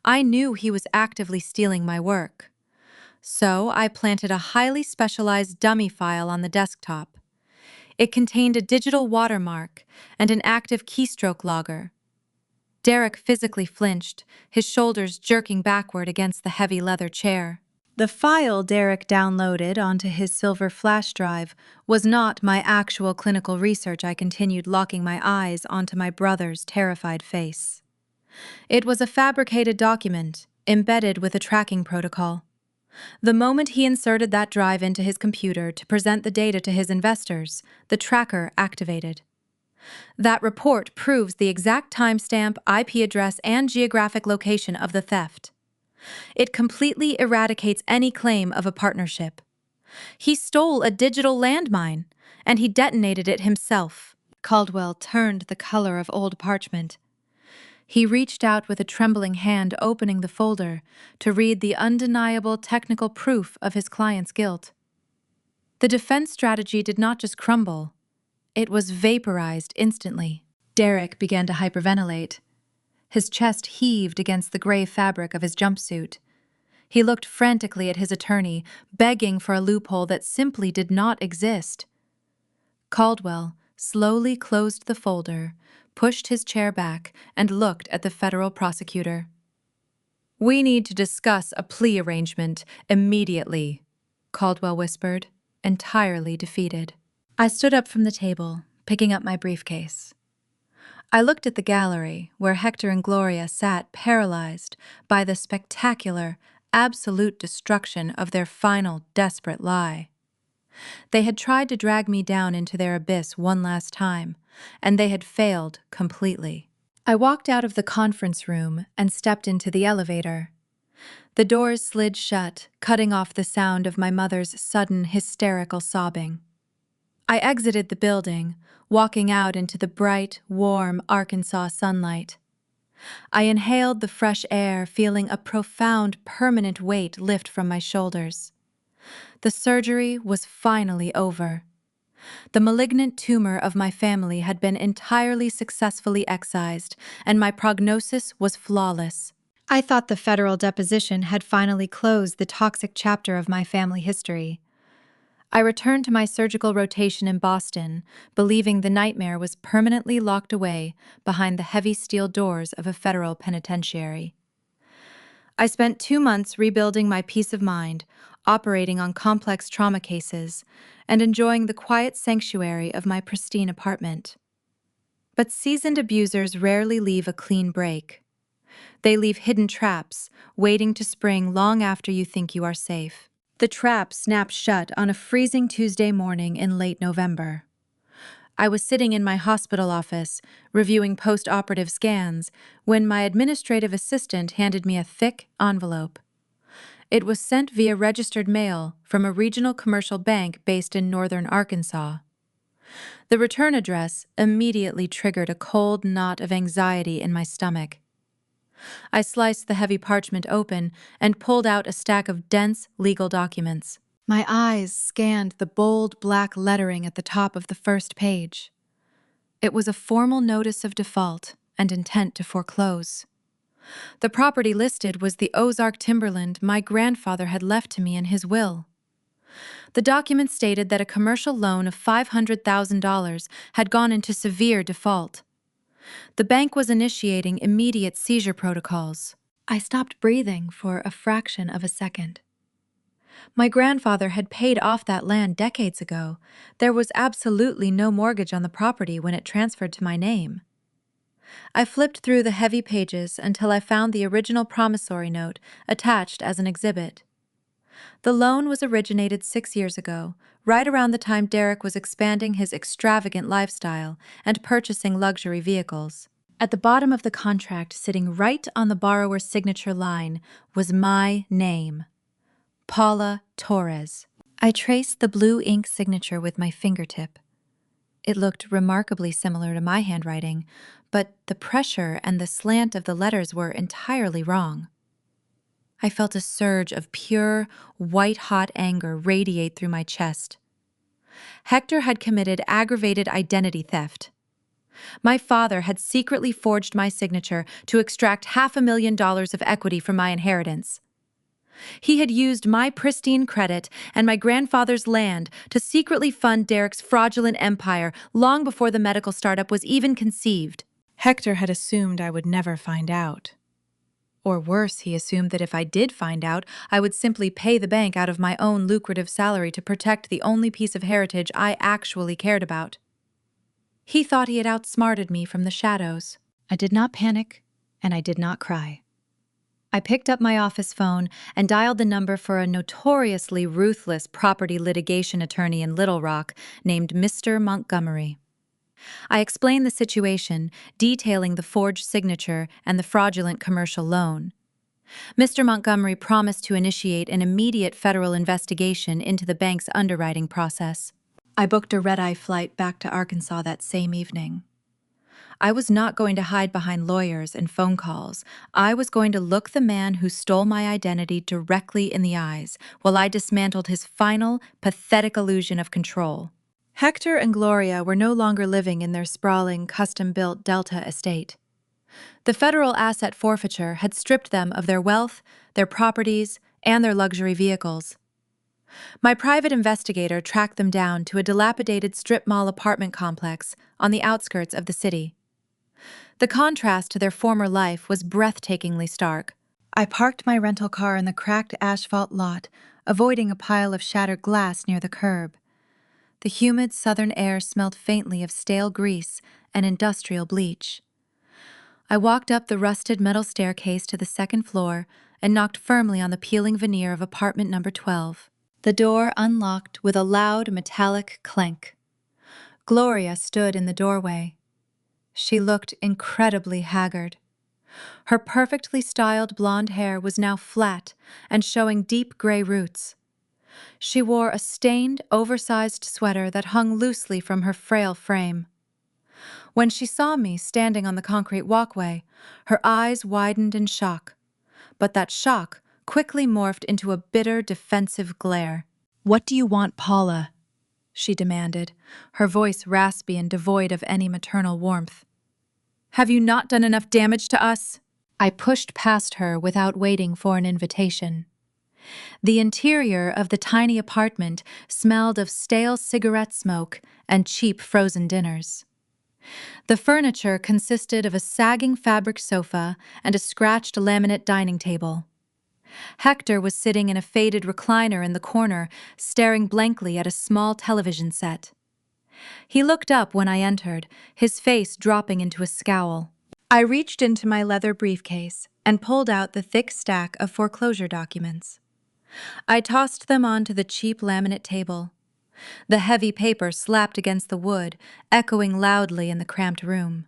I knew he was actively stealing my work. So I planted a highly specialized dummy file on the desktop. It contained a digital watermark and an active keystroke logger. Derek physically flinched, his shoulders jerking backward against the heavy leather chair. The file Derek downloaded onto his silver flash drive was not my actual clinical research. I continued, locking my eyes onto my brother's terrified face. It was a fabricated document, embedded with a tracking protocol. The moment he inserted that drive into his computer to present the data to his investors, the tracker activated. That report proves the exact timestamp, IP address, and geographic location of the theft. It completely eradicates any claim of a partnership. He stole a digital landmine, and he detonated it himself. Caldwell turned the color of old parchment. He reached out with a trembling hand, opening the folder to read the undeniable technical proof of his client's guilt. The defense strategy did not just crumble. It was vaporized instantly. Derek began to hyperventilate. His chest heaved against the gray fabric of his jumpsuit. He looked frantically at his attorney, begging for a loophole that simply did not exist. Caldwell slowly closed the folder, pushed his chair back, and looked at the federal prosecutor. "We need to discuss a plea arrangement immediately," Caldwell whispered, entirely defeated. I stood up from the table, picking up my briefcase. I looked at the gallery where Hector and Gloria sat paralyzed by the spectacular, absolute destruction of their final, desperate lie. They had tried to drag me down into their abyss one last time, and they had failed completely. I walked out of the conference room and stepped into the elevator. The doors slid shut, cutting off the sound of my mother's sudden, hysterical sobbing. I exited the building, walking out into the bright, warm Arkansas sunlight. I inhaled the fresh air, feeling a profound, permanent weight lift from my shoulders. The surgery was finally over. The malignant tumor of my family had been entirely successfully excised, and my prognosis was flawless. I thought the federal deposition had finally closed the toxic chapter of my family history. I returned to my surgical rotation in Boston, believing the nightmare was permanently locked away behind the heavy steel doors of a federal penitentiary. I spent 2 months rebuilding my peace of mind, operating on complex trauma cases, and enjoying the quiet sanctuary of my pristine apartment. But seasoned abusers rarely leave a clean break. They leave hidden traps, waiting to spring long after you think you are safe. The trap snapped shut on a freezing Tuesday morning in late November. I was sitting in my hospital office, reviewing post-operative scans, when my administrative assistant handed me a thick envelope. It was sent via registered mail from a regional commercial bank based in northern Arkansas. The return address immediately triggered a cold knot of anxiety in my stomach. I sliced the heavy parchment open and pulled out a stack of dense legal documents. My eyes scanned the bold black lettering at the top of the first page. It was a formal notice of default and intent to foreclose. The property listed was the Ozark timberland my grandfather had left to me in his will. The document stated that a commercial loan of $500,000 had gone into severe default. The bank was initiating immediate seizure protocols. I stopped breathing for a fraction of a second. My grandfather had paid off that land decades ago. There was absolutely no mortgage on the property when it transferred to my name. I flipped through the heavy pages until I found the original promissory note attached as an exhibit. The loan was originated 6 years ago, right around the time Derek was expanding his extravagant lifestyle and purchasing luxury vehicles. At the bottom of the contract, sitting right on the borrower's signature line, was my name, Paula Torres. I traced the blue ink signature with my fingertip. It looked remarkably similar to my handwriting, but the pressure and the slant of the letters were entirely wrong. I felt a surge of pure, white-hot anger radiate through my chest. Hector had committed aggravated identity theft. My father had secretly forged my signature to extract $500,000 of equity from my inheritance. He had used my pristine credit and my grandfather's land to secretly fund Derek's fraudulent empire long before the medical startup was even conceived. Hector had assumed I would never find out. Or worse, he assumed that if I did find out, I would simply pay the bank out of my own lucrative salary to protect the only piece of heritage I actually cared about. He thought he had outsmarted me from the shadows. I did not panic, and I did not cry. I picked up my office phone and dialed the number for a notoriously ruthless property litigation attorney in Little Rock named Mr. Montgomery. I explained the situation, detailing the forged signature and the fraudulent commercial loan. Mr. Montgomery promised to initiate an immediate federal investigation into the bank's underwriting process. I booked a red-eye flight back to Arkansas that same evening. I was not going to hide behind lawyers and phone calls. I was going to look the man who stole my identity directly in the eyes while I dismantled his final, pathetic illusion of control. Hector and Gloria were no longer living in their sprawling, custom-built Delta estate. The federal asset forfeiture had stripped them of their wealth, their properties, and their luxury vehicles. My private investigator tracked them down to a dilapidated strip mall apartment complex on the outskirts of the city. The contrast to their former life was breathtakingly stark. I parked my rental car in the cracked asphalt lot, avoiding a pile of shattered glass near the curb. The humid southern air smelled faintly of stale grease and industrial bleach. I walked up the rusted metal staircase to the second floor and knocked firmly on the peeling veneer of apartment number 12. The door unlocked with a loud metallic clank. Gloria stood in the doorway. She looked incredibly haggard. Her perfectly styled blonde hair was now flat and showing deep gray roots. She wore a stained, oversized sweater that hung loosely from her frail frame. When she saw me standing on the concrete walkway, her eyes widened in shock. But that shock quickly morphed into a bitter, defensive glare. "What do you want, Paula?" she demanded, her voice raspy and devoid of any maternal warmth. "Have you not done enough damage to us?" I pushed past her without waiting for an invitation. The interior of the tiny apartment smelled of stale cigarette smoke and cheap frozen dinners. The furniture consisted of a sagging fabric sofa and a scratched laminate dining table. Hector was sitting in a faded recliner in the corner, staring blankly at a small television set. He looked up when I entered, his face dropping into a scowl. I reached into my leather briefcase and pulled out the thick stack of foreclosure documents. I tossed them onto the cheap laminate table. The heavy paper slapped against the wood, echoing loudly in the cramped room.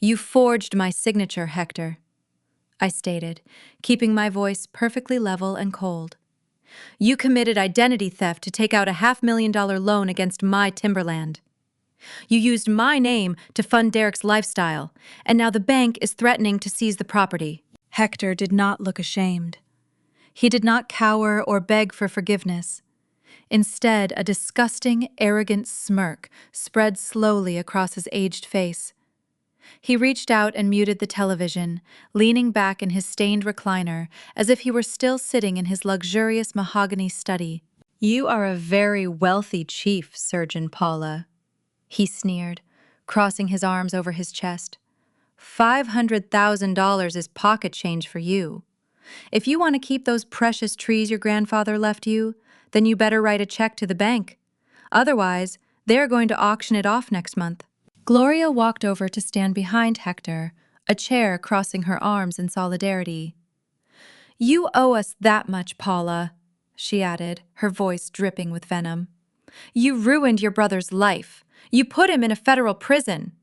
"You forged my signature, Hector," I stated, keeping my voice perfectly level and cold. "You committed identity theft to take out a $500,000 loan against my timberland. You used my name to fund Derek's lifestyle, and now the bank is threatening to seize the property." Hector did not look ashamed. He did not cower or beg for forgiveness. Instead, a disgusting, arrogant smirk spread slowly across his aged face. He reached out and muted the television, leaning back in his stained recliner as if he were still sitting in his luxurious mahogany study. "You are a very wealthy chief, Surgeon Paula," he sneered, crossing his arms over his chest. $500,000 is pocket change for you. If you want to keep those precious trees your grandfather left you, then you better write a check to the bank. Otherwise, they're going to auction it off next month. Gloria walked over to stand behind Hector, a chair crossing her arms in solidarity. "You owe us that much, Paula," she added, her voice dripping with venom. "You ruined your brother's life. You put him in a federal prison.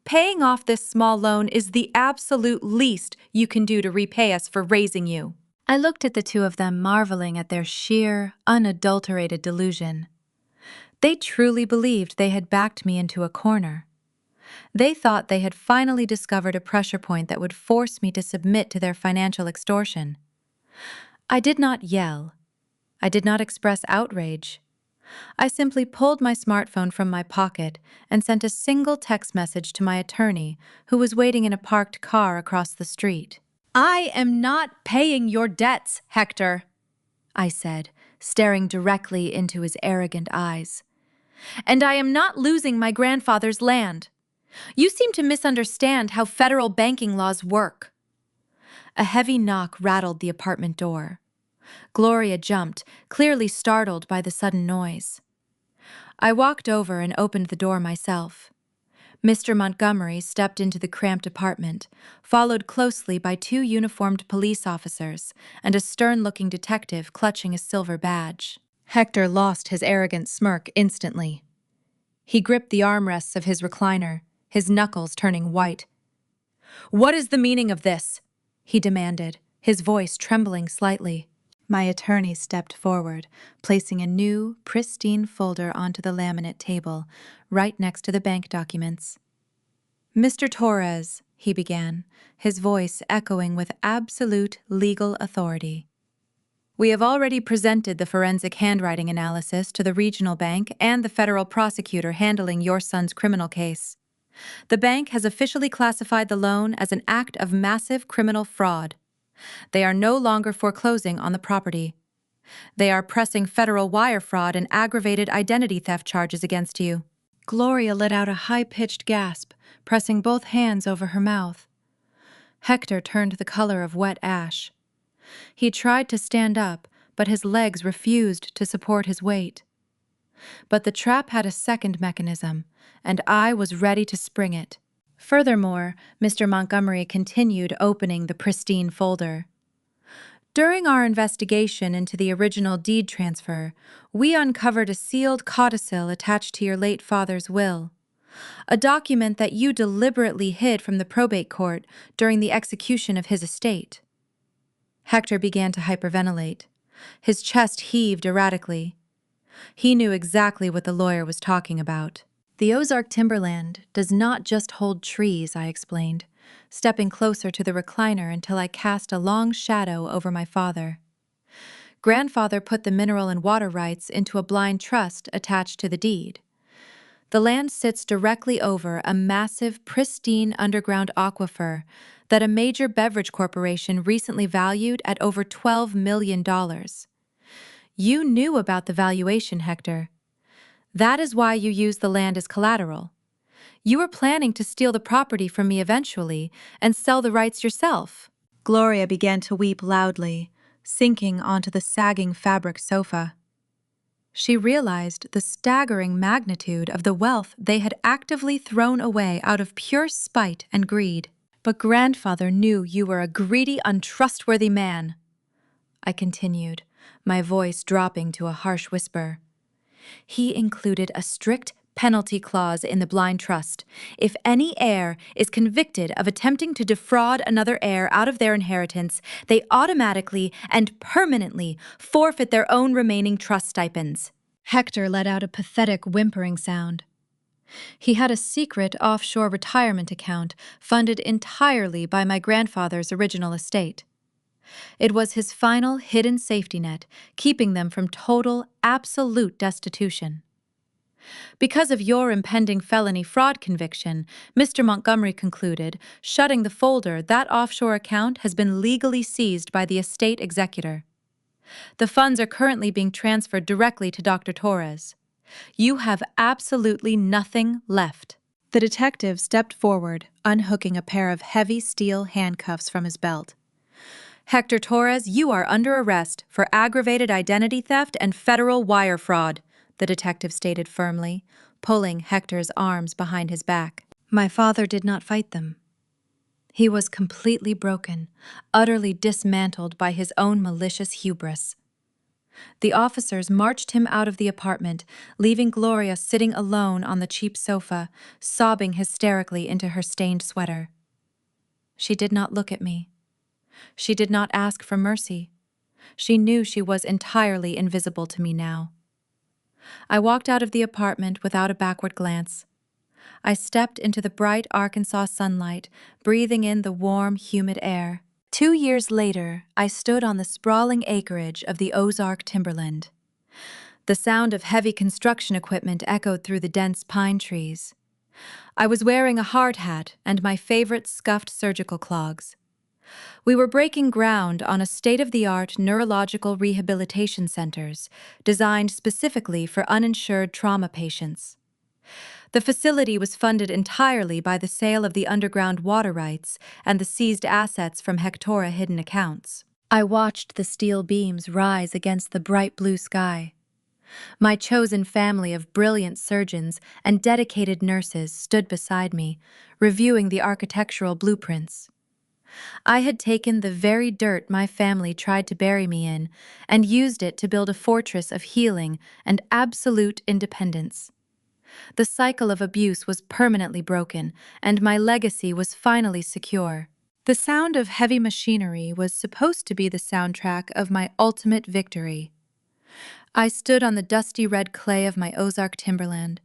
Paying off this small loan is the absolute least you can do to repay us for raising you." I looked at the two of them, marveling at their sheer, unadulterated delusion. They truly believed they had backed me into a corner. They thought they had finally discovered a pressure point that would force me to submit to their financial extortion. I did not yell. I did not express outrage. I simply pulled my smartphone from my pocket and sent a single text message to my attorney, who was waiting in a parked car across the street. "I am not paying your debts, Hector," I said, staring directly into his arrogant eyes. "And I am not losing my grandfather's land. You seem to misunderstand how federal banking laws work." A heavy knock rattled the apartment door. Gloria jumped, clearly startled by the sudden noise. I walked over and opened the door myself. Mr. Montgomery stepped into the cramped apartment, followed closely by two uniformed police officers and a stern-looking detective clutching a silver badge. Hector lost his arrogant smirk instantly. He gripped the armrests of his recliner, his knuckles turning white. "What is the meaning of this?" he demanded, his voice trembling slightly. My attorney stepped forward, placing a new, pristine folder onto the laminate table, right next to the bank documents. "Mr. Torres," he began, his voice echoing with absolute legal authority. "We have already presented the forensic handwriting analysis to the regional bank and the federal prosecutor handling your son's criminal case. The bank has officially classified the loan as an act of massive criminal fraud. They are no longer foreclosing on the property. They are pressing federal wire fraud and aggravated identity theft charges against you." Gloria let out a high-pitched gasp, pressing both hands over her mouth. Hector turned the color of wet ash. He tried to stand up, but his legs refused to support his weight. But the trap had a second mechanism, and I was ready to spring it. Furthermore, Mr. Montgomery continued opening the pristine folder. During our investigation into the original deed transfer, we uncovered a sealed codicil attached to your late father's will, a document that you deliberately hid from the probate court during the execution of his estate. Hector began to hyperventilate. His chest heaved erratically. He knew exactly what the lawyer was talking about. The Ozark timberland does not just hold trees, I explained, stepping closer to the recliner until I cast a long shadow over my father. Grandfather put the mineral and water rights into a blind trust attached to the deed. The land sits directly over a massive, pristine underground aquifer that a major beverage corporation recently valued at over $12 million. You knew about the valuation, Hector. That is why you used the land as collateral. You were planning to steal the property from me eventually and sell the rights yourself. Gloria began to weep loudly, sinking onto the sagging fabric sofa. She realized the staggering magnitude of the wealth they had actively thrown away out of pure spite and greed. But grandfather knew you were a greedy, untrustworthy man, I continued, my voice dropping to a harsh whisper. He included a strict penalty clause in the blind trust. If any heir is convicted of attempting to defraud another heir out of their inheritance, they automatically and permanently forfeit their own remaining trust stipends. Hector let out a pathetic whimpering sound. He had a secret offshore retirement account funded entirely by my grandfather's original estate. It was his final hidden safety net, keeping them from total, absolute destitution. Because of your impending felony fraud conviction, Mr. Montgomery concluded, shutting the folder, that offshore account has been legally seized by the estate executor. The funds are currently being transferred directly to Dr. Torres. You have absolutely nothing left. The detective stepped forward, unhooking a pair of heavy steel handcuffs from his belt. Hector Torres, you are under arrest for aggravated identity theft and federal wire fraud, the detective stated firmly, pulling Hector's arms behind his back. My father did not fight them. He was completely broken, utterly dismantled by his own malicious hubris. The officers marched him out of the apartment, leaving Gloria sitting alone on the cheap sofa, sobbing hysterically into her stained sweater. She did not look at me. She did not ask for mercy. She knew she was entirely invisible to me now. I walked out of the apartment without a backward glance. I stepped into the bright Arkansas sunlight, breathing in the warm, humid air. 2 years later, I stood on the sprawling acreage of the Ozark timberland. The sound of heavy construction equipment echoed through the dense pine trees. I was wearing a hard hat and my favorite scuffed surgical clogs. We were breaking ground on a state-of-the-art neurological rehabilitation centers designed specifically for uninsured trauma patients. The facility was funded entirely by the sale of the underground water rights and the seized assets from Hectora hidden accounts. I watched the steel beams rise against the bright blue sky. My chosen family of brilliant surgeons and dedicated nurses stood beside me, reviewing the architectural blueprints. I had taken the very dirt my family tried to bury me in and used it to build a fortress of healing and absolute independence. The cycle of abuse was permanently broken, and my legacy was finally secure. The sound of heavy machinery was supposed to be the soundtrack of my ultimate victory. I stood on the dusty red clay of my Ozark timberland,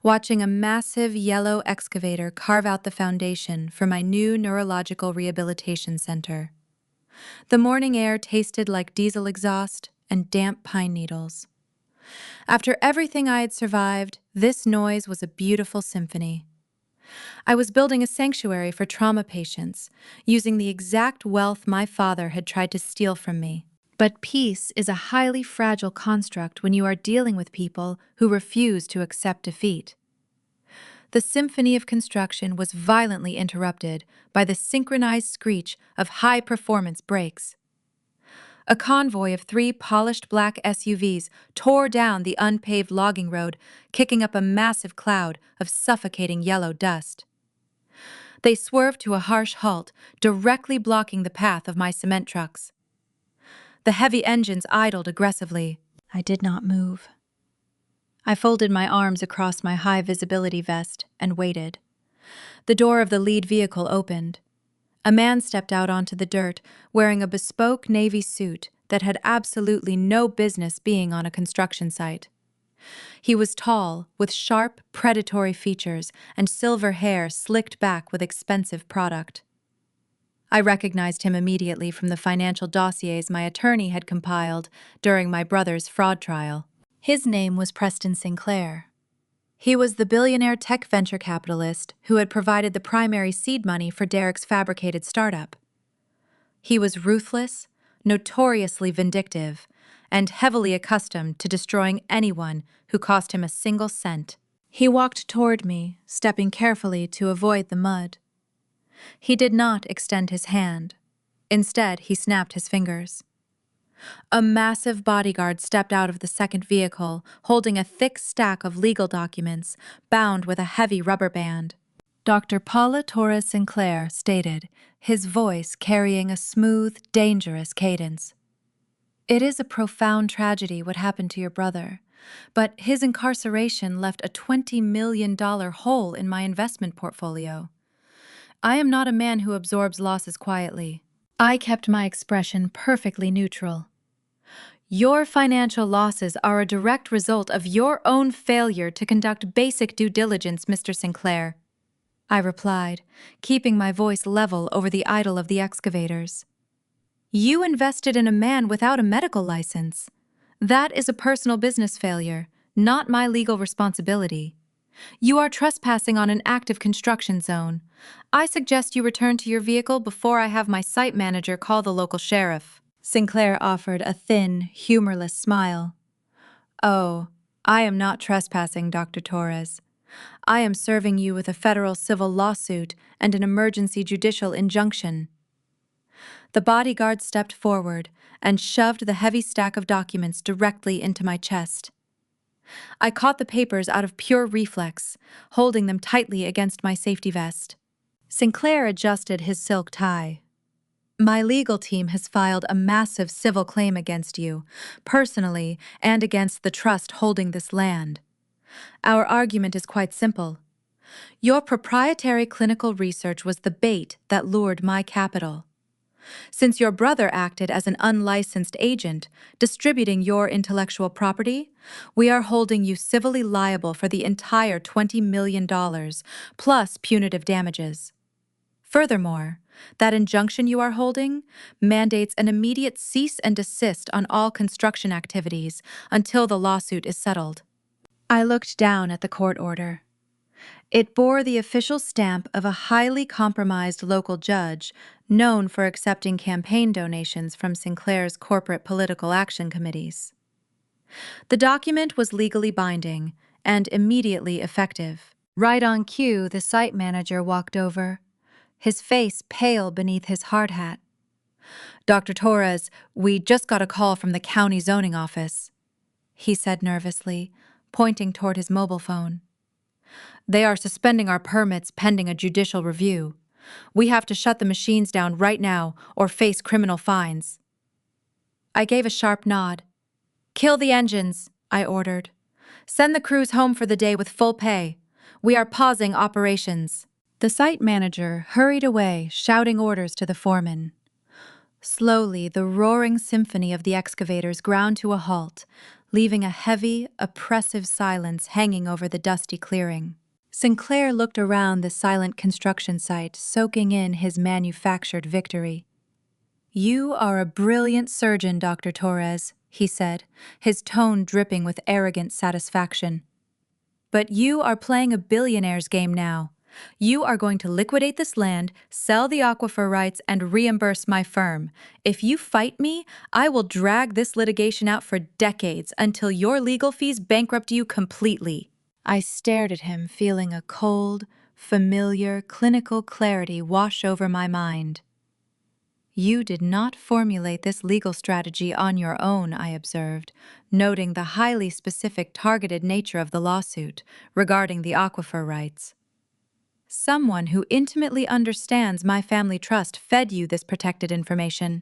watching a massive yellow excavator carve out the foundation for my new neurological rehabilitation center. The morning air tasted like diesel exhaust and damp pine needles. After everything I had survived, this noise was a beautiful symphony. I was building a sanctuary for trauma patients, using the exact wealth my father had tried to steal from me. But peace is a highly fragile construct when you are dealing with people who refuse to accept defeat. The symphony of construction was violently interrupted by the synchronized screech of high-performance brakes. A convoy of 3 polished black SUVs tore down the unpaved logging road, kicking up a massive cloud of suffocating yellow dust. They swerved to a harsh halt, directly blocking the path of my cement trucks. The heavy engines idled aggressively. I did not move. I folded my arms across my high-visibility vest and waited. The door of the lead vehicle opened. A man stepped out onto the dirt, wearing a bespoke navy suit that had absolutely no business being on a construction site. He was tall, with sharp, predatory features and silver hair slicked back with expensive product. I recognized him immediately from the financial dossiers my attorney had compiled during my brother's fraud trial. His name was Preston Sinclair. He was the billionaire tech venture capitalist who had provided the primary seed money for Derek's fabricated startup. He was ruthless, notoriously vindictive, and heavily accustomed to destroying anyone who cost him a single cent. He walked toward me, stepping carefully to avoid the mud. He did not extend his hand. Instead, he snapped his fingers. A massive bodyguard stepped out of the second vehicle, holding a thick stack of legal documents, bound with a heavy rubber band. Dr. Paula Torres Sinclair stated, his voice carrying a smooth, dangerous cadence. "It is a profound tragedy what happened to your brother, but his incarceration left a $20 million hole in my investment portfolio. I am not a man who absorbs losses quietly." I kept my expression perfectly neutral. "Your financial losses are a direct result of your own failure to conduct basic due diligence, Mr. Sinclair," I replied, keeping my voice level over the idle of the excavators. "You invested in a man without a medical license. That is a personal business failure, not my legal responsibility. You are trespassing on an active construction zone. I suggest you return to your vehicle before I have my site manager call the local sheriff." Sinclair offered a thin, humorless smile. "Oh, I am not trespassing, Dr. Torres. I am serving you with a federal civil lawsuit and an emergency judicial injunction." The bodyguard stepped forward and shoved the heavy stack of documents directly into my chest. I caught the papers out of pure reflex, holding them tightly against my safety vest. Sinclair adjusted his silk tie. "My legal team has filed a massive civil claim against you, personally and against the trust holding this land. Our argument is quite simple. Your proprietary clinical research was the bait that lured my capital. Since your brother acted as an unlicensed agent, distributing your intellectual property, we are holding you civilly liable for the entire $20 million, plus punitive damages. Furthermore, that injunction you are holding mandates an immediate cease and desist on all construction activities until the lawsuit is settled." I looked down at the court order. It bore the official stamp of a highly compromised local judge known for accepting campaign donations from Sinclair's corporate political action committees. The document was legally binding and immediately effective. Right on cue, the site manager walked over, his face pale beneath his hard hat. "Dr. Torres, we just got a call from the county zoning office," he said nervously, pointing toward his mobile phone. "They are suspending our permits pending a judicial review. We have to shut the machines down right now or face criminal fines." I gave a sharp nod. "Kill the engines," I ordered. "Send the crews home for the day with full pay. We are pausing operations." The site manager hurried away, shouting orders to the foreman. Slowly, the roaring symphony of the excavators ground to a halt, leaving a heavy, oppressive silence hanging over the dusty clearing. Sinclair looked around the silent construction site, soaking in his manufactured victory. "You are a brilliant surgeon, Dr. Torres," he said, his tone dripping with arrogant satisfaction. "But you are playing a billionaire's game now. You are going to liquidate this land, sell the aquifer rights, and reimburse my firm. If you fight me, I will drag this litigation out for decades until your legal fees bankrupt you completely." I stared at him, feeling a cold, familiar, clinical clarity wash over my mind. "You did not formulate this legal strategy on your own," I observed, noting the highly specific targeted nature of the lawsuit regarding the aquifer rights. "Someone who intimately understands my family trust fed you this protected information."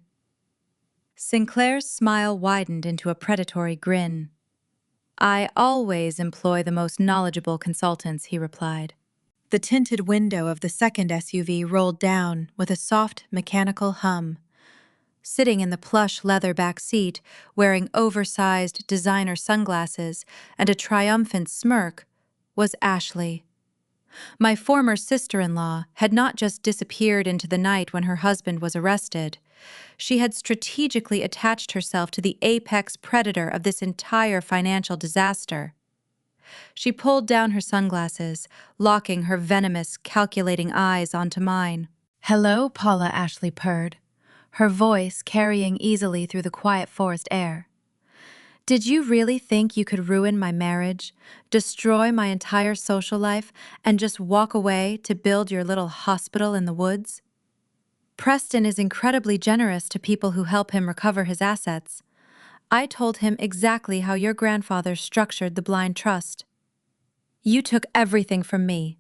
Sinclair's smile widened into a predatory grin. I always employ the most knowledgeable consultants, he replied. The tinted window of the second SUV rolled down with a soft mechanical hum. Sitting in the plush leather back seat, wearing oversized designer sunglasses and a triumphant smirk, was Ashley. My former sister-in-law had not just disappeared into the night when her husband was arrested. She had strategically attached herself to the apex predator of this entire financial disaster. She pulled down her sunglasses, locking her venomous, calculating eyes onto mine. "Hello, Paula," Ashley purred, her voice carrying easily through the quiet forest air. "Did you really think you could ruin my marriage, destroy my entire social life, and just walk away to build your little hospital in the woods? Preston is incredibly generous to people who help him recover his assets. I told him exactly how your grandfather structured the blind trust. You took everything from me.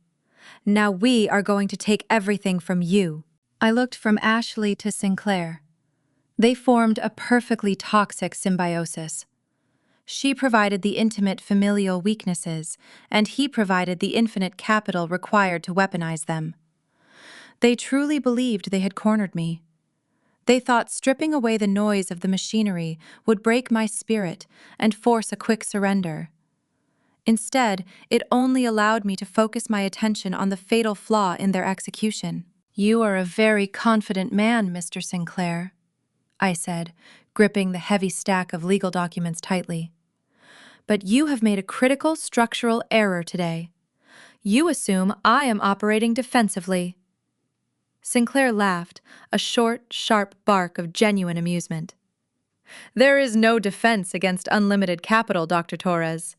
Now we are going to take everything from you." I looked from Ashley to Sinclair. They formed a perfectly toxic symbiosis. She provided the intimate familial weaknesses, and he provided the infinite capital required to weaponize them. They truly believed they had cornered me. They thought stripping away the noise of the machinery would break my spirit and force a quick surrender. Instead, it only allowed me to focus my attention on the fatal flaw in their execution. "You are a very confident man, Mr. Sinclair," I said, gripping the heavy stack of legal documents tightly. "But you have made a critical structural error today. You assume I am operating defensively." Sinclair laughed, a short, sharp bark of genuine amusement. "There is no defense against unlimited capital, Dr. Torres.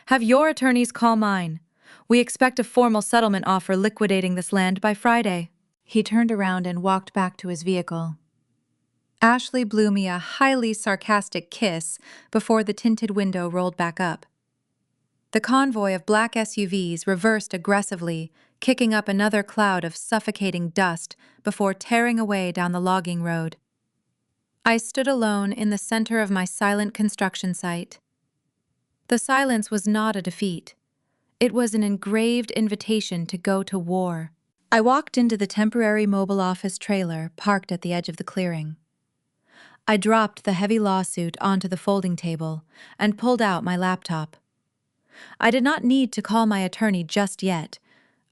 Have your attorneys call mine. We expect a formal settlement offer liquidating this land by Friday." He turned around and walked back to his vehicle. Ashley blew me a highly sarcastic kiss before the tinted window rolled back up. The convoy of black SUVs reversed aggressively, kicking up another cloud of suffocating dust before tearing away down the logging road. I stood alone in the center of my silent construction site. The silence was not a defeat. It was an engraved invitation to go to war. I walked into the temporary mobile office trailer parked at the edge of the clearing. I dropped the heavy lawsuit onto the folding table and pulled out my laptop. I did not need to call my attorney just yet.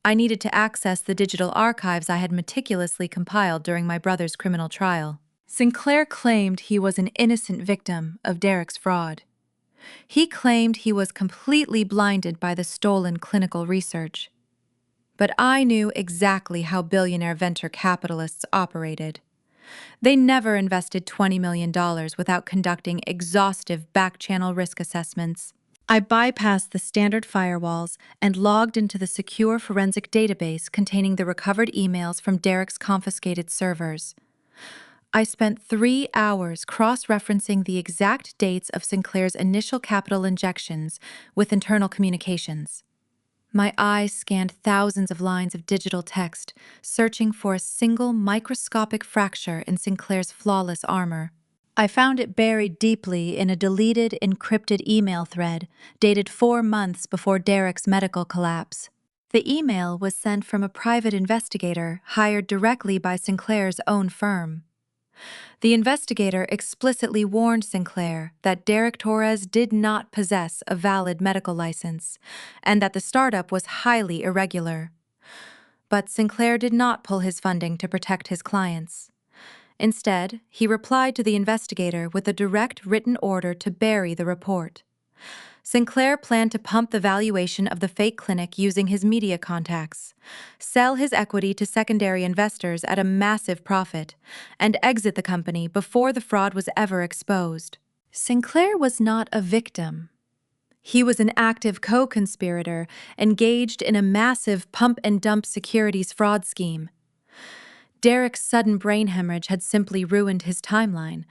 I needed to access the digital archives I had meticulously compiled during my brother's criminal trial. Sinclair claimed he was an innocent victim of Derek's fraud. He claimed he was completely blinded by the stolen clinical research. But I knew exactly how billionaire venture capitalists operated. They never invested $20 million without conducting exhaustive back-channel risk assessments. I bypassed the standard firewalls and logged into the secure forensic database containing the recovered emails from Derek's confiscated servers. I spent 3 hours cross-referencing the exact dates of Sinclair's initial capital injections with internal communications. My eyes scanned thousands of lines of digital text, searching for a single microscopic fracture in Sinclair's flawless armor. I found it buried deeply in a deleted, encrypted email thread dated 4 months before Derek's medical collapse. The email was sent from a private investigator hired directly by Sinclair's own firm. The investigator explicitly warned Sinclair that Derek Torres did not possess a valid medical license and that the startup was highly irregular. But Sinclair did not pull his funding to protect his clients. Instead, he replied to the investigator with a direct written order to bury the report. Sinclair planned to pump the valuation of the fake clinic using his media contacts, sell his equity to secondary investors at a massive profit, and exit the company before the fraud was ever exposed. Sinclair was not a victim. He was an active co-conspirator engaged in a massive pump-and-dump securities fraud scheme. Derek's sudden brain hemorrhage had simply ruined his timeline,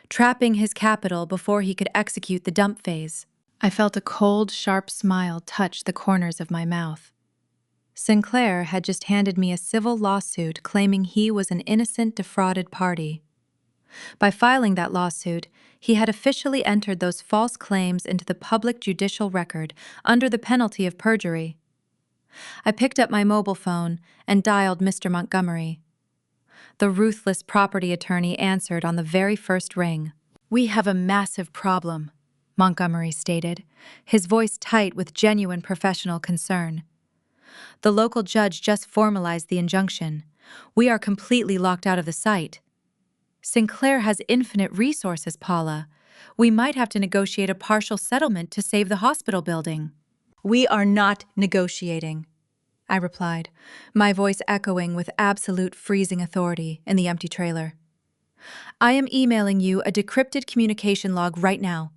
trapping his capital before he could execute the dump phase. I felt a cold, sharp smile touch the corners of my mouth. Sinclair had just handed me a civil lawsuit claiming he was an innocent, defrauded party. By filing that lawsuit, he had officially entered those false claims into the public judicial record under the penalty of perjury. I picked up my mobile phone and dialed Mr. Montgomery. The ruthless property attorney answered on the very first ring. "We have a massive problem," Montgomery stated, his voice tight with genuine professional concern. "The local judge just formalized the injunction. We are completely locked out of the site. Sinclair has infinite resources, Paula. We might have to negotiate a partial settlement to save the hospital building." "We are not negotiating," I replied, my voice echoing with absolute freezing authority in the empty trailer. "I am emailing you a decrypted communication log right now.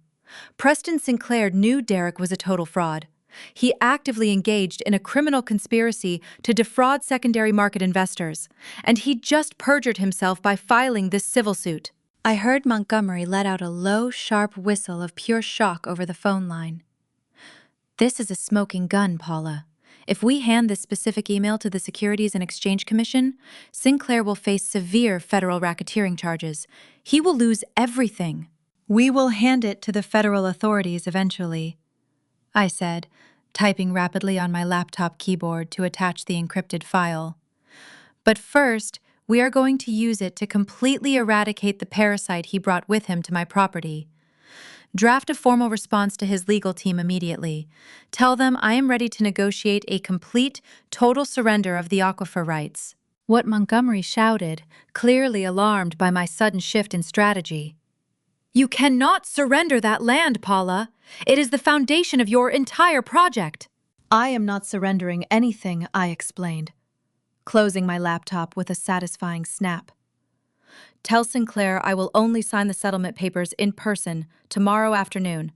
Preston Sinclair knew Derek was a total fraud. He actively engaged in a criminal conspiracy to defraud secondary market investors, and he just perjured himself by filing this civil suit." I heard Montgomery let out a low, sharp whistle of pure shock over the phone line. "This is a smoking gun, Paula. If we hand this specific email to the Securities and Exchange Commission, Sinclair will face severe federal racketeering charges. He will lose everything." "We will hand it to the federal authorities eventually," I said, typing rapidly on my laptop keyboard to attach the encrypted file. "But first, we are going to use it to completely eradicate the parasite he brought with him to my property. Draft a formal response to his legal team immediately. Tell them I am ready to negotiate a complete, total surrender of the aquifer rights." What Montgomery shouted, clearly alarmed by my sudden shift in strategy. "You cannot surrender that land, Paula. It is the foundation of your entire project." "I am not surrendering anything," I explained, closing my laptop with a satisfying snap. "Tell Sinclair I will only sign the settlement papers in person tomorrow afternoon.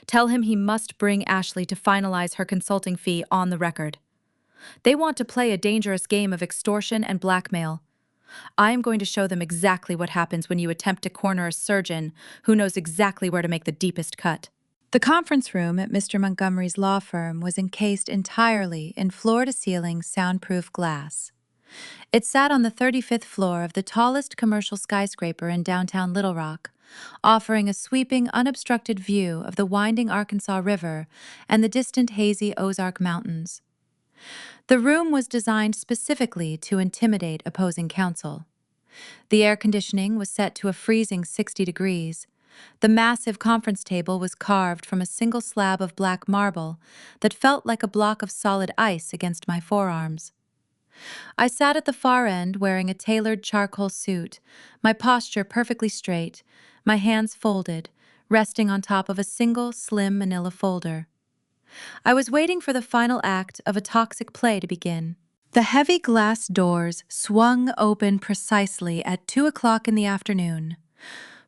Tell him he must bring Ashley to finalize her consulting fee on the record. They want to play a dangerous game of extortion and blackmail. I am going to show them exactly what happens when you attempt to corner a surgeon who knows exactly where to make the deepest cut." The conference room at Mr. Montgomery's law firm was encased entirely in floor-to-ceiling soundproof glass. It sat on the 35th floor of the tallest commercial skyscraper in downtown Little Rock, offering a sweeping, unobstructed view of the winding Arkansas River and the distant hazy Ozark Mountains. The room was designed specifically to intimidate opposing counsel. The air conditioning was set to a freezing 60 degrees. The massive conference table was carved from a single slab of black marble that felt like a block of solid ice against my forearms. I sat at the far end wearing a tailored charcoal suit, my posture perfectly straight, my hands folded, resting on top of a single slim manila folder. I was waiting for the final act of a toxic play to begin. The heavy glass doors swung open precisely at 2 o'clock in the afternoon.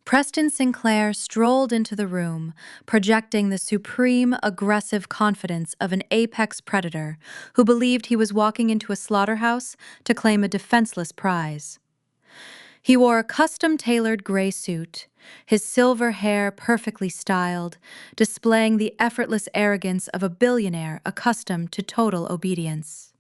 Preston Sinclair strolled into the room, projecting the supreme, aggressive confidence of an apex predator who believed he was walking into a slaughterhouse to claim a defenseless prize. He wore a custom-tailored gray suit, his silver hair perfectly styled, displaying the effortless arrogance of a billionaire accustomed to total obedience.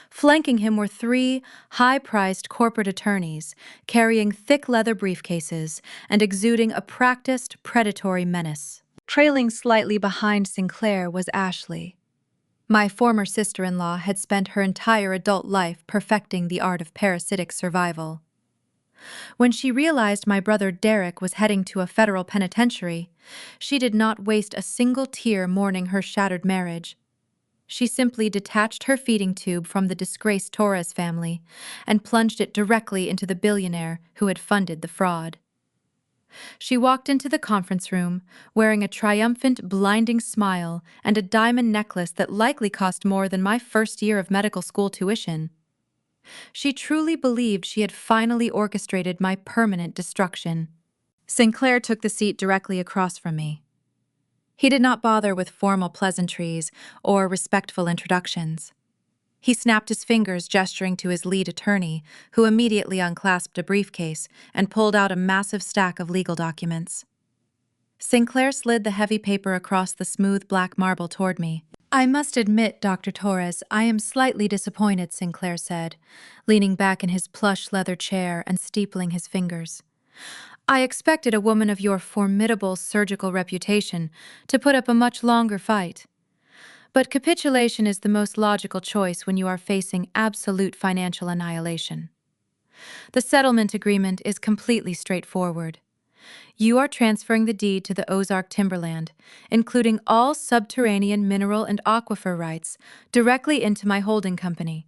Flanking him were 3 high-priced corporate attorneys carrying thick leather briefcases and exuding a practiced, predatory menace. Trailing slightly behind Sinclair was Ashley. My former sister-in-law had spent her entire adult life perfecting the art of parasitic survival. When she realized my brother Derek was heading to a federal penitentiary, she did not waste a single tear mourning her shattered marriage. She simply detached her feeding tube from the disgraced Torres family and plunged it directly into the billionaire who had funded the fraud. She walked into the conference room wearing a triumphant, blinding smile and a diamond necklace that likely cost more than my first year of medical school tuition. She truly believed she had finally orchestrated my permanent destruction. Sinclair took the seat directly across from me. He did not bother with formal pleasantries or respectful introductions. He snapped his fingers, gesturing to his lead attorney, who immediately unclasped a briefcase and pulled out a massive stack of legal documents. Sinclair slid the heavy paper across the smooth black marble toward me. "I must admit, Dr. Torres, I am slightly disappointed," Sinclair said, leaning back in his plush leather chair and steepling his fingers. I expected a woman of your formidable surgical reputation to put up a much longer fight. But capitulation is the most logical choice when you are facing absolute financial annihilation. The settlement agreement is completely straightforward. You are transferring the deed to the Ozark timberland, including all subterranean mineral and aquifer rights, directly into my holding company.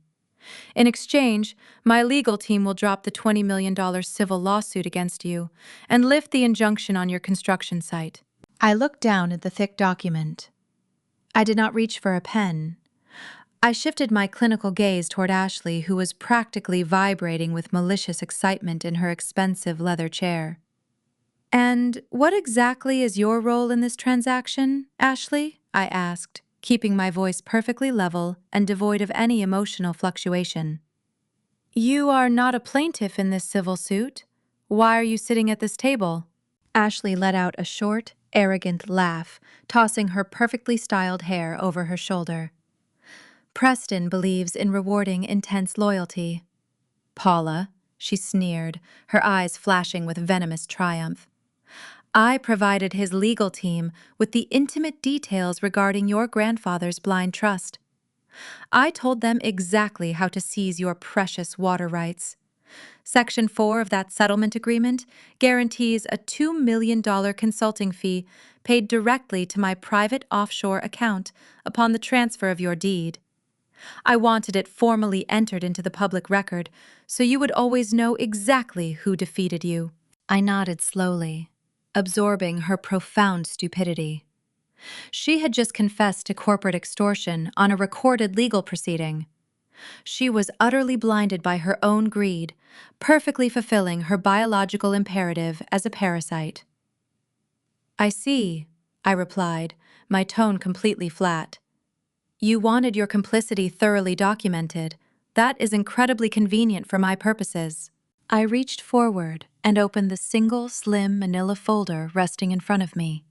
In exchange, my legal team will drop the $20 million civil lawsuit against you and lift the injunction on your construction site. I looked down at the thick document. I did not reach for a pen. I shifted my clinical gaze toward Ashley, who was practically vibrating with malicious excitement in her expensive leather chair. "And what exactly is your role in this transaction, Ashley?" I asked, keeping my voice perfectly level and devoid of any emotional fluctuation. "You are not a plaintiff in this civil suit. Why are you sitting at this table?" Ashley let out a short, arrogant laugh, tossing her perfectly styled hair over her shoulder. "Preston believes in rewarding intense loyalty." "Paula," she sneered, her eyes flashing with venomous triumph. "I provided his legal team with the intimate details regarding your grandfather's blind trust. I told them exactly how to seize your precious water rights. Section 4 of that settlement agreement guarantees a $2 million consulting fee paid directly to my private offshore account upon the transfer of your deed. I wanted it formally entered into the public record so you would always know exactly who defeated you." I nodded slowly, absorbing her profound stupidity. She had just confessed to corporate extortion on a recorded legal proceeding. She was utterly blinded by her own greed, perfectly fulfilling her biological imperative as a parasite. "I see," I replied, my tone completely flat. "You wanted your complicity thoroughly documented. That is incredibly convenient for my purposes." I reached forward and opened the single, slim manila folder resting in front of me.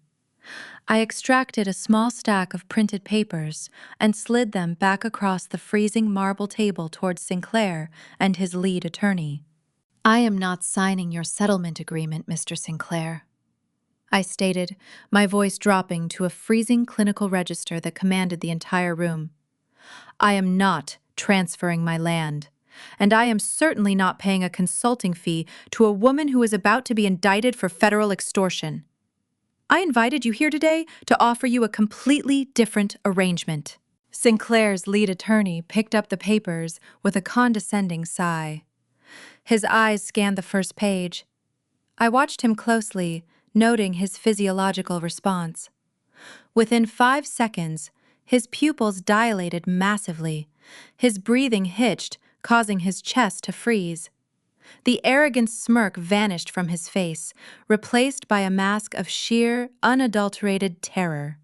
I extracted a small stack of printed papers and slid them back across the freezing marble table towards Sinclair and his lead attorney. "I am not signing your settlement agreement, Mr. Sinclair," I stated, my voice dropping to a freezing clinical register that commanded the entire room. "I am not transferring my land, and I am certainly not paying a consulting fee to a woman who is about to be indicted for federal extortion. I invited you here today to offer you a completely different arrangement." Sinclair's lead attorney picked up the papers with a condescending sigh. His eyes scanned the first page. I watched him closely, noting his physiological response. Within 5 seconds, his pupils dilated massively. His breathing hitched, causing his chest to freeze. The arrogant smirk vanished from his face, replaced by a mask of sheer, unadulterated terror.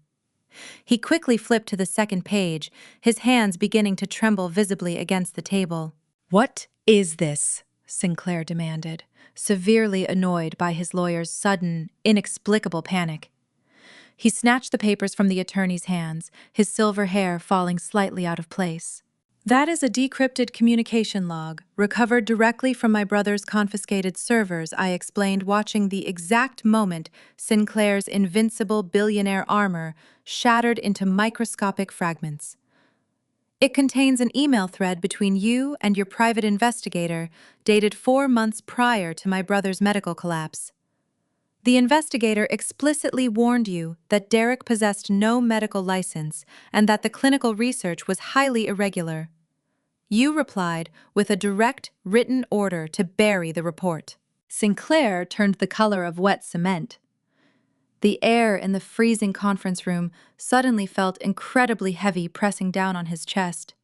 He quickly flipped to the second page, his hands beginning to tremble visibly against the table. "What is this?" Sinclair demanded, severely annoyed by his lawyer's sudden, inexplicable panic. He snatched the papers from the attorney's hands, his silver hair falling slightly out of place. "That is a decrypted communication log, recovered directly from my brother's confiscated servers," I explained, watching the exact moment Sinclair's invincible billionaire armor shattered into microscopic fragments. "It contains an email thread between you and your private investigator, dated 4 months prior to my brother's medical collapse. The investigator explicitly warned you that Derek possessed no medical license and that the clinical research was highly irregular. You replied with a direct written order to bury the report." Sinclair turned the color of wet cement. The air in the freezing conference room suddenly felt incredibly heavy, pressing down on his chest.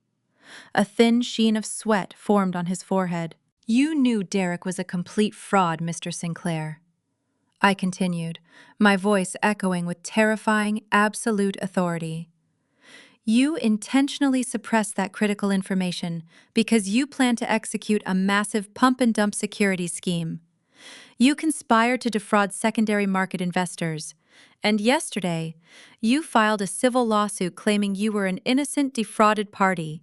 A thin sheen of sweat formed on his forehead. "You knew Derek was a complete fraud, Mr. Sinclair," I continued, my voice echoing with terrifying, absolute authority. "You intentionally suppressed that critical information because you plan to execute a massive pump-and-dump security scheme. You conspired to defraud secondary market investors, and yesterday, you filed a civil lawsuit claiming you were an innocent, defrauded party.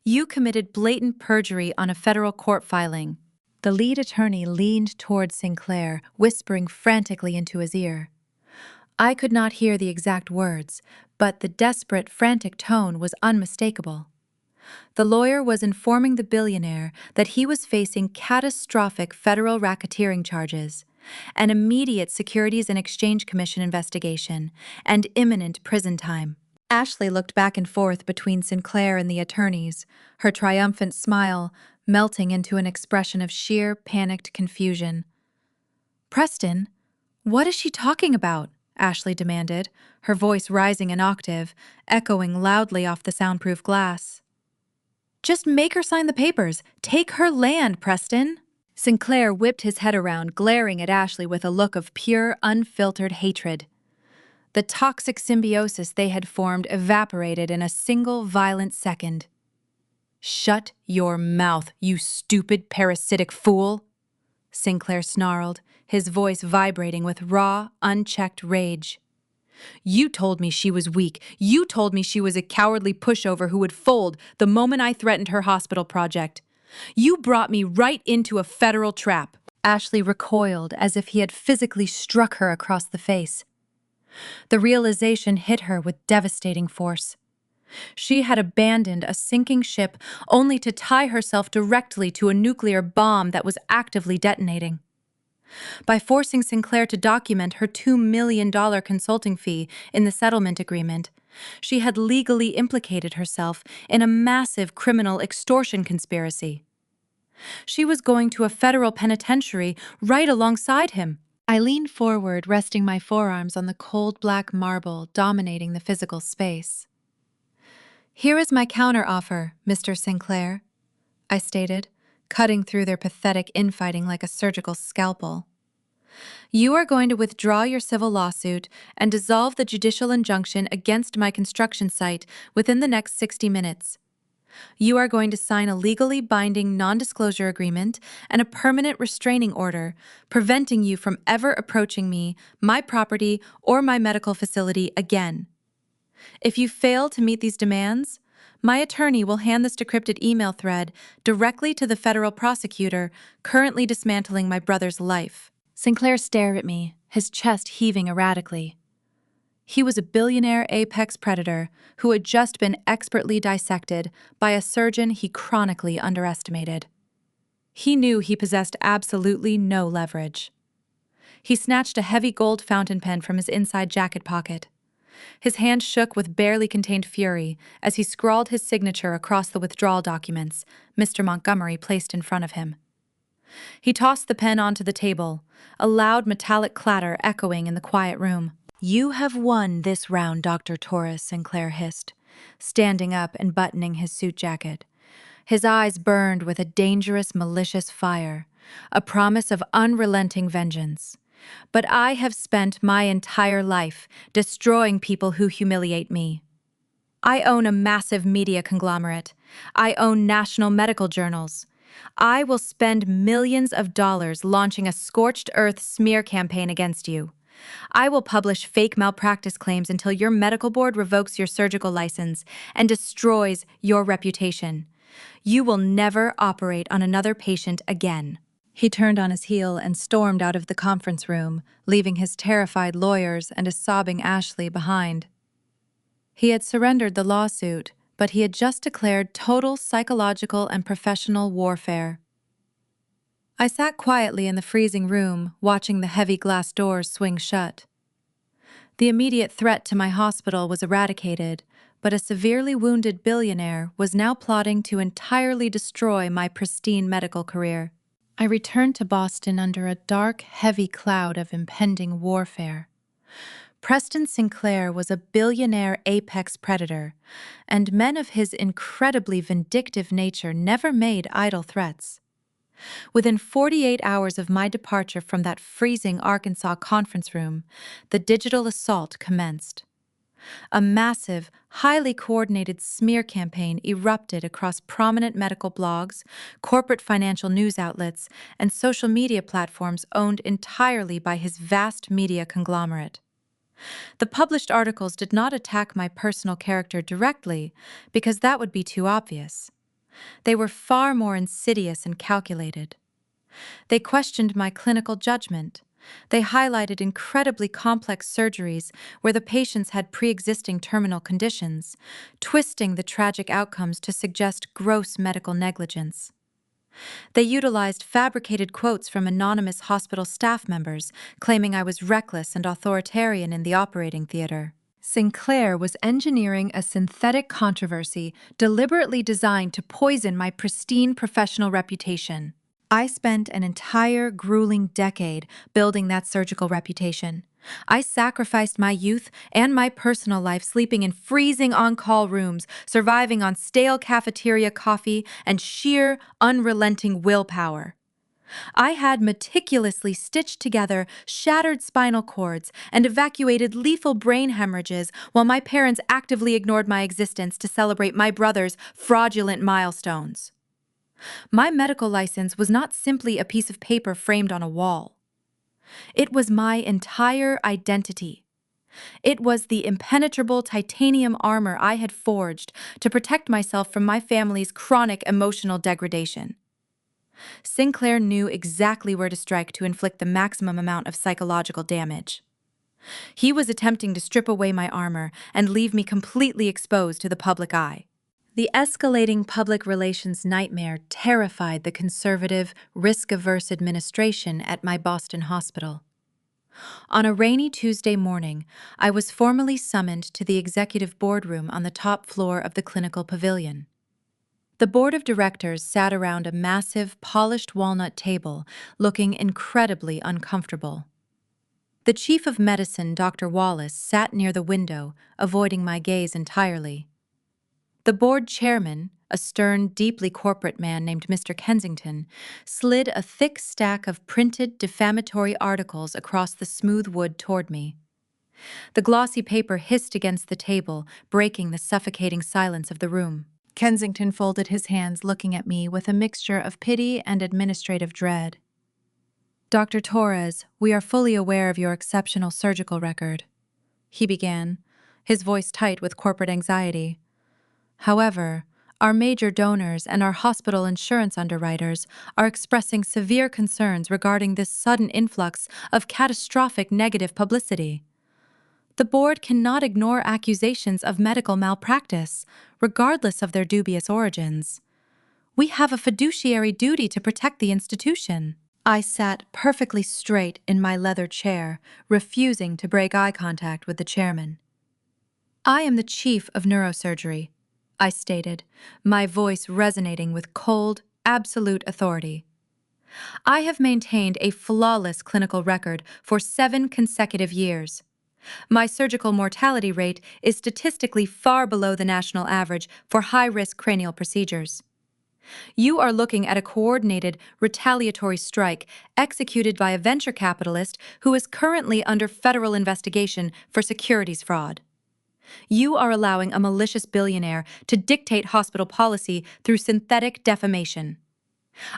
You committed blatant perjury on a federal court filing." The lead attorney leaned toward Sinclair, whispering frantically into his ear. I could not hear the exact words, but the desperate, frantic tone was unmistakable. The lawyer was informing the billionaire that he was facing catastrophic federal racketeering charges, an immediate Securities and Exchange Commission investigation, and imminent prison time. Ashley looked back and forth between Sinclair and the attorneys, her triumphant smile melting into an expression of sheer, panicked confusion. Preston, what is she talking about? Ashley demanded, her voice rising an octave, echoing loudly off the soundproof glass. Just make her sign the papers. Take her land, Preston. Sinclair whipped his head around, glaring at Ashley with a look of pure, unfiltered hatred. The toxic symbiosis they had formed evaporated in a single violent second. Shut your mouth, you stupid, parasitic fool! Sinclair snarled, his voice vibrating with raw, unchecked rage. You told me she was weak. You told me she was a cowardly pushover who would fold the moment I threatened her hospital project. You brought me right into a federal trap. Ashley recoiled as if he had physically struck her across the face. The realization hit her with devastating force. She had abandoned a sinking ship only to tie herself directly to a nuclear bomb that was actively detonating. By forcing Sinclair to document her $2 million consulting fee in the settlement agreement, she had legally implicated herself in a massive criminal extortion conspiracy. She was going to a federal penitentiary right alongside him. I leaned forward, resting my forearms on the cold black marble dominating the physical space. Here is my counteroffer, Mr. Sinclair, I stated, cutting through their pathetic infighting like a surgical scalpel. You are going to withdraw your civil lawsuit and dissolve the judicial injunction against my construction site within the next 60 minutes. You are going to sign a legally binding non-disclosure agreement and a permanent restraining order, preventing you from ever approaching me, my property, or my medical facility again. If you fail to meet these demands, my attorney will hand this decrypted email thread directly to the federal prosecutor currently dismantling my brother's life. Sinclair stared at me, his chest heaving erratically. He was a billionaire apex predator who had just been expertly dissected by a surgeon he chronically underestimated. He knew he possessed absolutely no leverage. He snatched a heavy gold fountain pen from his inside jacket pocket. His hand shook with barely contained fury as he scrawled his signature across the withdrawal documents Mr. Montgomery placed in front of him. He tossed the pen onto the table, a loud metallic clatter echoing in the quiet room. You have won this round, Dr. Torres, Sinclair hissed, standing up and buttoning his suit jacket. His eyes burned with a dangerous, malicious fire, a promise of unrelenting vengeance. But I have spent my entire life destroying people who humiliate me. I own a massive media conglomerate. I own national medical journals. I will spend millions of dollars launching a scorched earth smear campaign against you. I will publish fake malpractice claims until your medical board revokes your surgical license and destroys your reputation. You will never operate on another patient again. He turned on his heel and stormed out of the conference room, leaving his terrified lawyers and a sobbing Ashley behind. He had surrendered the lawsuit, but he had just declared total psychological and professional warfare. I sat quietly in the freezing room, watching the heavy glass doors swing shut. The immediate threat to my hospital was eradicated, but a severely wounded billionaire was now plotting to entirely destroy my pristine medical career. I returned to Boston under a dark, heavy cloud of impending warfare. Preston Sinclair was a billionaire apex predator, and men of his incredibly vindictive nature never made idle threats. Within 48 hours of my departure from that freezing Arkansas conference room, the digital assault commenced. A massive, highly coordinated smear campaign erupted across prominent medical blogs, corporate financial news outlets, and social media platforms owned entirely by his vast media conglomerate. The published articles did not attack my personal character directly, because that would be too obvious. They were far more insidious and calculated. They questioned my clinical judgment. They highlighted incredibly complex surgeries where the patients had pre-existing terminal conditions, twisting the tragic outcomes to suggest gross medical negligence. They utilized fabricated quotes from anonymous hospital staff members, claiming I was reckless and authoritarian in the operating theater. Sinclair was engineering a synthetic controversy deliberately designed to poison my pristine professional reputation. I spent an entire grueling decade building that surgical reputation. I sacrificed my youth and my personal life sleeping in freezing on-call rooms, surviving on stale cafeteria coffee, and sheer, unrelenting willpower. I had meticulously stitched together shattered spinal cords and evacuated lethal brain hemorrhages while my parents actively ignored my existence to celebrate my brother's fraudulent milestones. My medical license was not simply a piece of paper framed on a wall. It was my entire identity. It was the impenetrable titanium armor I had forged to protect myself from my family's chronic emotional degradation. Sinclair knew exactly where to strike to inflict the maximum amount of psychological damage. He was attempting to strip away my armor and leave me completely exposed to the public eye. The escalating public relations nightmare terrified the conservative, risk-averse administration at my Boston hospital. On a rainy Tuesday morning, I was formally summoned to the executive boardroom on the top floor of the clinical pavilion. The board of directors sat around a massive, polished walnut table, looking incredibly uncomfortable. The chief of medicine, Dr. Wallace, sat near the window, avoiding my gaze entirely. The board chairman, a stern, deeply corporate man named Mr. Kensington, slid a thick stack of printed, defamatory articles across the smooth wood toward me. The glossy paper hissed against the table, breaking the suffocating silence of the room. Kensington folded his hands, looking at me with a mixture of pity and administrative dread. "Dr. Torres, we are fully aware of your exceptional surgical record," he began, his voice tight with corporate anxiety. "However, our major donors and our hospital insurance underwriters are expressing severe concerns regarding this sudden influx of catastrophic negative publicity. The board cannot ignore accusations of medical malpractice, regardless of their dubious origins. We have a fiduciary duty to protect the institution." I sat perfectly straight in my leather chair, refusing to break eye contact with the chairman. "I am the chief of neurosurgery," I stated, my voice resonating with cold, absolute authority. "I have maintained a flawless clinical record for 7 consecutive years. My surgical mortality rate is statistically far below the national average for high-risk cranial procedures. You are looking at a coordinated, retaliatory strike executed by a venture capitalist who is currently under federal investigation for securities fraud. You are allowing a malicious billionaire to dictate hospital policy through synthetic defamation.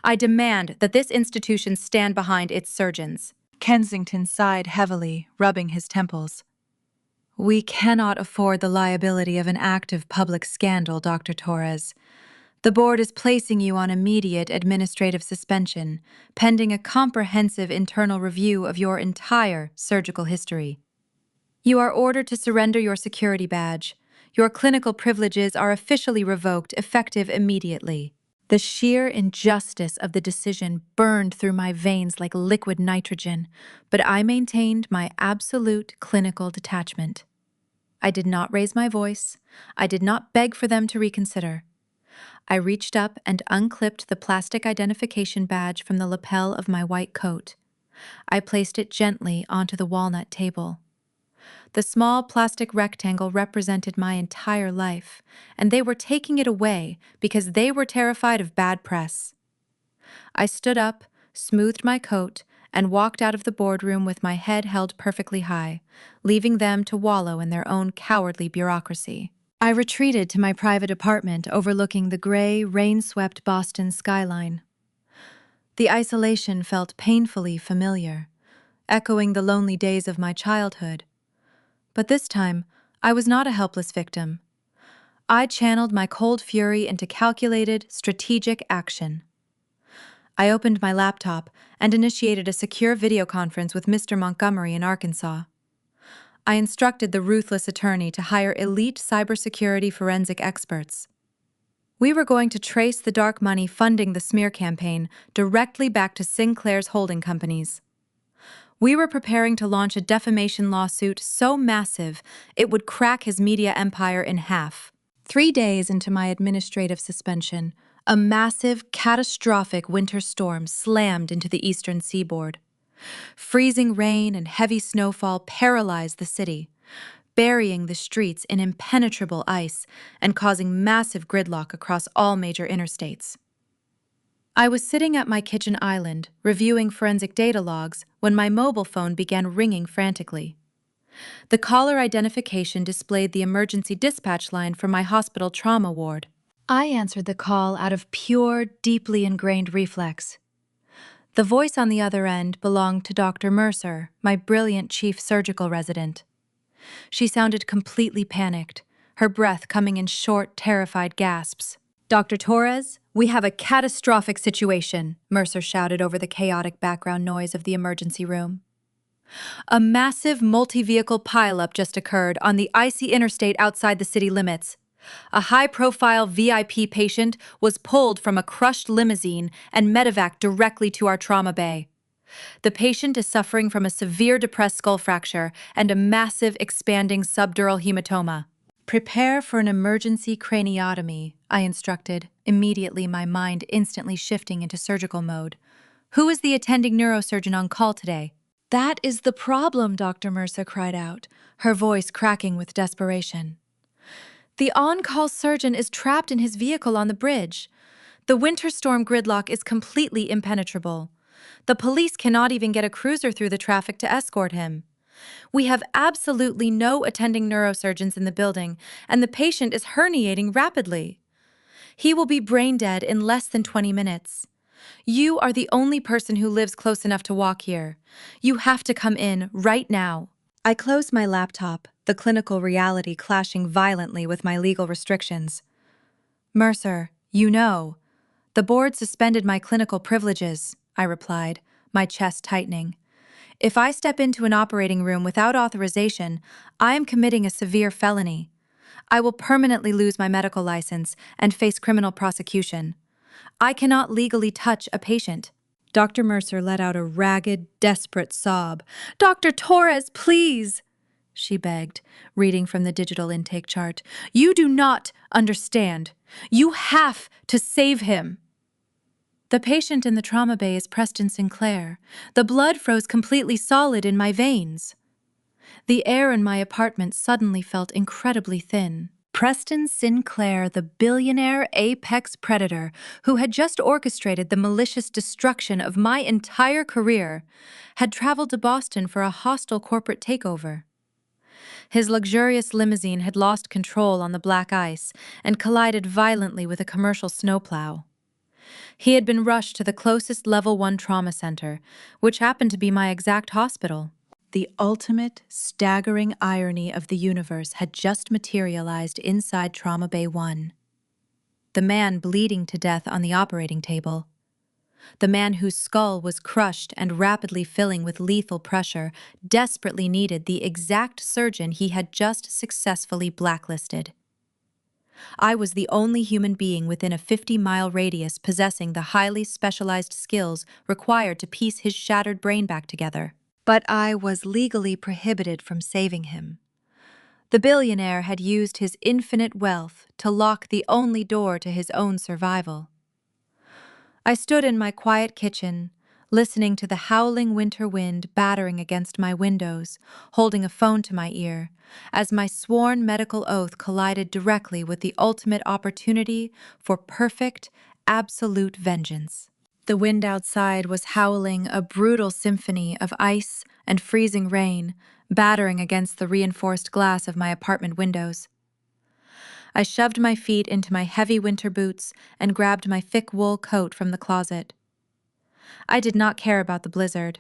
I demand that this institution stand behind its surgeons." Kensington sighed heavily, rubbing his temples. "We cannot afford the liability of an active public scandal, Dr. Torres. The board is placing you on immediate administrative suspension, pending a comprehensive internal review of your entire surgical history. You are ordered to surrender your security badge. Your clinical privileges are officially revoked, effective immediately." The sheer injustice of the decision burned through my veins like liquid nitrogen, but I maintained my absolute clinical detachment. I did not raise my voice. I did not beg for them to reconsider. I reached up and unclipped the plastic identification badge from the lapel of my white coat. I placed it gently onto the walnut table. The small plastic rectangle represented my entire life, and they were taking it away because they were terrified of bad press. I stood up, smoothed my coat, and walked out of the boardroom with my head held perfectly high, leaving them to wallow in their own cowardly bureaucracy. I retreated to my private apartment overlooking the gray, rain-swept Boston skyline. The isolation felt painfully familiar, echoing the lonely days of my childhood. But this time, I was not a helpless victim. I channeled my cold fury into calculated, strategic action. I opened my laptop and initiated a secure video conference with Mr. Montgomery in Arkansas. I instructed the ruthless attorney to hire elite cybersecurity forensic experts. We were going to trace the dark money funding the smear campaign directly back to Sinclair's holding companies. We were preparing to launch a defamation lawsuit so massive it would crack his media empire in half. 3 days into my administrative suspension, a massive, catastrophic winter storm slammed into the eastern seaboard. Freezing rain and heavy snowfall paralyzed the city, burying the streets in impenetrable ice and causing massive gridlock across all major interstates. I was sitting at my kitchen island, reviewing forensic data logs, when my mobile phone began ringing frantically. The caller identification displayed the emergency dispatch line for my hospital trauma ward. I answered the call out of pure, deeply ingrained reflex. The voice on the other end belonged to Dr. Mercer, my brilliant chief surgical resident. She sounded completely panicked, her breath coming in short, terrified gasps. "Dr. Torres, we have a catastrophic situation," Mercer shouted over the chaotic background noise of the emergency room. "A massive multi-vehicle pileup just occurred on the icy interstate outside the city limits. A high-profile VIP patient was pulled from a crushed limousine and medevaced directly to our trauma bay. The patient is suffering from a severe depressed skull fracture and a massive expanding subdural hematoma. Prepare for an emergency craniotomy," I instructed, immediately my mind instantly shifting into surgical mode. "Who is the attending neurosurgeon on call today?" "That is the problem," Dr. Mercer cried out, her voice cracking with desperation. "The on-call surgeon is trapped in his vehicle on the bridge. The winter storm gridlock is completely impenetrable. The police cannot even get a cruiser through the traffic to escort him. We have absolutely no attending neurosurgeons in the building, and the patient is herniating rapidly. He will be brain dead in less than 20 minutes. You are the only person who lives close enough to walk here. You have to come in right now." I closed my laptop, the clinical reality clashing violently with my legal restrictions. "Mercer, the board suspended my clinical privileges," I replied, my chest tightening. "If I step into an operating room without authorization, I am committing a severe felony. I will permanently lose my medical license and face criminal prosecution. I cannot legally touch a patient." Dr. Mercer let out a ragged, desperate sob. "Dr. Torres, please," she begged, reading from the digital intake chart. "You do not understand. You have to save him." "The patient in the trauma bay is Preston Sinclair. The blood froze completely solid in my veins." The air in my apartment suddenly felt incredibly thin. Preston Sinclair, the billionaire apex predator who had just orchestrated the malicious destruction of my entire career, had traveled to Boston for a hostile corporate takeover. His luxurious limousine had lost control on the black ice and collided violently with a commercial snowplow. He had been rushed to the closest Level 1 trauma center, which happened to be my exact hospital. The ultimate, staggering irony of the universe had just materialized inside Trauma Bay 1. The man bleeding to death on the operating table. The man whose skull was crushed and rapidly filling with lethal pressure desperately needed the exact surgeon he had just successfully blacklisted. I was the only human being within a 50-mile radius possessing the highly specialized skills required to piece his shattered brain back together. But I was legally prohibited from saving him. The billionaire had used his infinite wealth to lock the only door to his own survival. I stood in my quiet kitchen, listening to the howling winter wind battering against my windows, holding a phone to my ear, as my sworn medical oath collided directly with the ultimate opportunity for perfect, absolute vengeance. The wind outside was howling a brutal symphony of ice and freezing rain, battering against the reinforced glass of my apartment windows. I shoved my feet into my heavy winter boots and grabbed my thick wool coat from the closet. I did not care about the blizzard.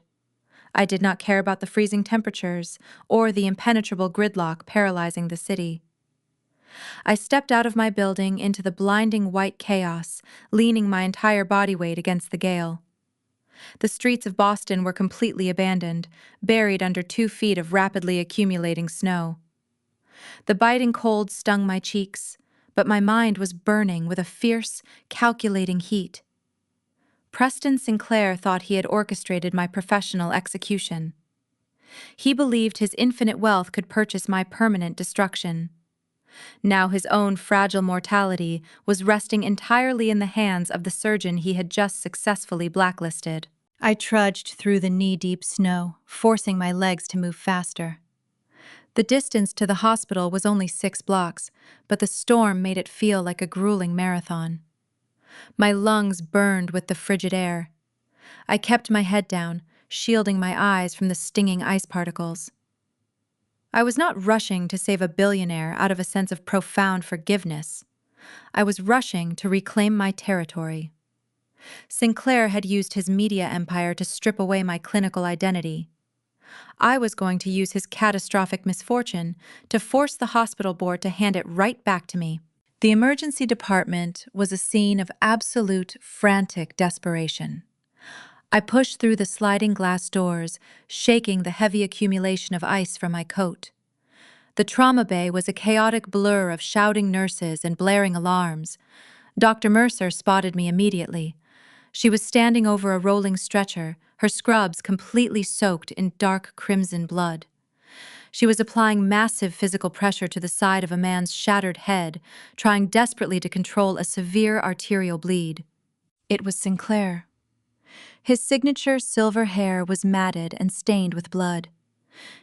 I did not care about the freezing temperatures or the impenetrable gridlock paralyzing the city. I stepped out of my building into the blinding white chaos, leaning my entire body weight against the gale. The streets of Boston were completely abandoned, buried under 2 feet of rapidly accumulating snow. The biting cold stung my cheeks, but my mind was burning with a fierce, calculating heat. Preston Sinclair thought he had orchestrated my professional execution. He believed his infinite wealth could purchase my permanent destruction. Now his own fragile mortality was resting entirely in the hands of the surgeon he had just successfully blacklisted. I trudged through the knee-deep snow, forcing my legs to move faster. The distance to the hospital was only 6 blocks, but the storm made it feel like a grueling marathon. My lungs burned with the frigid air. I kept my head down, shielding my eyes from the stinging ice particles. I was not rushing to save a billionaire out of a sense of profound forgiveness. I was rushing to reclaim my territory. Sinclair had used his media empire to strip away my clinical identity. I was going to use his catastrophic misfortune to force the hospital board to hand it right back to me. The emergency department was a scene of absolute, frantic desperation. I pushed through the sliding glass doors, shaking the heavy accumulation of ice from my coat. The trauma bay was a chaotic blur of shouting nurses and blaring alarms. Dr. Mercer spotted me immediately. She was standing over a rolling stretcher, her scrubs completely soaked in dark crimson blood. She was applying massive physical pressure to the side of a man's shattered head, trying desperately to control a severe arterial bleed. It was Sinclair. His signature silver hair was matted and stained with blood.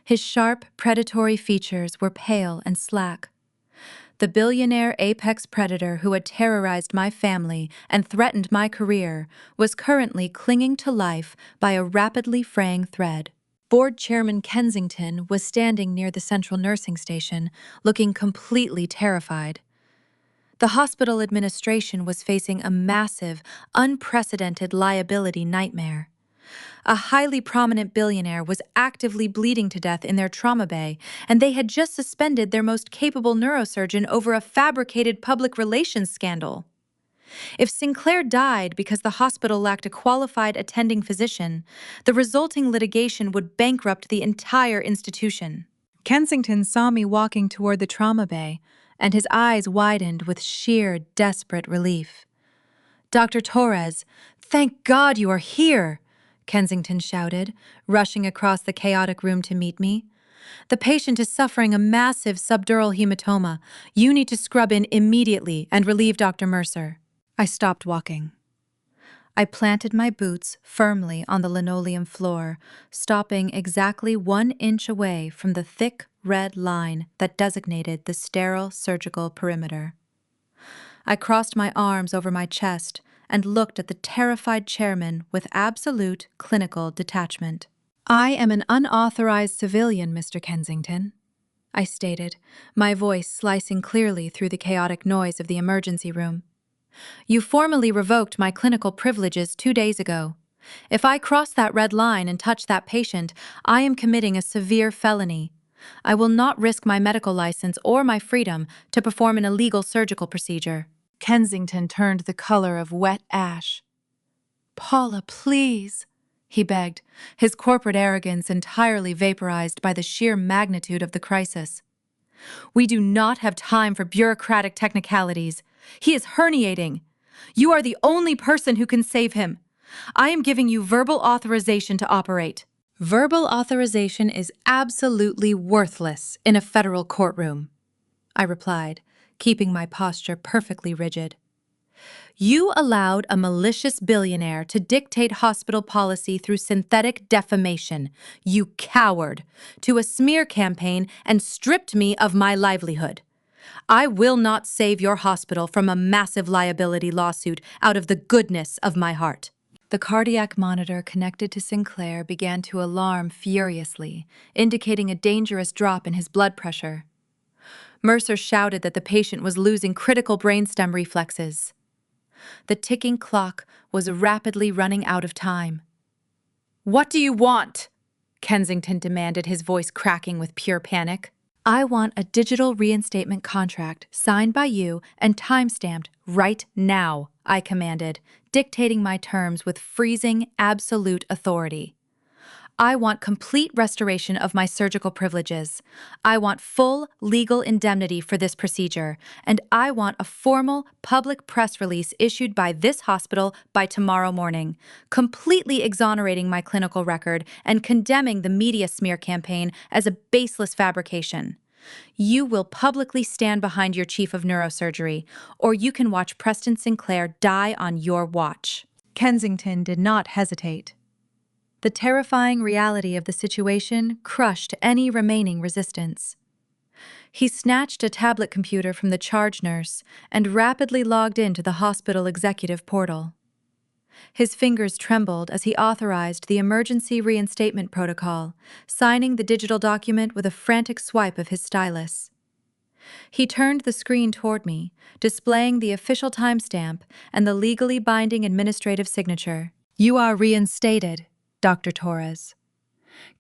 His sharp, predatory features were pale and slack. The billionaire apex predator who had terrorized my family and threatened my career was currently clinging to life by a rapidly fraying thread. Board Chairman Kensington was standing near the central nursing station, looking completely terrified. The hospital administration was facing a massive, unprecedented liability nightmare. A highly prominent billionaire was actively bleeding to death in their trauma bay, and they had just suspended their most capable neurosurgeon over a fabricated public relations scandal. If Sinclair died because the hospital lacked a qualified attending physician, the resulting litigation would bankrupt the entire institution. Kensington saw me walking toward the trauma bay, and his eyes widened with sheer, desperate relief. "Dr. Torres, thank God you are here!" Kensington shouted, rushing across the chaotic room to meet me. "The patient is suffering a massive subdural hematoma. You need to scrub in immediately and relieve Dr. Mercer." I stopped walking. I planted my boots firmly on the linoleum floor, stopping exactly 1 inch away from the thick red line that designated the sterile surgical perimeter. I crossed my arms over my chest and looked at the terrified chairman with absolute clinical detachment. "I am an unauthorized civilian, Mr. Kensington," I stated, my voice slicing clearly through the chaotic noise of the emergency room. "You formally revoked my clinical privileges 2 days ago. If I cross that red line and touch that patient, I am committing a severe felony. I will not risk my medical license or my freedom to perform an illegal surgical procedure." Kensington turned the color of wet ash. "Paula, please," he begged, his corporate arrogance entirely vaporized by the sheer magnitude of the crisis. "We do not have time for bureaucratic technicalities. He is herniating. You are the only person who can save him. I am giving you verbal authorization to operate." "Verbal authorization is absolutely worthless in a federal courtroom," I replied, keeping my posture perfectly rigid. "You allowed a malicious billionaire to dictate hospital policy through synthetic defamation, you coward, to a smear campaign and stripped me of my livelihood. I will not save your hospital from a massive liability lawsuit out of the goodness of my heart." The cardiac monitor connected to Sinclair began to alarm furiously, indicating a dangerous drop in his blood pressure. Mercer shouted that the patient was losing critical brainstem reflexes. The ticking clock was rapidly running out of time. "What do you want?" Kensington demanded, his voice cracking with pure panic. I want a digital reinstatement contract signed by you and time-stamped right now, I commanded, dictating my terms with freezing, absolute authority. I want complete restoration of my surgical privileges. I want full legal indemnity for this procedure, and I want a formal public press release issued by this hospital by tomorrow morning, completely exonerating my clinical record and condemning the media smear campaign as a baseless fabrication. You will publicly stand behind your chief of neurosurgery, or you can watch Preston Sinclair die on your watch. Kensington did not hesitate. The terrifying reality of the situation crushed any remaining resistance. He snatched a tablet computer from the charge nurse and rapidly logged into the hospital executive portal. His fingers trembled as he authorized the emergency reinstatement protocol, signing the digital document with a frantic swipe of his stylus. He turned the screen toward me, displaying the official timestamp and the legally binding administrative signature. "You are reinstated, Dr. Torres."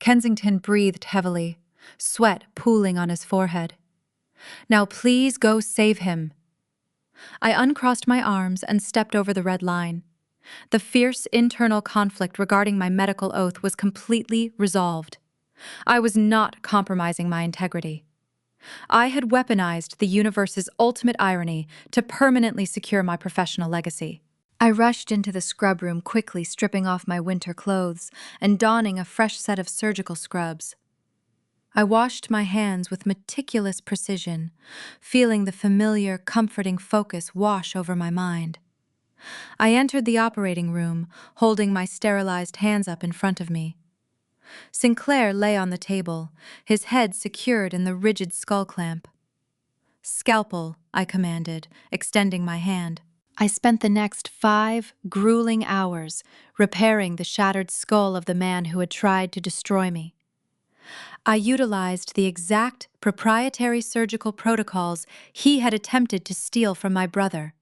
Kensington breathed heavily, sweat pooling on his forehead. "Now please go save him." I uncrossed my arms and stepped over the red line. The fierce internal conflict regarding my medical oath was completely resolved. I was not compromising my integrity. I had weaponized the universe's ultimate irony to permanently secure my professional legacy. I rushed into the scrub room, quickly stripping off my winter clothes and donning a fresh set of surgical scrubs. I washed my hands with meticulous precision, feeling the familiar, comforting focus wash over my mind. I entered the operating room, holding my sterilized hands up in front of me. Sinclair lay on the table, his head secured in the rigid skull clamp. "Scalpel," I commanded, extending my hand. I spent the next 5 grueling hours repairing the shattered skull of the man who had tried to destroy me. I utilized the exact proprietary surgical protocols he had attempted to steal from my brother.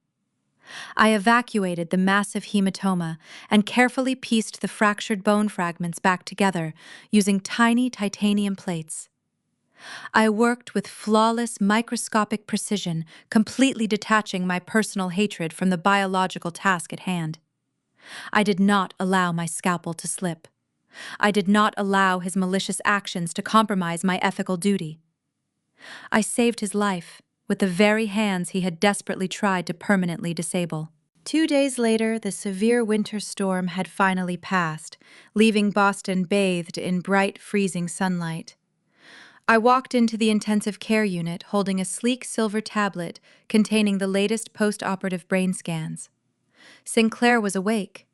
I evacuated the massive hematoma and carefully pieced the fractured bone fragments back together using tiny titanium plates. I worked with flawless microscopic precision, completely detaching my personal hatred from the biological task at hand. I did not allow my scalpel to slip. I did not allow his malicious actions to compromise my ethical duty. I saved his life with the very hands he had desperately tried to permanently disable. 2 days later, the severe winter storm had finally passed, leaving Boston bathed in bright, freezing sunlight. I walked into the intensive care unit holding a sleek silver tablet containing the latest post-operative brain scans. Sinclair was awake.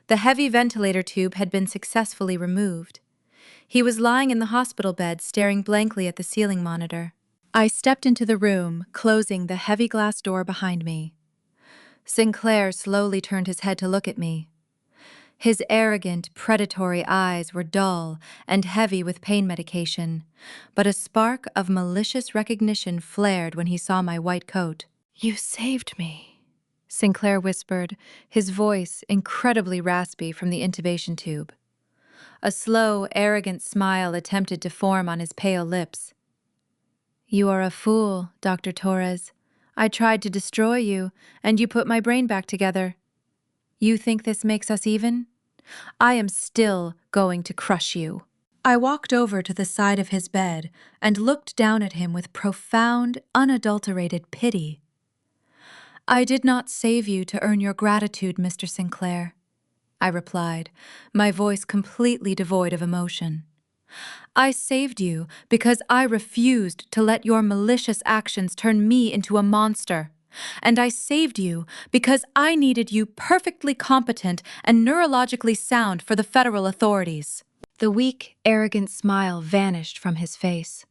The heavy ventilator tube had been successfully removed. He was lying in the hospital bed, staring blankly at the ceiling monitor. I stepped into the room, closing the heavy glass door behind me. Sinclair slowly turned his head to look at me. His arrogant, predatory eyes were dull and heavy with pain medication, but a spark of malicious recognition flared when he saw my white coat. "You saved me," Sinclair whispered, his voice incredibly raspy from the intubation tube. A slow, arrogant smile attempted to form on his pale lips. "You are a fool, Dr. Torres. I tried to destroy you, and you put my brain back together. You think this makes us even? I am still going to crush you." I walked over to the side of his bed and looked down at him with profound, unadulterated pity. "I did not save you to earn your gratitude, Mr. Sinclair," I replied, my voice completely devoid of emotion. "I saved you because I refused to let your malicious actions turn me into a monster. And I saved you because I needed you perfectly competent and neurologically sound for the federal authorities." The weak, arrogant smile vanished from his face.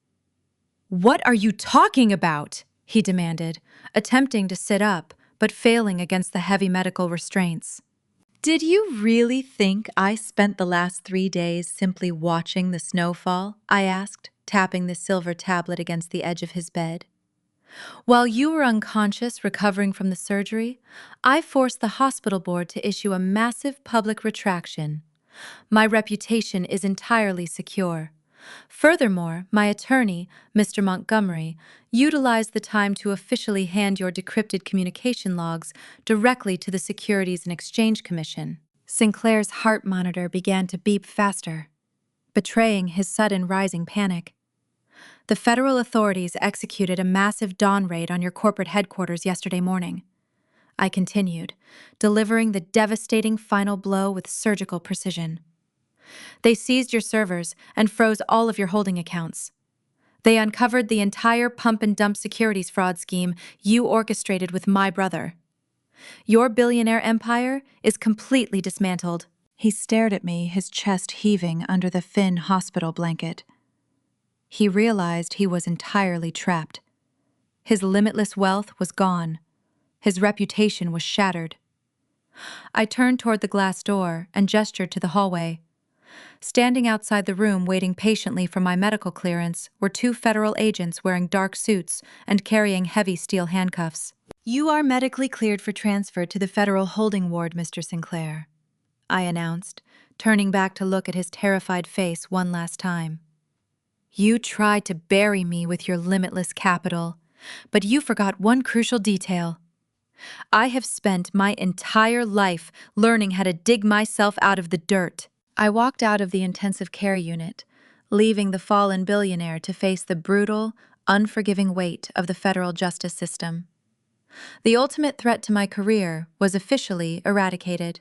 "What are you talking about?" he demanded, attempting to sit up, but failing against the heavy medical restraints. "Did you really think I spent the last 3 days simply watching the snowfall?" I asked, tapping the silver tablet against the edge of his bed. "While you were unconscious recovering from the surgery, I forced the hospital board to issue a massive public retraction. My reputation is entirely secure. Furthermore, my attorney, Mr. Montgomery, utilized the time to officially hand your decrypted communication logs directly to the Securities and Exchange Commission. Sinclair's heart monitor began to beep faster, betraying his sudden rising panic. The federal authorities executed a massive dawn raid on your corporate headquarters yesterday morning. I continued, delivering the devastating final blow with surgical precision. They seized your servers and froze all of your holding accounts. They uncovered the entire pump and dump securities fraud scheme you orchestrated with my brother. Your billionaire empire is completely dismantled. He stared at me, his chest heaving under the thin hospital blanket. He realized he was entirely trapped. His limitless wealth was gone. His reputation was shattered. I turned toward the glass door and gestured to the hallway. Standing outside the room waiting patiently for my medical clearance were two federal agents wearing dark suits and carrying heavy steel handcuffs. "You are medically cleared for transfer to the federal holding ward, Mr. Sinclair," I announced, turning back to look at his terrified face one last time. "You tried to bury me with your limitless capital, but you forgot one crucial detail. I have spent my entire life learning how to dig myself out of the dirt." I walked out of the intensive care unit, leaving the fallen billionaire to face the brutal, unforgiving weight of the federal justice system. The ultimate threat to my career was officially eradicated.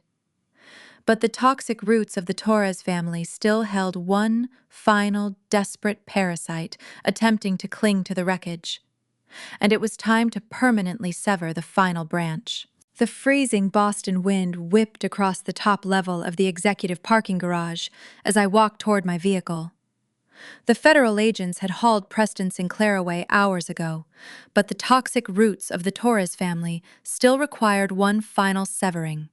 But the toxic roots of the Torres family still held one final, desperate parasite attempting to cling to the wreckage. And it was time to permanently sever the final branch. The freezing Boston wind whipped across the top level of the executive parking garage as I walked toward my vehicle. The federal agents had hauled Preston Sinclair away hours ago, but the toxic roots of the Torres family still required one final severing.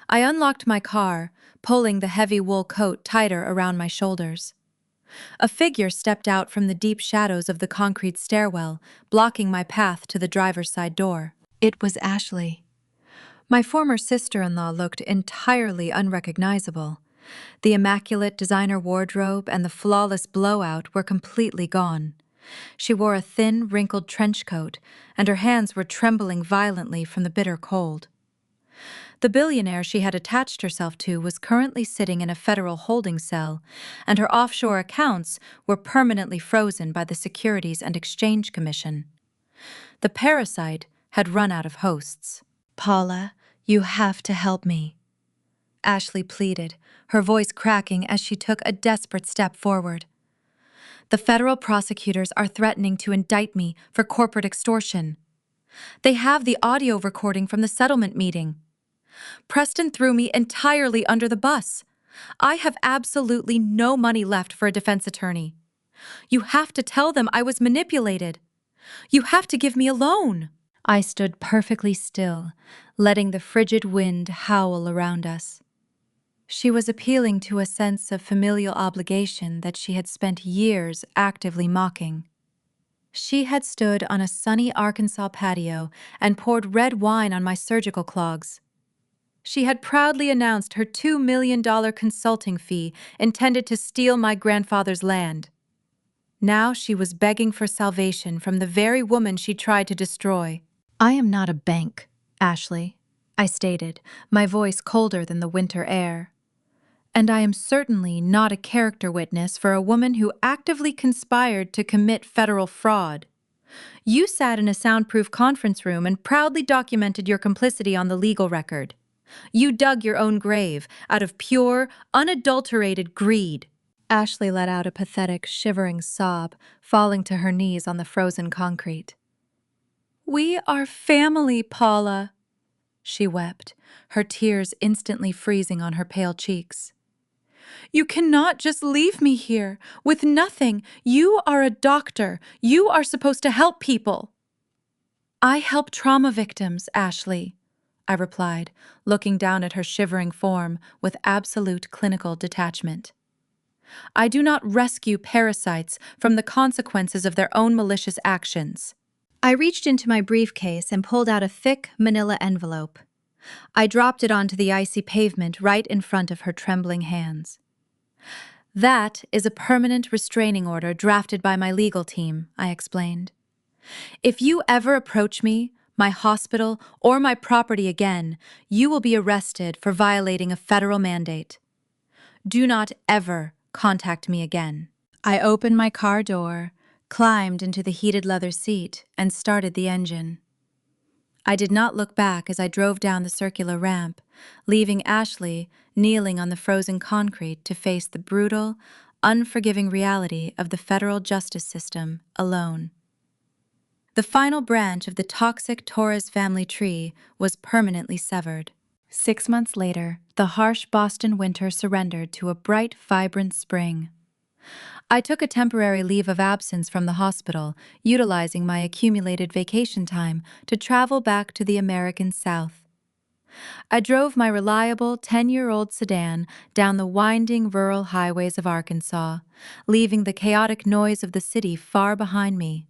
I unlocked my car, pulling the heavy wool coat tighter around my shoulders. A figure stepped out from the deep shadows of the concrete stairwell, blocking my path to the driver's side door. It was Ashley. My former sister-in-law looked entirely unrecognizable. The immaculate designer wardrobe and the flawless blowout were completely gone. She wore a thin, wrinkled trench coat, and her hands were trembling violently from the bitter cold. The billionaire she had attached herself to was currently sitting in a federal holding cell, and her offshore accounts were permanently frozen by the Securities and Exchange Commission. The parasite had run out of hosts. "Paula, you have to help me," Ashley pleaded, her voice cracking as she took a desperate step forward. "The federal prosecutors are threatening to indict me for corporate extortion. They have the audio recording from the settlement meeting. Preston threw me entirely under the bus. I have absolutely no money left for a defense attorney. You have to tell them I was manipulated. You have to give me a loan." I stood perfectly still, letting the frigid wind howl around us. She was appealing to a sense of familial obligation that she had spent years actively mocking. She had stood on a sunny Arkansas patio and poured red wine on my surgical clogs. She had proudly announced her $2 million consulting fee intended to steal my grandfather's land. Now she was begging for salvation from the very woman she tried to destroy. "I am not a bank, Ashley," I stated, my voice colder than the winter air. "And I am certainly not a character witness for a woman who actively conspired to commit federal fraud. You sat in a soundproof conference room and proudly documented your complicity on the legal record. You dug your own grave out of pure, unadulterated greed." Ashley let out a pathetic, shivering sob, falling to her knees on the frozen concrete. "We are family, Paula," she wept, her tears instantly freezing on her pale cheeks. "You cannot just leave me here with nothing. You are a doctor. You are supposed to help people." "I help trauma victims, Ashley," I replied, looking down at her shivering form with absolute clinical detachment. "I do not rescue parasites from the consequences of their own malicious actions." I reached into my briefcase and pulled out a thick manila envelope. I dropped it onto the icy pavement right in front of her trembling hands. That is a permanent restraining order drafted by my legal team, I explained. If you ever approach me, my hospital, or my property again, you will be arrested for violating a federal mandate. Do not ever contact me again. I opened my car door, climbed into the heated leather seat, and started the engine. I did not look back as I drove down the circular ramp, leaving Ashley kneeling on the frozen concrete to face the brutal, unforgiving reality of the federal justice system alone. The final branch of the toxic Torres family tree was permanently severed. 6 months later, the harsh Boston winter surrendered to a bright, vibrant spring. I took a temporary leave of absence from the hospital, utilizing my accumulated vacation time to travel back to the American South. I drove my reliable 10-year-old sedan down the winding rural highways of Arkansas, leaving the chaotic noise of the city far behind me.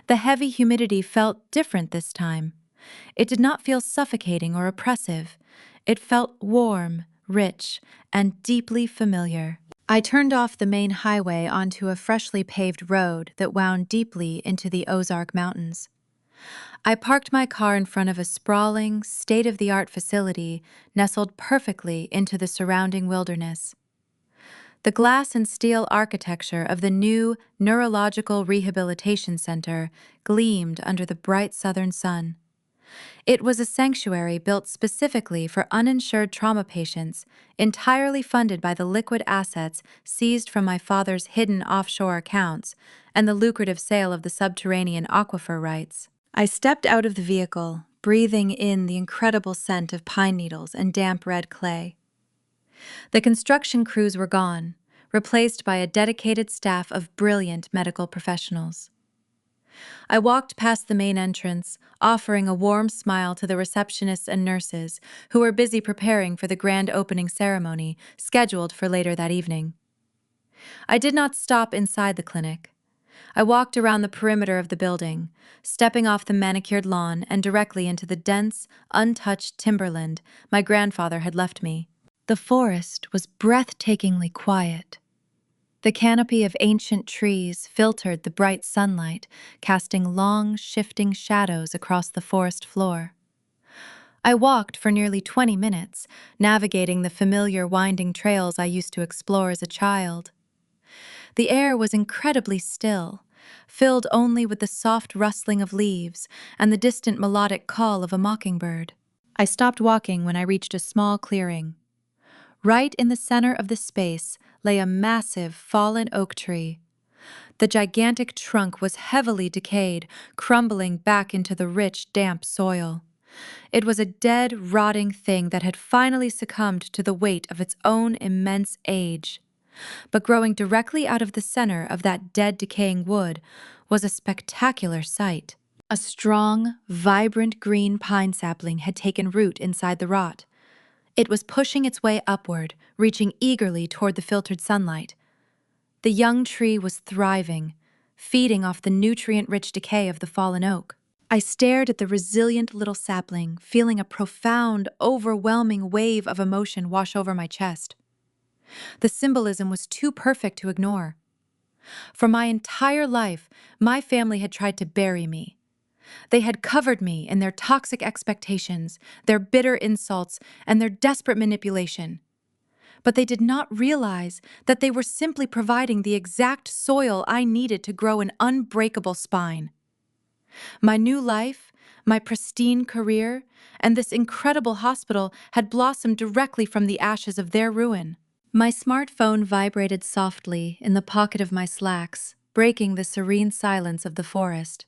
The heavy humidity felt different this time. It did not feel suffocating or oppressive. It felt warm, rich, and deeply familiar. I turned off the main highway onto a freshly paved road that wound deeply into the Ozark Mountains. I parked my car in front of a sprawling, state-of-the-art facility nestled perfectly into the surrounding wilderness. The glass and steel architecture of the new Neurological Rehabilitation Center gleamed under the bright southern sun. It was a sanctuary built specifically for uninsured trauma patients, entirely funded by the liquid assets seized from my father's hidden offshore accounts and the lucrative sale of the subterranean aquifer rights. I stepped out of the vehicle, breathing in the incredible scent of pine needles and damp red clay. The construction crews were gone, replaced by a dedicated staff of brilliant medical professionals. I walked past the main entrance, offering a warm smile to the receptionists and nurses who were busy preparing for the grand opening ceremony scheduled for later that evening. I did not stop inside the clinic. I walked around the perimeter of the building, stepping off the manicured lawn and directly into the dense, untouched timberland my grandfather had left me. The forest was breathtakingly quiet. The canopy of ancient trees filtered the bright sunlight, casting long, shifting shadows across the forest floor. I walked for nearly 20 minutes, navigating the familiar winding trails I used to explore as a child. The air was incredibly still, filled only with the soft rustling of leaves and the distant melodic call of a mockingbird. I stopped walking when I reached a small clearing. Right in the center of the space lay a massive fallen oak tree. The gigantic trunk was heavily decayed, crumbling back into the rich, damp soil. It was a dead, rotting thing that had finally succumbed to the weight of its own immense age. But growing directly out of the center of that dead, decaying wood was a spectacular sight. A strong, vibrant green pine sapling had taken root inside the rot. It was pushing its way upward, reaching eagerly toward the filtered sunlight. The young tree was thriving, feeding off the nutrient-rich decay of the fallen oak. I stared at the resilient little sapling, feeling a profound, overwhelming wave of emotion wash over my chest. The symbolism was too perfect to ignore. For my entire life, my family had tried to bury me. They had covered me in their toxic expectations, their bitter insults, and their desperate manipulation. But they did not realize that they were simply providing the exact soil I needed to grow an unbreakable spine. My new life, my pristine career, and this incredible hospital had blossomed directly from the ashes of their ruin. My smartphone vibrated softly in the pocket of my slacks, breaking the serene silence of the forest.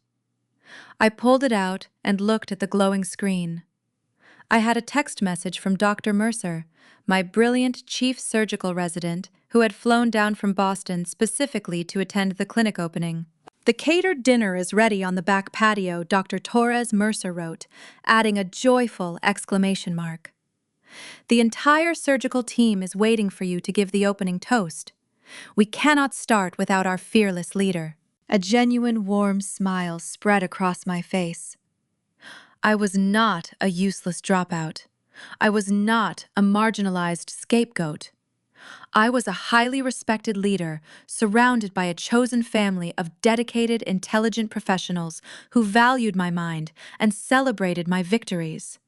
I pulled it out and looked at the glowing screen. I had a text message from Dr. Mercer, my brilliant chief surgical resident who had flown down from Boston specifically to attend the clinic opening. "The catered dinner is ready on the back patio," Dr. Torres Mercer wrote, adding a joyful exclamation mark. "The entire surgical team is waiting for you to give the opening toast. We cannot start without our fearless leader." A genuine warm smile spread across my face. I was not a useless dropout. I was not a marginalized scapegoat. I was a highly respected leader, surrounded by a chosen family of dedicated, intelligent professionals who valued my mind and celebrated my victories.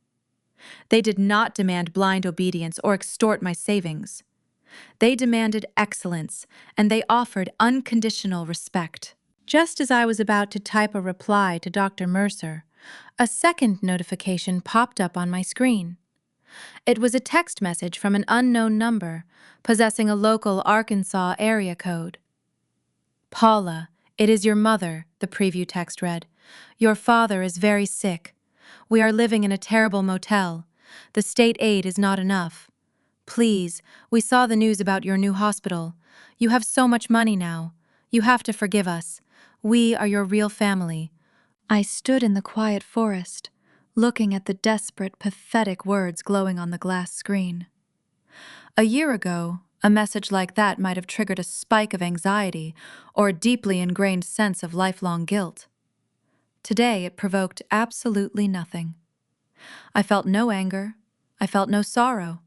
They did not demand blind obedience or extort my savings. They demanded excellence, and they offered unconditional respect. Just as I was about to type a reply to Dr. Mercer, a second notification popped up on my screen. It was a text message from an unknown number, possessing a local Arkansas area code. "Paula, it is your mother," the preview text read. "Your father is very sick. We are living in a terrible motel. The state aid is not enough. Please, we saw the news about your new hospital. You have so much money now. You have to forgive us. We are your real family." I stood in the quiet forest, looking at the desperate, pathetic words glowing on the glass screen. A year ago, a message like that might have triggered a spike of anxiety or a deeply ingrained sense of lifelong guilt. Today, it provoked absolutely nothing. I felt no anger. I felt no sorrow.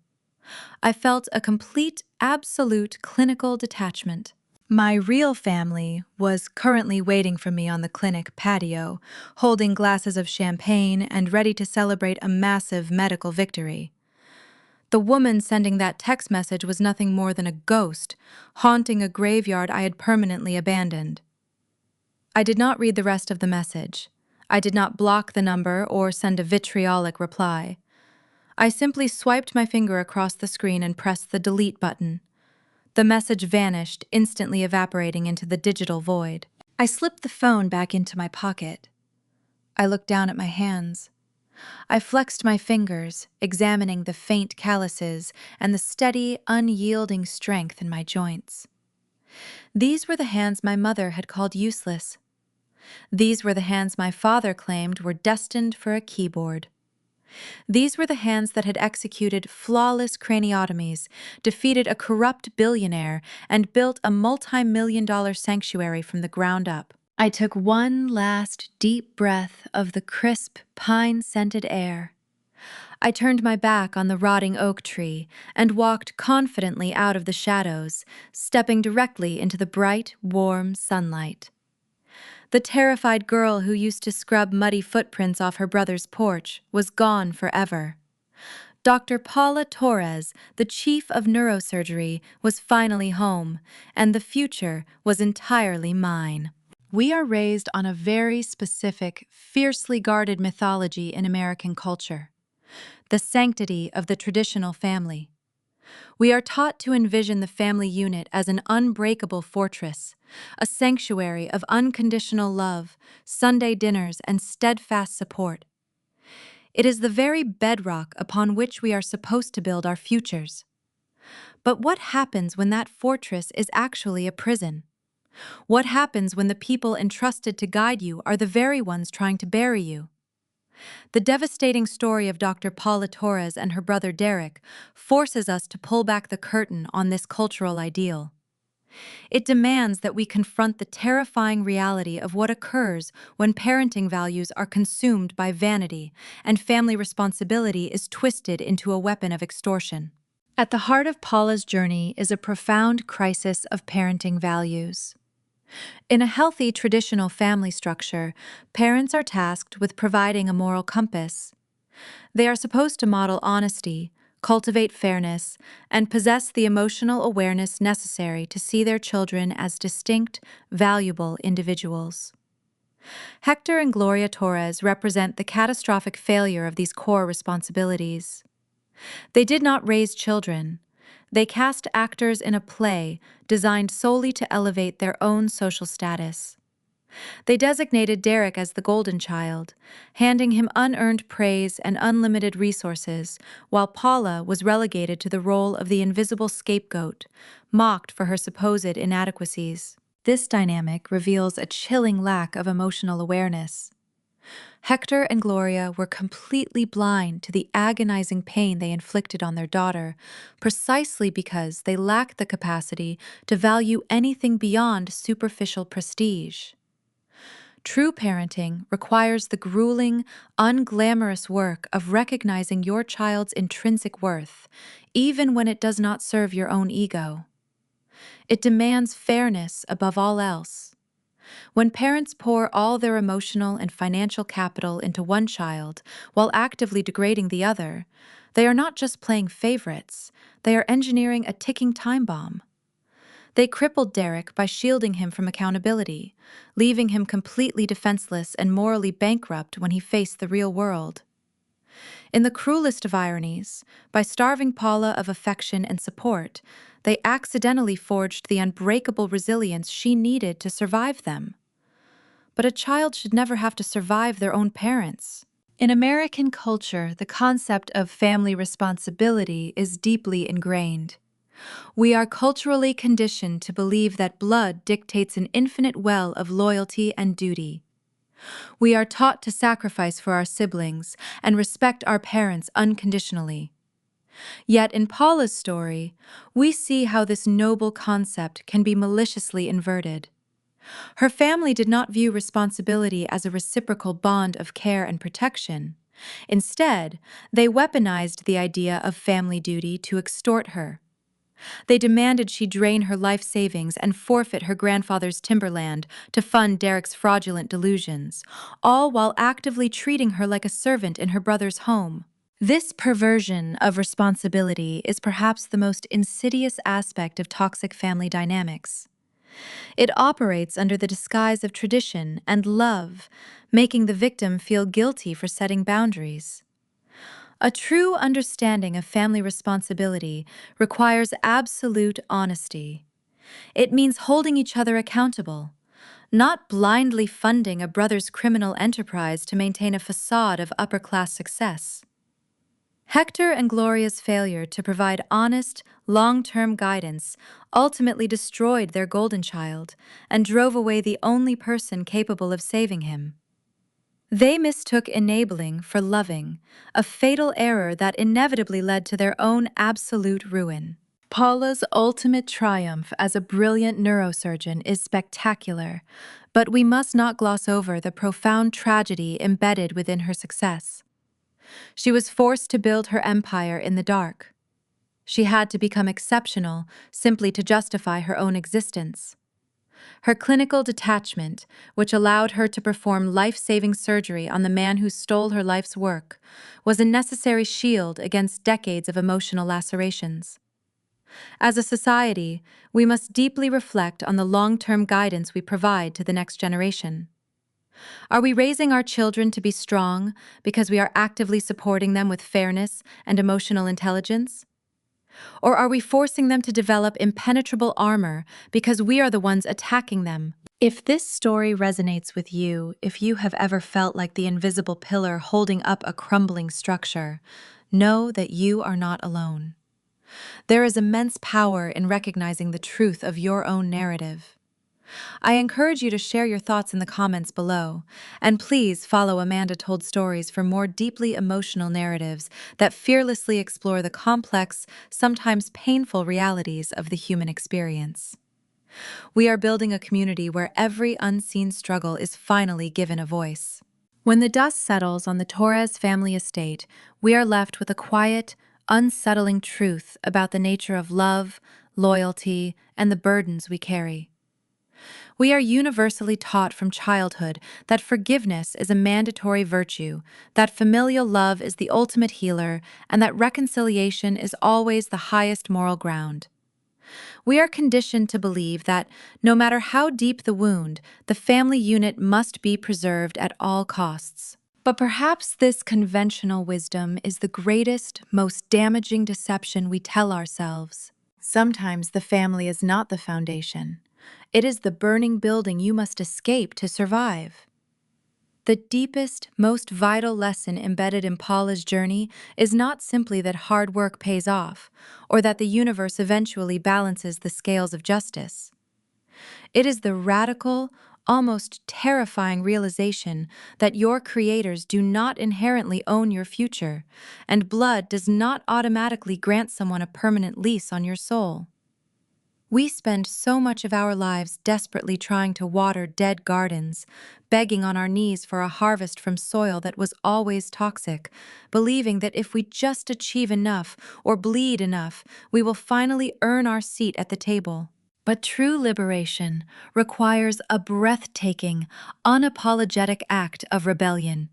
I felt a complete, absolute clinical detachment. My real family was currently waiting for me on the clinic patio, holding glasses of champagne and ready to celebrate a massive medical victory. The woman sending that text message was nothing more than a ghost, haunting a graveyard I had permanently abandoned. I did not read the rest of the message. I did not block the number or send a vitriolic reply. I simply swiped my finger across the screen and pressed the delete button. The message vanished, instantly evaporating into the digital void. I slipped the phone back into my pocket. I looked down at my hands. I flexed my fingers, examining the faint calluses and the steady, unyielding strength in my joints. These were the hands my mother had called useless. These were the hands my father claimed were destined for a keyboard. These were the hands that had executed flawless craniotomies, defeated a corrupt billionaire, and built a multi-million-dollar sanctuary from the ground up. I took one last deep breath of the crisp, pine-scented air. I turned my back on the rotting oak tree and walked confidently out of the shadows, stepping directly into the bright, warm sunlight. The terrified girl who used to scrub muddy footprints off her brother's porch was gone forever. Dr. Paula Torres, the chief of neurosurgery, was finally home, and the future was entirely mine. We are raised on a very specific, fiercely guarded mythology in American culture: the sanctity of the traditional family. We are taught to envision the family unit as an unbreakable fortress, a sanctuary of unconditional love, Sunday dinners, and steadfast support. It is the very bedrock upon which we are supposed to build our futures. But what happens when that fortress is actually a prison? What happens when the people entrusted to guide you are the very ones trying to bury you? The devastating story of Dr. Paula Torres and her brother Derek forces us to pull back the curtain on this cultural ideal. It demands that we confront the terrifying reality of what occurs when parenting values are consumed by vanity and family responsibility is twisted into a weapon of extortion. At the heart of Paula's journey is a profound crisis of parenting values. In a healthy traditional family structure, parents are tasked with providing a moral compass. They are supposed to model honesty, cultivate fairness, and possess the emotional awareness necessary to see their children as distinct, valuable individuals. Hector and Gloria Torres represent the catastrophic failure of these core responsibilities. They did not raise children. They cast actors in a play designed solely to elevate their own social status. They designated Derek as the golden child, handing him unearned praise and unlimited resources, while Paula was relegated to the role of the invisible scapegoat, mocked for her supposed inadequacies. This dynamic reveals a chilling lack of emotional awareness. Hector and Gloria were completely blind to the agonizing pain they inflicted on their daughter, precisely because they lacked the capacity to value anything beyond superficial prestige. True parenting requires the grueling, unglamorous work of recognizing your child's intrinsic worth, even when it does not serve your own ego. It demands fairness above all else. When parents pour all their emotional and financial capital into one child while actively degrading the other, they are not just playing favorites, they are engineering a ticking time bomb. They crippled Derek by shielding him from accountability, leaving him completely defenseless and morally bankrupt when he faced the real world. In the cruelest of ironies, by starving Paula of affection and support, they accidentally forged the unbreakable resilience she needed to survive them. But a child should never have to survive their own parents. In American culture, the concept of family responsibility is deeply ingrained. We are culturally conditioned to believe that blood dictates an infinite well of loyalty and duty. We are taught to sacrifice for our siblings and respect our parents unconditionally. Yet in Paula's story, we see how this noble concept can be maliciously inverted. Her family did not view responsibility as a reciprocal bond of care and protection. Instead, they weaponized the idea of family duty to extort her. They demanded she drain her life savings and forfeit her grandfather's timberland to fund Derek's fraudulent delusions, all while actively treating her like a servant in her brother's home. This perversion of responsibility is perhaps the most insidious aspect of toxic family dynamics. It operates under the disguise of tradition and love, making the victim feel guilty for setting boundaries. A true understanding of family responsibility requires absolute honesty. It means holding each other accountable, not blindly funding a brother's criminal enterprise to maintain a facade of upper-class success. Hector and Gloria's failure to provide honest, long-term guidance ultimately destroyed their golden child and drove away the only person capable of saving him. They mistook enabling for loving, a fatal error that inevitably led to their own absolute ruin. Paula's ultimate triumph as a brilliant neurosurgeon is spectacular, but we must not gloss over the profound tragedy embedded within her success. She was forced to build her empire in the dark. She had to become exceptional simply to justify her own existence. Her clinical detachment, which allowed her to perform life-saving surgery on the man who stole her life's work, was a necessary shield against decades of emotional lacerations. As a society, we must deeply reflect on the long-term guidance we provide to the next generation. Are we raising our children to be strong because we are actively supporting them with fairness and emotional intelligence? Or are we forcing them to develop impenetrable armor because we are the ones attacking them? If this story resonates with you, if you have ever felt like the invisible pillar holding up a crumbling structure, know that you are not alone. There is immense power in recognizing the truth of your own narrative. I encourage you to share your thoughts in the comments below, and please follow Amanda Told Stories for more deeply emotional narratives that fearlessly explore the complex, sometimes painful realities of the human experience. We are building a community where every unseen struggle is finally given a voice. When the dust settles on the Torres family estate, we are left with a quiet, unsettling truth about the nature of love, loyalty, and the burdens we carry. We are universally taught from childhood that forgiveness is a mandatory virtue, that familial love is the ultimate healer, and that reconciliation is always the highest moral ground. We are conditioned to believe that, no matter how deep the wound, the family unit must be preserved at all costs. But perhaps this conventional wisdom is the greatest, most damaging deception we tell ourselves. Sometimes the family is not the foundation. It is the burning building you must escape to survive. The deepest, most vital lesson embedded in Paula's journey is not simply that hard work pays off, or that the universe eventually balances the scales of justice. It is the radical, almost terrifying realization that your creators do not inherently own your future, and blood does not automatically grant someone a permanent lease on your soul. We spend so much of our lives desperately trying to water dead gardens, begging on our knees for a harvest from soil that was always toxic, believing that if we just achieve enough or bleed enough, we will finally earn our seat at the table. But true liberation requires a breathtaking, unapologetic act of rebellion.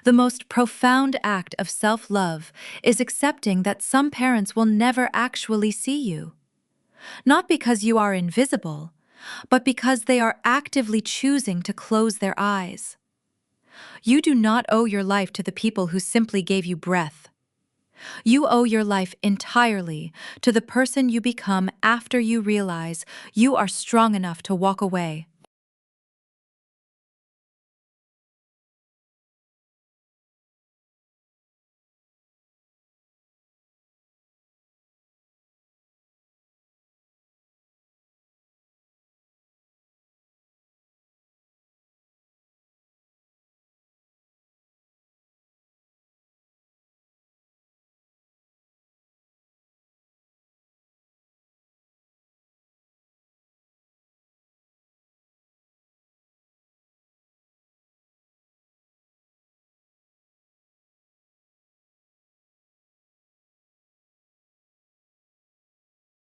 The most profound act of self-love is accepting that some parents will never actually see you. Not because you are invisible, but because they are actively choosing to close their eyes. You do not owe your life to the people who simply gave you breath. You owe your life entirely to the person you become after you realize you are strong enough to walk away.